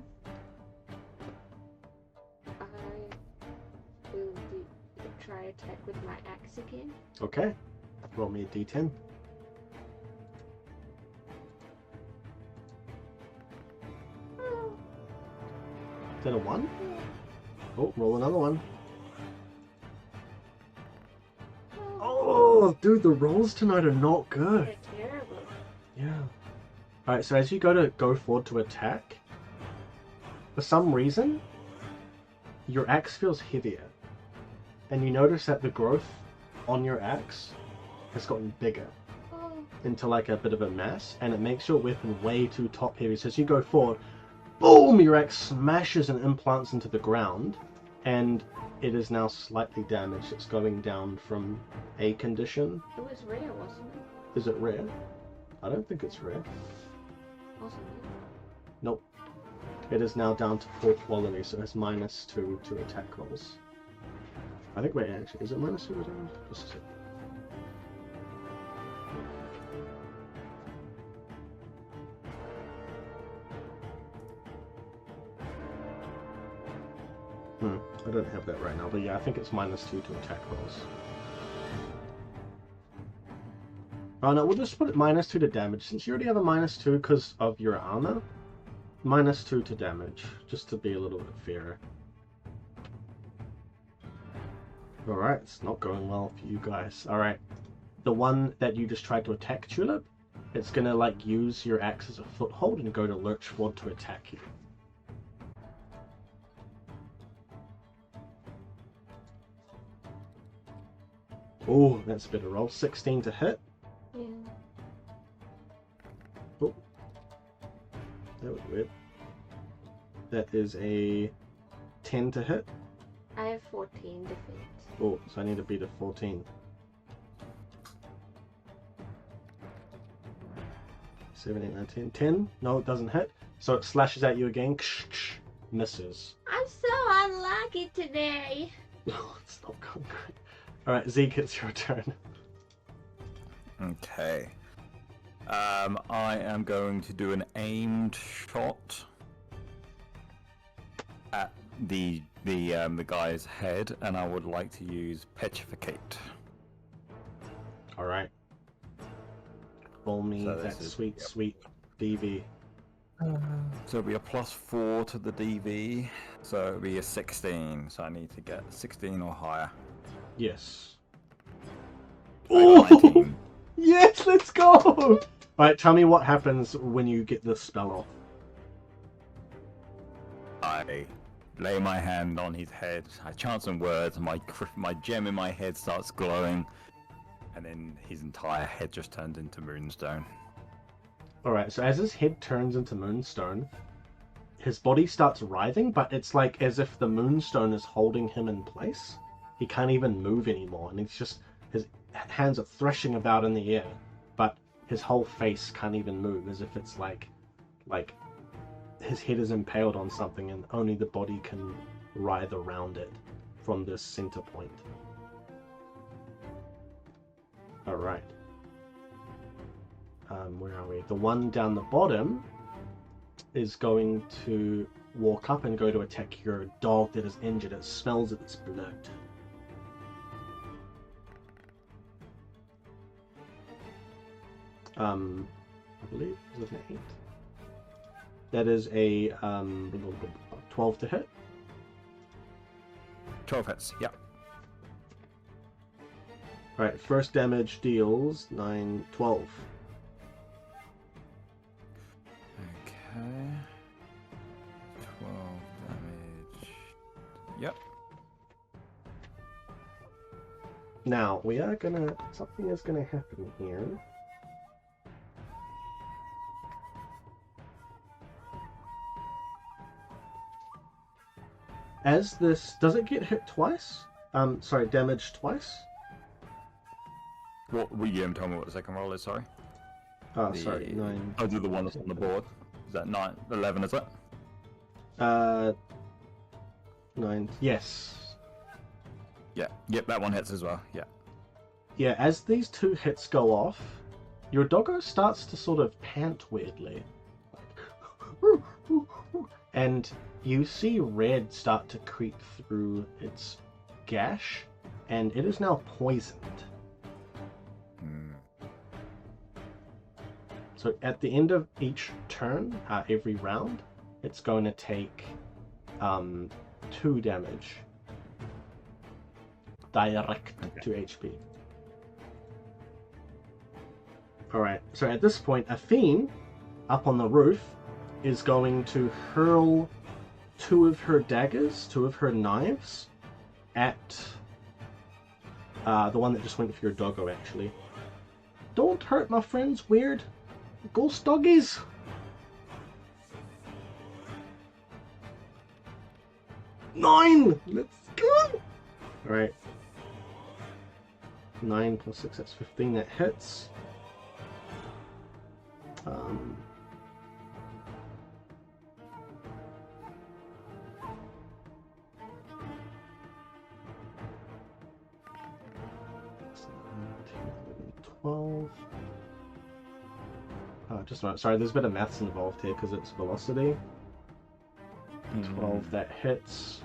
try attack with my axe again. Okay. Roll me a d10. Is that a 1? Oh, roll another one. Oh, dude, the rolls tonight are not good. They're terrible. Yeah. Alright, so as you go forward to attack, for some reason, your axe feels heavier. And you notice that the growth on your axe has gotten bigger Oh, into like a bit of a mass, and it makes your weapon way too top heavy. So as you go forward, boom, your axe smashes and implants into the ground, and it is now slightly damaged. It's going down from A condition. it was rare, wasn't it? Is it rare? I don't think it's rare. Wasn't it? Nope. It is now down to 4 quality, so it has -2 to attack rolls. I think, wait, actually, is it -2 to damage? Just a sec. I don't have that right now, but yeah, I think it's -2 to attack rolls. Oh no, we'll just put it -2 to damage, since you already have a -2 because of your armor. -2 to damage, just to be a little bit fairer. Alright, it's not going well for you guys. Alright, the one that you just tried to attack, Tulip, it's gonna like use your axe as a foothold and go to lurch forward to attack you. Oh, that's a better roll. 16 to hit. Yeah. Oh, that was weird. That is a 10 to hit. I have 14 defense. Oh, so I need to beat a 14. 7, 8, 9, 10. 10. No, it doesn't hit. So it slashes at you again. Misses. I'm so unlucky today. It's not going great. Alright, Zeke, it's your turn. Okay. I am going to do an aimed shot at the guy's head, and I would like to use Petrificate. Alright. Roll me So that this is- sweet, sweet DV. So it'll be a +4 to the DV, so it'll be a 16. So I need to get 16 or higher. Yes. I got 19. Yes, let's go! Alright, tell me what happens when you get this spell off. I lay my hand on his head. I chant some words. My gem in my head starts glowing, and then his entire head just turns into moonstone. Alright, so as his head turns into moonstone, his body starts writhing, but it's like as if the moonstone is holding him in place. He can't even move anymore, and it's just his hands are threshing about in the air, but his whole face can't even move, as if it's like his head is impaled on something and only the body can writhe around it from this center point. Alright. Where are we? The one down the bottom is going to walk up and go to attack your dog that is injured. It smells its blood. I believe, is it an 8? That is a 12 to hit. 12 hits, yeah. Alright, first damage deals 9, 12. Okay. 12 damage. Yep. Now, something is gonna happen here. As this, does it get hit twice? Sorry, damaged twice? What were you tell me what the second roll is, sorry? Oh, sorry, 9. I'll do the one that's on the board. Is that 11, is it? 9. Yes. Yeah. Yep, that one hits as well, yeah. Yeah, as these two hits go off, your doggo starts to sort of pant weirdly. And you see red start to creep through its gash, and it is now poisoned. So at the end of each turn, every round, it's going to take 2 damage. Direct to HP. Alright, so at this point, Athene, up on the roof, is going to hurl 2 of her daggers, 2 of her knives, at the one that just went for your doggo, actually. Don't hurt my friends, weird ghost doggies! Nine! Let's go! Alright. 9 plus 6, that's 15, that hits. Just a moment. Sorry, there's a bit of maths involved here because it's velocity. 12, that hits.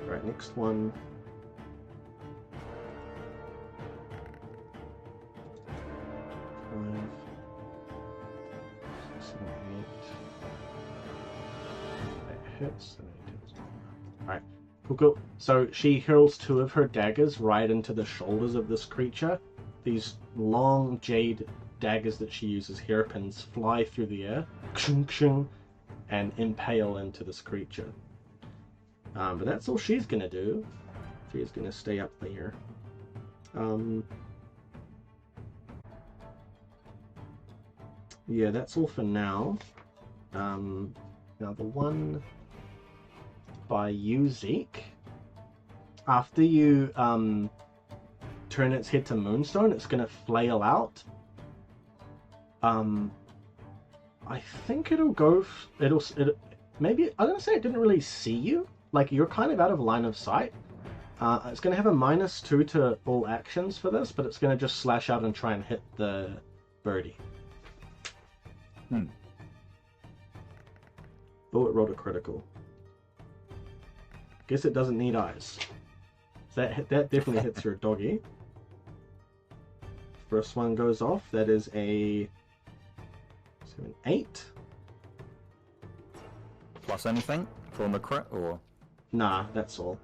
Right, next one. Five, 6, 7, 8. That hits. Alright. Cool. So she hurls 2 of her daggers right into the shoulders of this creature. These long jade daggers that she uses, hairpins, fly through the air, and impale into this creature. But that's all she's gonna do. She's gonna stay up there. Yeah, that's all for now. Now the one by you, Zeke. After you turn turn its head to Moonstone, it's gonna flail out. I think it'll go. Maybe I'm gonna say it didn't really see you. Like you're kind of out of line of sight. It's gonna have a -2 to all actions for this, but it's gonna just slash out and try and hit the birdie. Oh, it rolled a critical. Guess it doesn't need eyes. That definitely hits your doggy. First one goes off. That is a 8. Plus anything from the crit, or? Nah, that's all.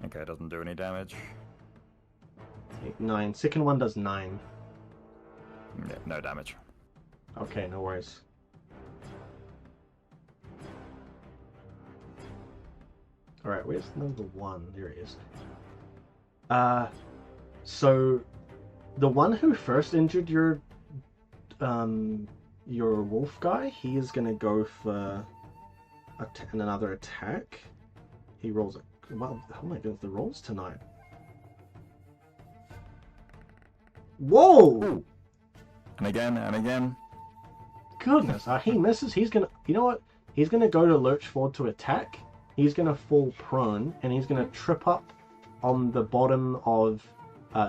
Okay, it doesn't do any damage. 8, 9. Second one does 9. Yeah, no damage. Okay, no worries. Alright, where's number 1? There it is. So the one who first injured your wolf guy, he is gonna go for another attack. He rolls a wow, oh my goodness, the rolls tonight. Whoa! Ooh. And again, and again. Goodness, he misses. He's gonna, you know what? He's gonna go to lurch forward to attack. He's gonna fall prone, and he's gonna trip up on the bottom of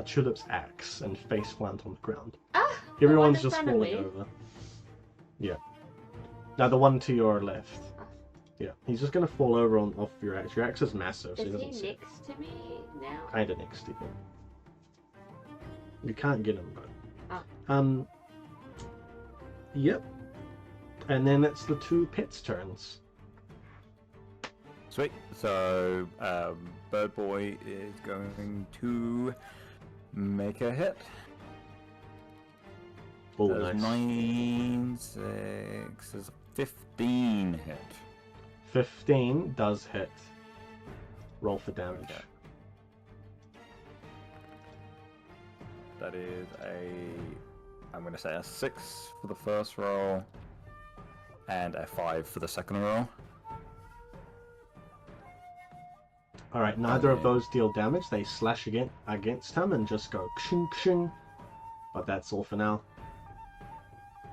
Tulip's axe and face plant on the ground. Ah! Everyone's the one just in front of falling me. over. Yeah. Now the one to your left. Ah. Yeah, he's just gonna fall over off your axe. Your axe is massive, so he Is doesn't he see. next to me now? Kinda next to you. You can't get him though. Ah. Yep. And then it's the 2 pets' turns. Sweet. So, Bird Boy is going to make a hit. Oh, That's nice. 9, 6, is 15 hit. 15 does hit. Roll for damage. Okay. That is I'm going to say a 6 for the first roll, and a 5 for the second roll. Alright, neither of those deal damage. They slash against him and just go kshing kshing. But that's all for now.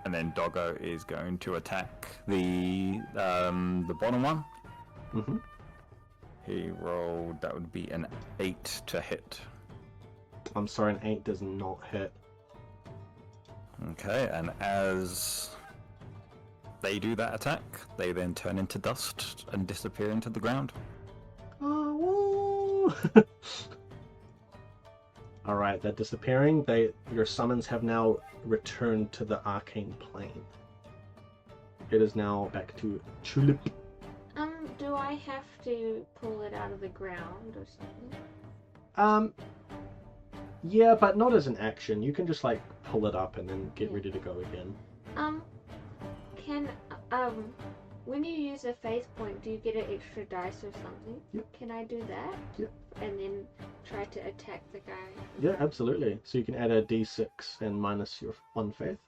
And then Doggo is going to attack the bottom one. Mm-hmm. He rolled, that would be an 8 to hit. I'm sorry, an 8 does not hit. Okay, and as they do that attack, they then turn into dust and disappear into the ground. Oh, woo! Alright, they're disappearing. Your summons have now returned to the arcane plane. It is now back to Tulip. Do I have to pull it out of the ground or something? Yeah, but not as an action. You can just like pull it up and then get ready to go again. Can when you use a phase point, do you get an extra dice or something? Yep. Can I do that? Yep. And then try to attack the guy? Yeah, absolutely. So you can add a d6 and minus your 1 faith.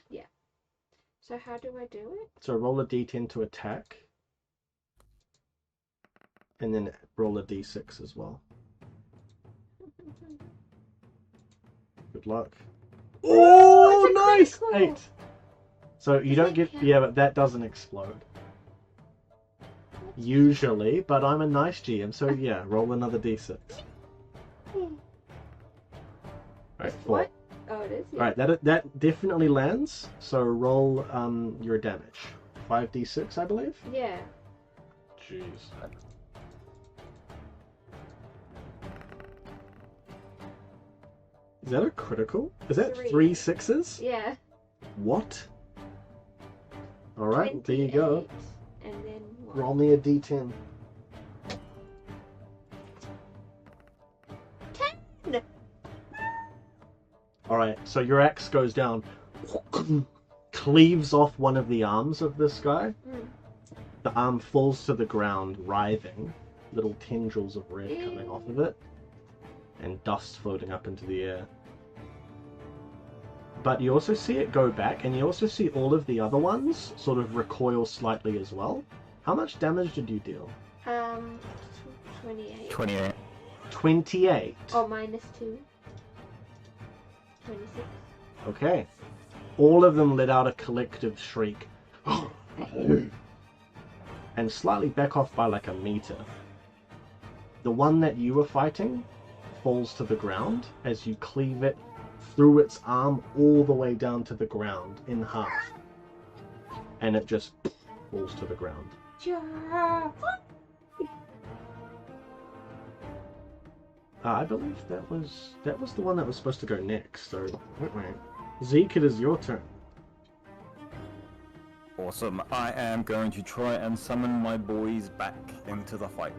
Yeah. So how do I do it? So roll a d10 to attack. And then roll a d6 as well. Good luck. Oh, it's a nice! critical. 8. So you don't get... count? Yeah, but that doesn't explode. Usually, but I'm a nice GM, so yeah, roll another d6. Alright, 4. What? Oh, it is? Yeah. Alright, that definitely lands, so roll your damage. 5d6, I believe? Yeah. Jeez. Is that a critical? Is that 3 6s? Yeah. What? Alright, there you go. 28, And then what? Roll me a d10. 10! Alright, so your axe goes down, cleaves off one of the arms of this guy. Mm. The arm falls to the ground, writhing, little tendrils of red coming off of it, and dust floating up into the air. But you also see it go back, and you also see all of the other ones sort of recoil slightly as well. How much damage did you deal? 28. 28. 28. Oh, minus 2. 26. Okay. All of them let out a collective shriek. And slightly back off by like a meter. The one that you were fighting falls to the ground as you cleave it through its arm all the way down to the ground in half. And it just falls to the ground. I believe that was the one that was supposed to go next. So wait. Zeke, it is your turn. Awesome. I am going to try and summon my boys back into the fight.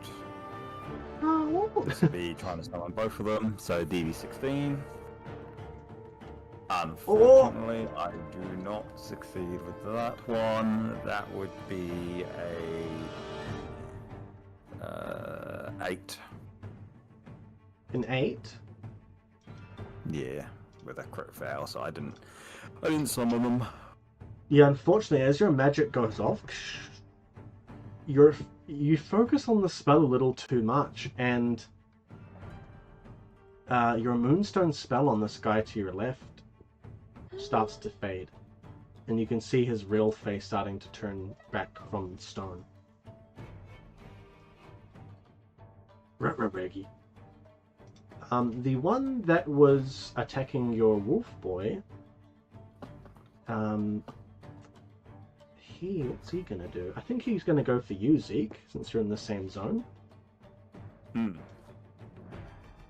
This will be trying to summon both of them. So DB16. Unfortunately, I do not succeed with that one. That would be a 8. An 8? Yeah, with a crit fail, so I didn't summon them. Yeah, unfortunately, as your magic goes off, you focus on the spell a little too much, and your moonstone spell on this guy to your left starts to fade, and you can see his real face starting to turn back from stone. Reggie. The one that was attacking your wolf boy, what's he gonna do? I think he's gonna go for you, Zeke, since you're in the same zone.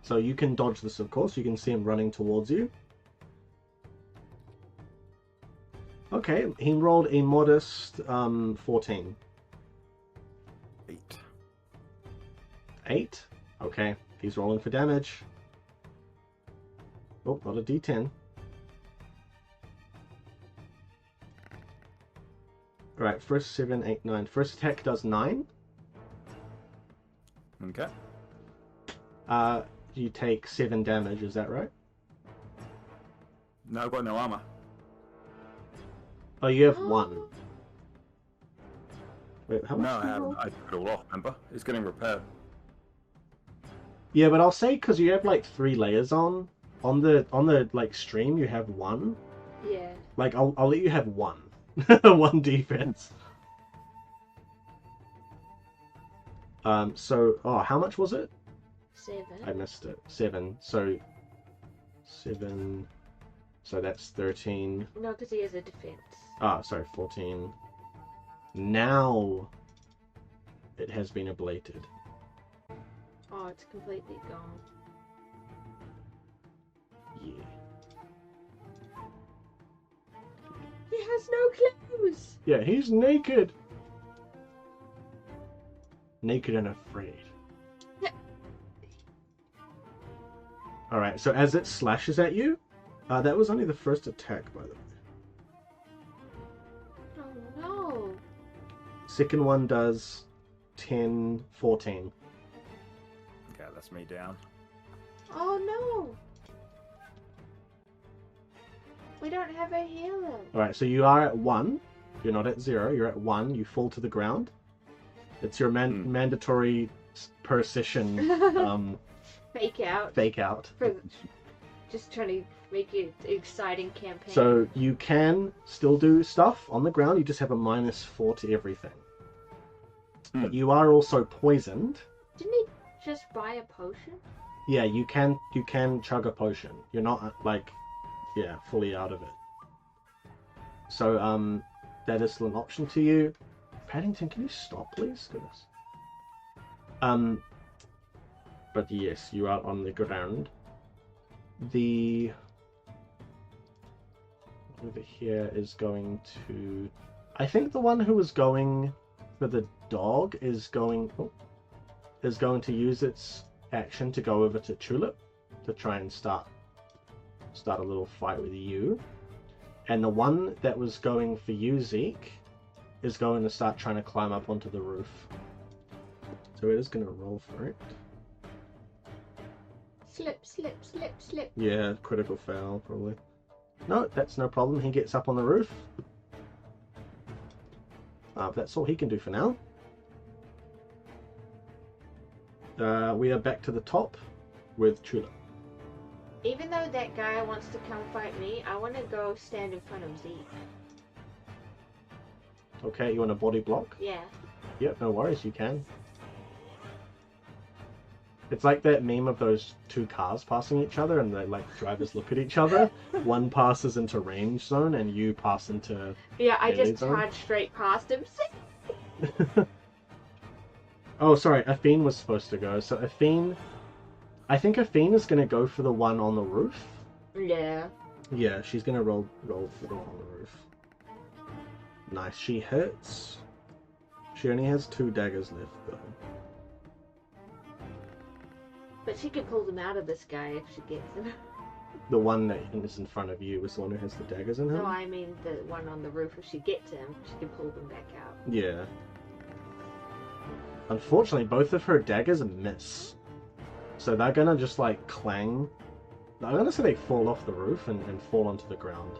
So you can dodge this, of course. You can see him running towards you. Okay, he rolled a modest 14. 8. 8? Okay, he's rolling for damage. Oh, not a D10. Alright, first 7, 8, 9. First attack does 9. Okay. You take 7 damage, is that right? No, I've got no armor. Oh, you have 1. Wait, how much? No, did I you roll? haven't. I took it all off, remember? It's getting repaired. Yeah, but I'll say because you have like 3 layers on the like stream, you have 1. Yeah. Like I'll let you have 1. 1 defense. So how much was it? 7. I missed it. 7. So 7. So that's 13. No, because he has a defense. Sorry, 14. Now it has been ablated. Oh, it's completely gone. Yeah. He has no clothes! Yeah, he's naked. Naked and afraid. Yeah. Alright, so as it slashes at you, that was only the first attack, by the way. Oh no. Second one does 10, 14. Okay, that's me down. Oh no. We don't have a healer. Alright, so you are at 1. You're not at 0. You're at 1. You fall to the ground. It's your mandatory per session Fake out. fake out. For just trying to make it an exciting campaign. So you can still do stuff on the ground. You just have a -4 to everything. But you are also poisoned. Didn't he just buy a potion? Yeah, you can chug a potion. You're not fully out of it. So that is still an option to you. Paddington, can you stop, please? Goodness. But yes, you are on the ground. The over here is going to. I think the one who was going for the dog is going to use its action to go over to Tulip to try and start a little fight with you. And the one that was going for you, Zeke, is going to start trying to climb up onto the roof. So it is going to roll for it. Slip, slip, slip, slip. Yeah, critical fail, probably. No, that's no problem. He gets up on the roof. That's all he can do for now. We are back to the top. with Tulip. Even though that guy wants to come fight me, I want to go stand in front of Zeke. Okay, you want a body block? Yeah. Yep, no worries, you can. It's like that meme of those two cars passing each other and the like drivers look at each other. One passes into range zone and you pass into Yeah, I melee just zone. charged straight past him. Oh, sorry, Athene was supposed to go. So Athene... I think Athene is going to go for the one on the roof. Yeah. Yeah, she's going to roll for the one on the roof. Nice, she hits. She only has 2 daggers left, though. But she could pull them out of this guy if she gets them. The one that is in front of you is the one who has the daggers in him? No, I mean the one on the roof. If she gets him, she can pull them back out. Yeah. Unfortunately, both of her daggers miss. So they're gonna just like clang. I'm gonna say they fall off the roof and fall onto the ground.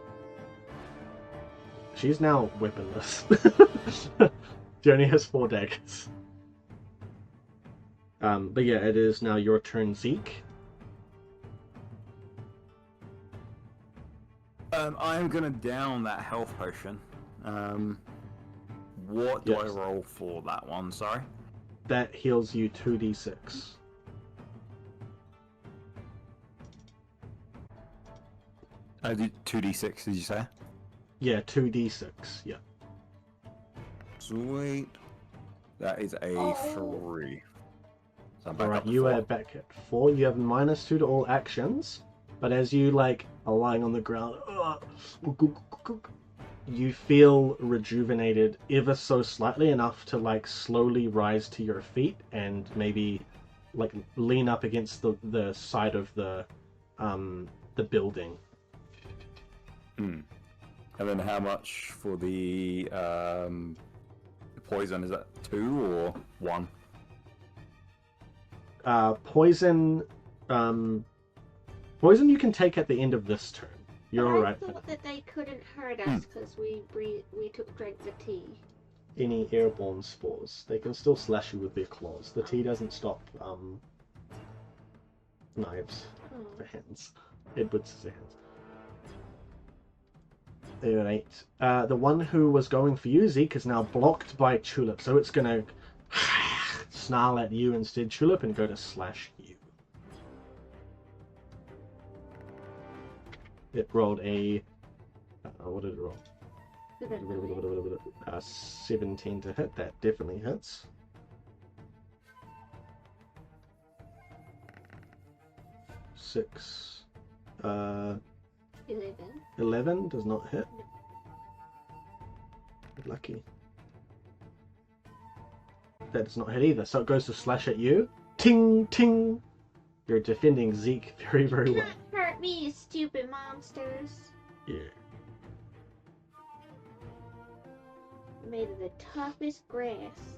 She's now weaponless. She only has 4 daggers. But yeah, it is now your turn, Zeke. I am gonna down that health potion. What do I Yes. roll for that one? Sorry. That heals you 2d6. I did 2d6. Did you say? Yeah, 2d6. Yeah. Sweet. That is a 3. So I'm back Alright, up to you 4. are back at 4. You have -2 to all actions, but as you like are lying on the ground, you feel rejuvenated ever so slightly enough to like slowly rise to your feet and maybe like lean up against the side of the building. And then how much for the poison? Is that 2 or 1? Poison you can take at the end of this turn. You're But alright. I thought that they couldn't hurt us because we drank the tea. Any airborne spores. They can still slash you with their claws. The tea doesn't stop knives for hands. Edward's hands. Alright. The one who was going for you, Zeke, is now blocked by Tulip, so it's gonna snarl at you instead, Tulip, and go to slash you. It rolled a... what did it roll? 17 to hit. That definitely hits. Six. 11. 11 does not hit. Lucky. That does not hit either, so it goes to slash at you. Ting, ting! You're defending Zeke very, very well. Can't hurt me, you stupid monsters. Yeah. Made of the toughest grass.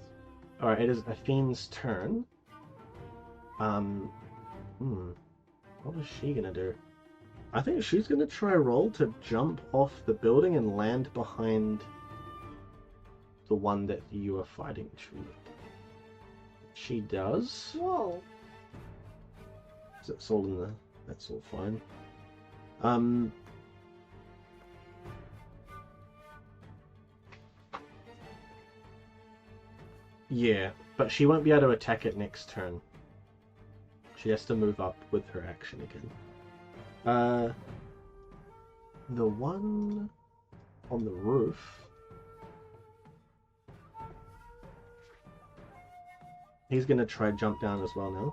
Alright, it is Athene's turn. What is she gonna do? I think she's gonna try roll to jump off the building and land behind the one that you are fighting, Tulip. She does. Whoa. That's all in the... That's all fine. Yeah, but she won't be able to attack it next turn. She has to move up with her action again. The one on the roof... He's gonna try jump down as well now.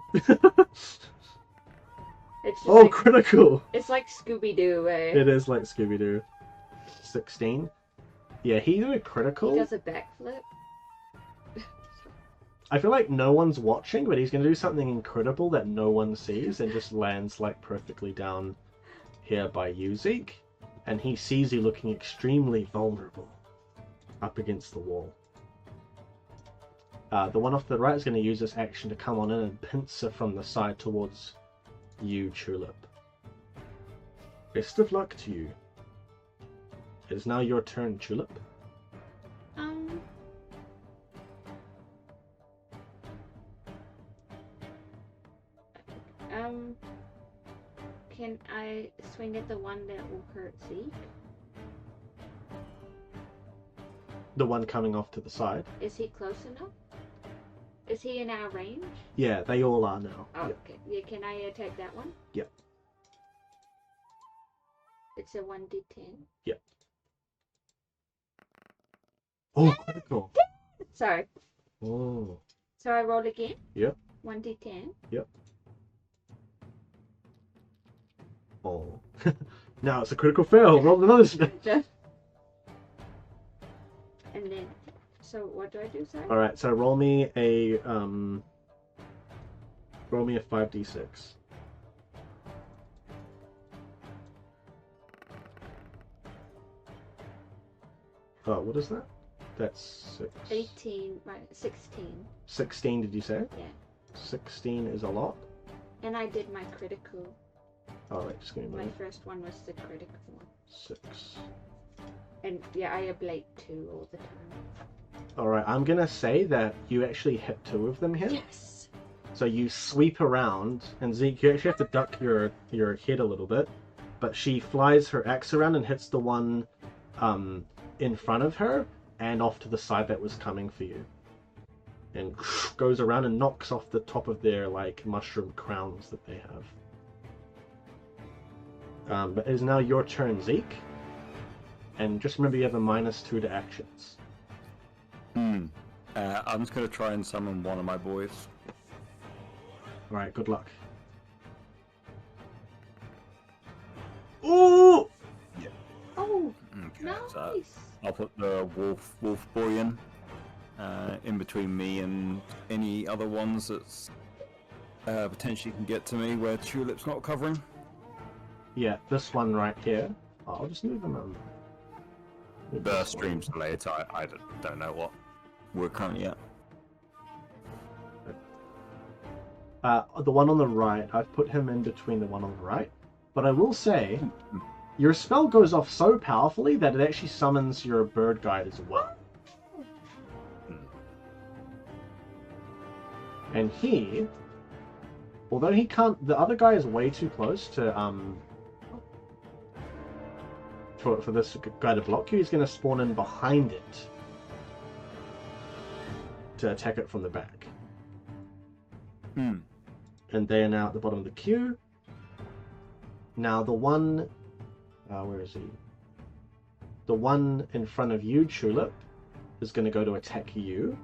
It's just Oh, like, critical! it's like Scooby-Doo, eh? It is like Scooby-Doo. 16. Yeah, he did a critical. He does a backflip. I feel like no one's watching, but he's going to do something incredible that no one sees and just lands like perfectly down here by you, Zeke. And he sees you looking extremely vulnerable up against the wall. The one off the right is going to use this action to come on in and pincer from the side towards you, Tulip. Best of luck to you. It is now your turn, Tulip. at the one that will hurt Zeke? The one coming off to the side. Is he close enough? Is he in our range? Yeah, they all are now. Oh, Yep. okay. Yeah, can I attack that one? Yep. It's a 1d10. Yep. Oh, critical. Sorry. Oh. So I roll again? Yep. 1d10. Yep. Oh. Now it's a critical fail. Roll another spell. And then, so what do I do, sorry? Alright, so roll me a 5d6. Oh, what is that? That's 6. 18, right, 16. 16, did you say? Yeah. 16 is a lot. And I did my critical. Alright, just give me a My minute. first one was the critical one. 6. And yeah, I ablate 2 all the time. Alright, I'm gonna say that you actually hit 2 of them here. Yes! So you sweep around, and Zeke, you actually have to duck your head a little bit. But she flies her axe around and hits the one in front of her, and off to the side that was coming for you. And goes around and knocks off the top of their, like, mushroom crowns that they have. But it is now your turn, Zeke. And just remember you have a -2 to actions. I'm just going to try and summon one of my boys. Alright, good luck. Ooh! Oh, Okay, nice! so I'll put the wolf boy in between me and any other ones that's potentially can get to me where Tulip's not covering. Yeah, this one right here. Oh, I'll just move them on. Move The this one. stream's delayed, so I don't know what we're currently at. The one on the right, I've put him in between the one on the right. But I will say, your spell goes off so powerfully that it actually summons your bird guide as well. And he, although he can't, the other guy is way too close to for this guy to block you. He's going to spawn in behind it to attack it from the back. And they are now at the bottom of the queue. Now the one, where is he? The one in front of you, Tulip, is going to go to attack you.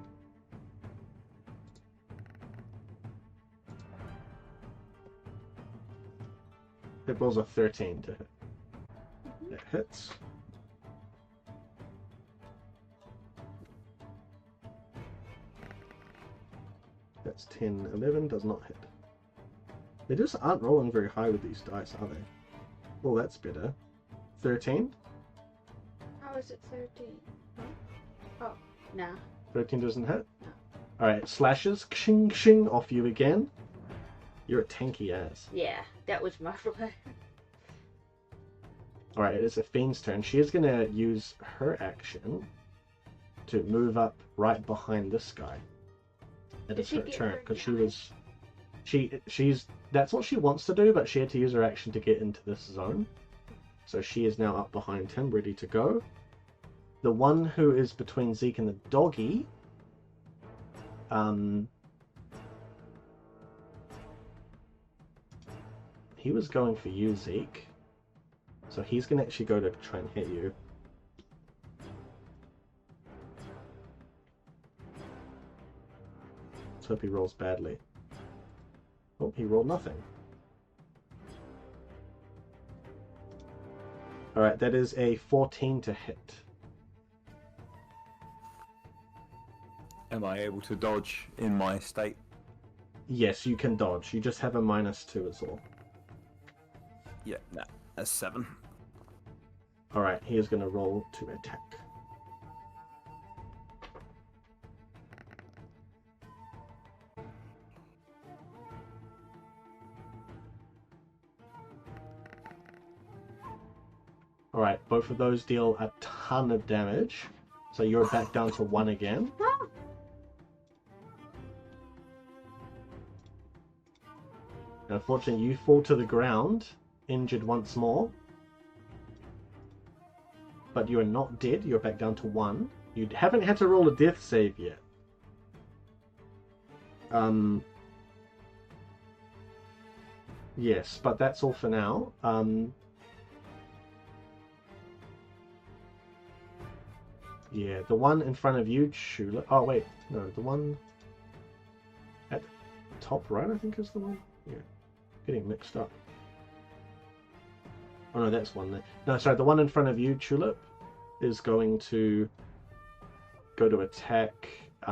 It rolls a 13 to hit. It hits. That's 10, 11, does not hit. They just aren't rolling very high with these dice, are they? Well, that's better. 13? How is it 13? Oh, nah. 13 doesn't hit? No. Alright, slashes, kshing kshing, off you again. You're a tanky ass. Yeah, that was my plan. Alright, it is a Fiend's turn. She is going to use her action to move up right behind this guy. It is her turn, because she was... She's... That's what she wants to do, but she had to use her action to get into this zone. So she is now up behind him, ready to go. The one who is between Zeke and the doggy... he was going for you, Zeke. So he's going to actually go to try and hit you. Let's hope he rolls badly. Oh, he rolled nothing. Alright, that is a 14 to hit. Am I able to dodge in my state? Yes, you can dodge. You just have a -2 is all. Yeah, nah, that's 7. Alright, he is going to roll to attack. Alright, both of those deal a ton of damage. So you're back down to 1 again. And unfortunately, you fall to the ground, injured once more. but you are not dead. You're back down to 1. You haven't had to roll a death save yet. Yes, but that's all for now. Yeah, the one in front of you, Chula. Oh wait, no, the one at the top right, I think, is the one. Yeah, getting mixed up. Oh no, that's one there. No, sorry, the one in front of you, Tulip, is going to go to attack. He's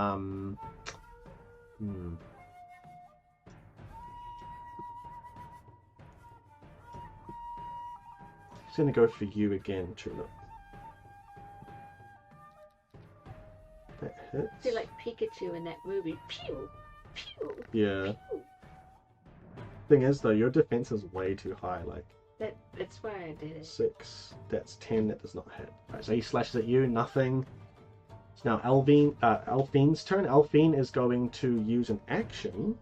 going to go for you again, Tulip. That hits. I feel like Pikachu in that movie. Pew! Pew! Yeah. Pew. Thing is, though, your defense is way too high. Like, That's why I did it. 6. That's 10. That does not hit. Right, so he slashes at you. Nothing. It's now Elfine's turn. Elfine is going to use an action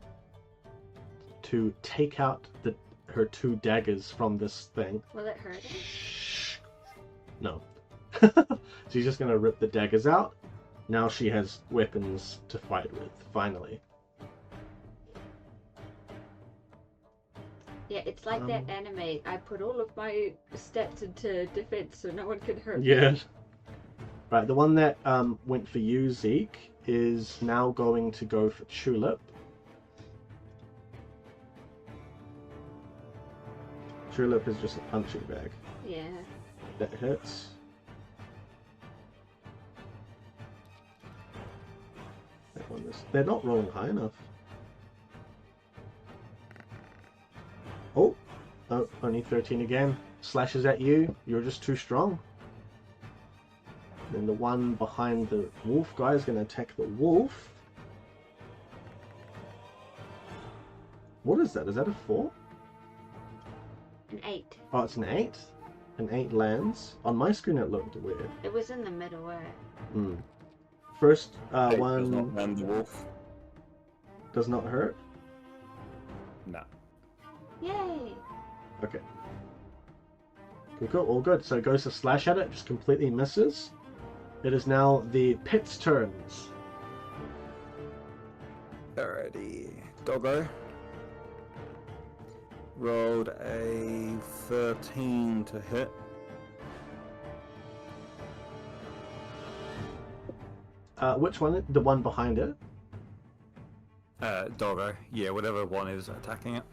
to take out her 2 daggers from this thing. Will it hurt him? No. She's just going to rip the daggers out. Now she has weapons to fight with, finally. Yeah, it's like that anime. I put all of my stats into defense so no one can hurt me. Yeah. Right, the one that went for you, Zeke, is now going to go for Tulip. Tulip is just a punching bag. Yeah. That hits. That one is... They're not rolling high enough. Oh, only 13 again. Slashes at you. You're just too strong. Then the one behind the wolf guy is going to attack the wolf. What is that? Is that a 4? An 8. Oh, it's an 8? An 8 lands. On my screen it looked weird. It was in the middle, where First Does one not land the wolf. does not hurt. No. Yay! Okay. Cool, all good. So it goes to slash at it, just completely misses. It is now the pit's turns. Alrighty. Doggo. Rolled a 13 to hit. Which one? The one behind it? Doggo. Yeah, whatever one is attacking it.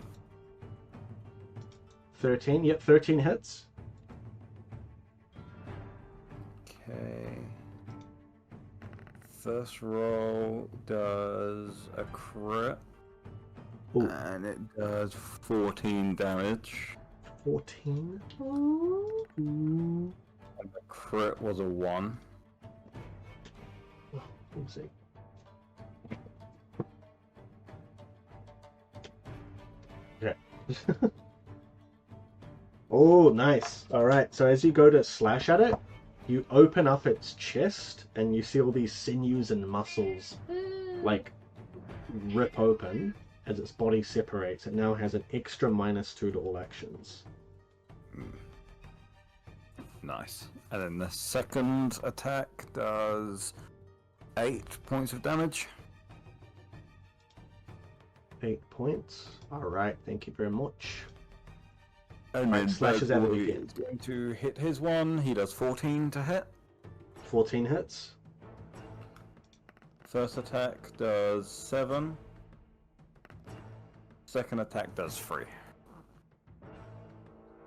13. Yep, 13 hits. Okay. First roll does a crit. Ooh. And it does 14 damage. 14. And the crit was a 1. Let's see. Okay. Oh, nice. Alright, so as you go to slash at it, you open up its chest and you see all these sinews and muscles like rip open as its body separates. It now has an extra -2 to all actions. Nice. And then the second attack does 8 points of damage. 8 points. Alright, thank you very much. And then slashes at it Boy again. is going to hit his one. He does 14 to hit. 14 hits. First attack does 7. Second attack does 3.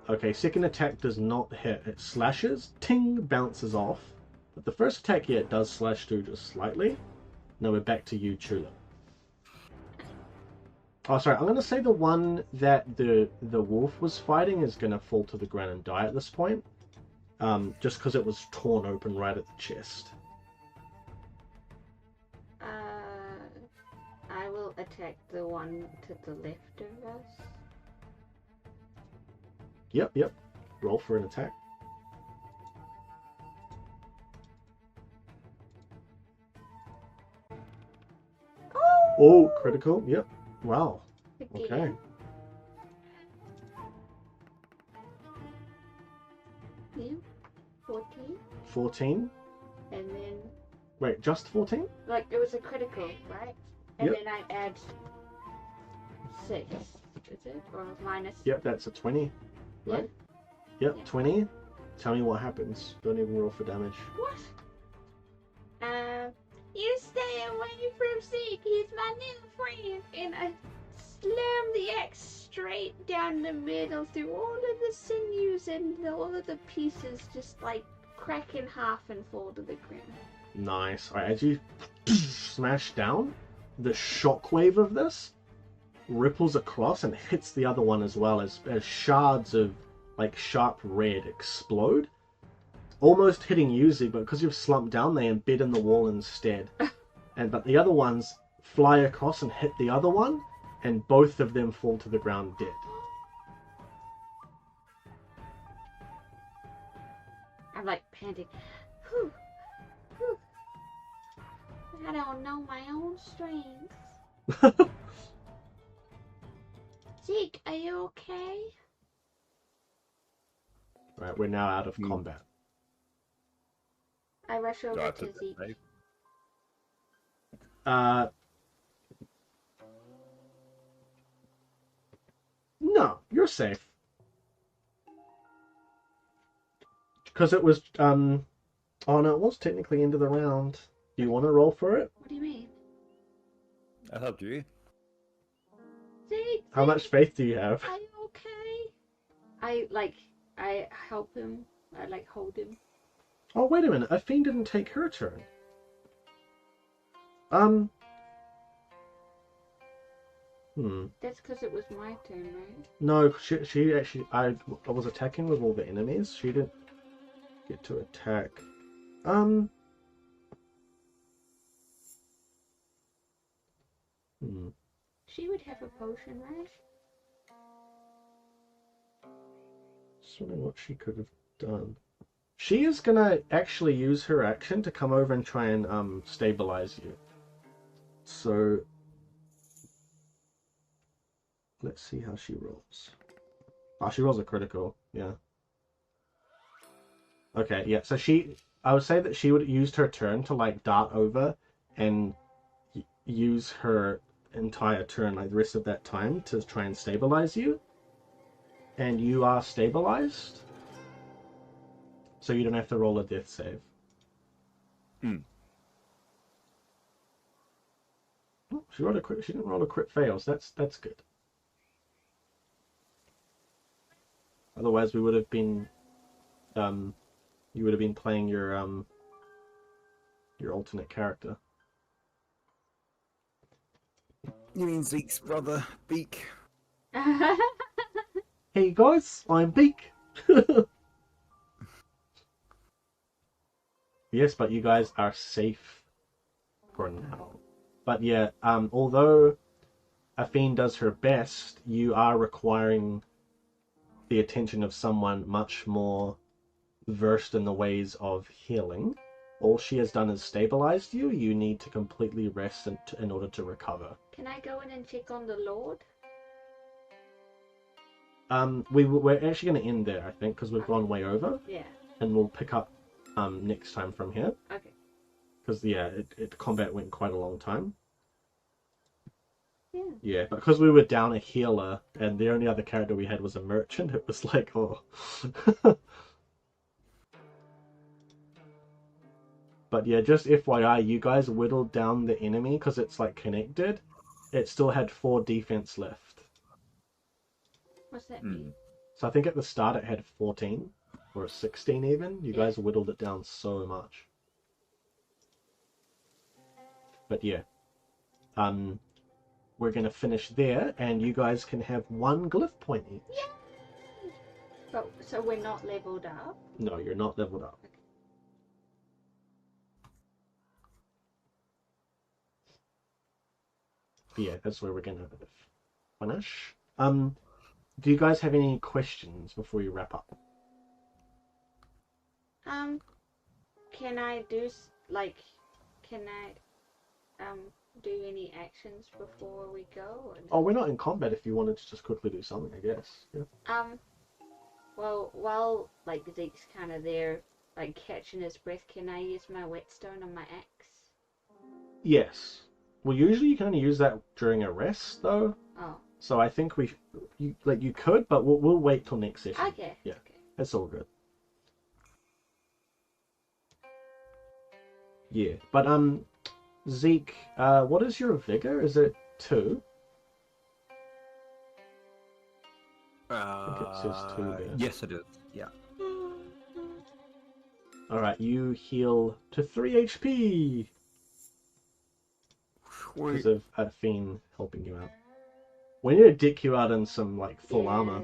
Okay, second attack does not hit. It slashes, ting, bounces off. But the first attack, yeah, it does slash through just slightly. Now we're back to you, Chula. Oh, sorry, I'm going to say the one that the wolf was fighting is going to fall to the ground and die at this point. Just because it was torn open right at the chest. I will attack the one to the left of us. Yep. Roll for an attack. Oh, critical. Yep. Wow. Okay. Yeah. 14. 14. And then, Wait, just 14? like, it was a critical, right? And Yep. then I add 6, is it? Or minus? Yep, that's a 20. Right? Yep, Yeah. 20. Tell me what happens. Don't even roll for damage. What? You stay away from Zeke. He's my new friend. And I slam the axe straight down the middle through all of the sinews, and all of the pieces just like crack in half and fall to the ground. Nice. Alright, as you smash down, the shockwave of this ripples across and hits the other one as well, as shards of like sharp red explode, almost hitting you, Zeke, but because you've slumped down, they embed in the wall instead. But the other ones fly across and hit the other one, and both of them fall to the ground dead. I'm like panting. Whew. Whew. I don't know my own strength. Zeke, are you okay? Right, we're now out of combat. I rush Do I over have to to Zeke. save? No, you're safe. Because it was, oh no, it was technically end of the round. Do you want to roll for it? What do you mean? I helped you. Zeke, How much faith do you have? are you okay? I help him. I like hold him. Oh, wait a minute. A fiend didn't take her turn. That's because it was my turn, right? No, she actually, I was attacking with all the enemies. She didn't get to attack. She would have a potion, right? Just wondering what she could have done. She is gonna actually use her action to come over and try and stabilize you. So let's see how she rolls. Oh, she rolls a critical, yeah. Okay, yeah. So I would say that she would have used her turn to like dart over and use her entire turn, like the rest of that time, to try and stabilize you. And you are stabilized, so you don't have to roll a death save. Oh, she rolled a crit. She didn't roll a crit fail, so that's good. Otherwise, we would have been, you would have been playing your alternate character. You mean Zeke's brother, Beak? Hey guys, I'm Beak. Yes, but you guys are safe for now. But yeah, although a fiend does her best, you are requiring the attention of someone much more versed in the ways of healing. All she has done is stabilized you. You need to completely rest in order to recover. Can I go in and check on the Lord? We're actually going to end there, I think, because we've gone way over. Yeah. And we'll pick up next time from here. Okay. Because yeah, combat went quite a long time. Yeah. Yeah, but because we were down a healer and the only other character we had was a merchant, it was like, oh. But yeah, just FYI, you guys whittled down the enemy because it's like connected. It still had 4 defense left. What's that mean? So I think at the start it had 14 or 16 even. You guys whittled it down so much. But yeah, we're gonna finish there, and you guys can have 1 glyph point each. Yay! But so we're not leveled up. No, you're not leveled up. Okay. But yeah, that's where we're gonna finish. Do you guys have any questions before you wrap up? Can I do can I do any actions before we go? Or Oh, we're not in combat. If you wanted to just quickly do something, I guess. Yeah. well, while like Zeke's kind of there like catching his breath, can I use my whetstone on my axe? Yes. Well, usually you can only use that during a rest, though. Oh. So I think you could, but we'll wait till next session. Okay. Yeah. Okay. That's all good. Yeah, but Zeke, what is your vigor? Is it 2? I think it says 2 there. Yes, it is. Yeah. All right, you heal to 3 HP because of a fiend helping you out. We need to dick you out in some like full armor.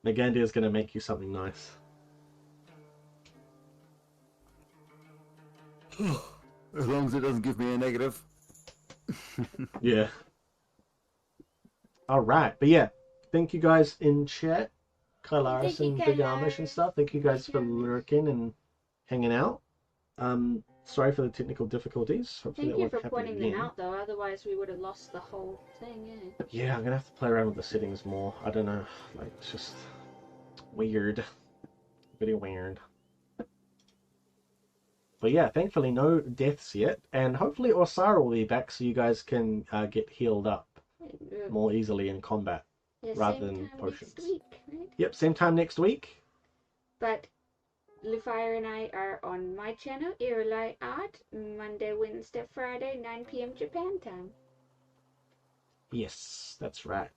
Megandia's gonna make you something nice. As long as it doesn't give me a negative. Yeah. All right, but yeah, thank you guys in chat, Kylaris Thank you, and Big Kylaris. Amish and stuff. Thank you guys for lurking and hanging out. Sorry for the technical difficulties. Hopefully Thank that you won't for happen pointing again. them out, though. Otherwise, we would have lost the whole thing. Yeah, I'm gonna have to play around with the settings more. I don't know, like it's just weird, very weird. But yeah, thankfully no deaths yet, and hopefully Osara will be back so you guys can get healed up more easily in combat rather than potions. Next week, right? Yep, same time next week. But Leufaya and I are on my channel, Irulai Art, Monday, Wednesday, Friday, 9 p.m. Japan time. Yes, that's right.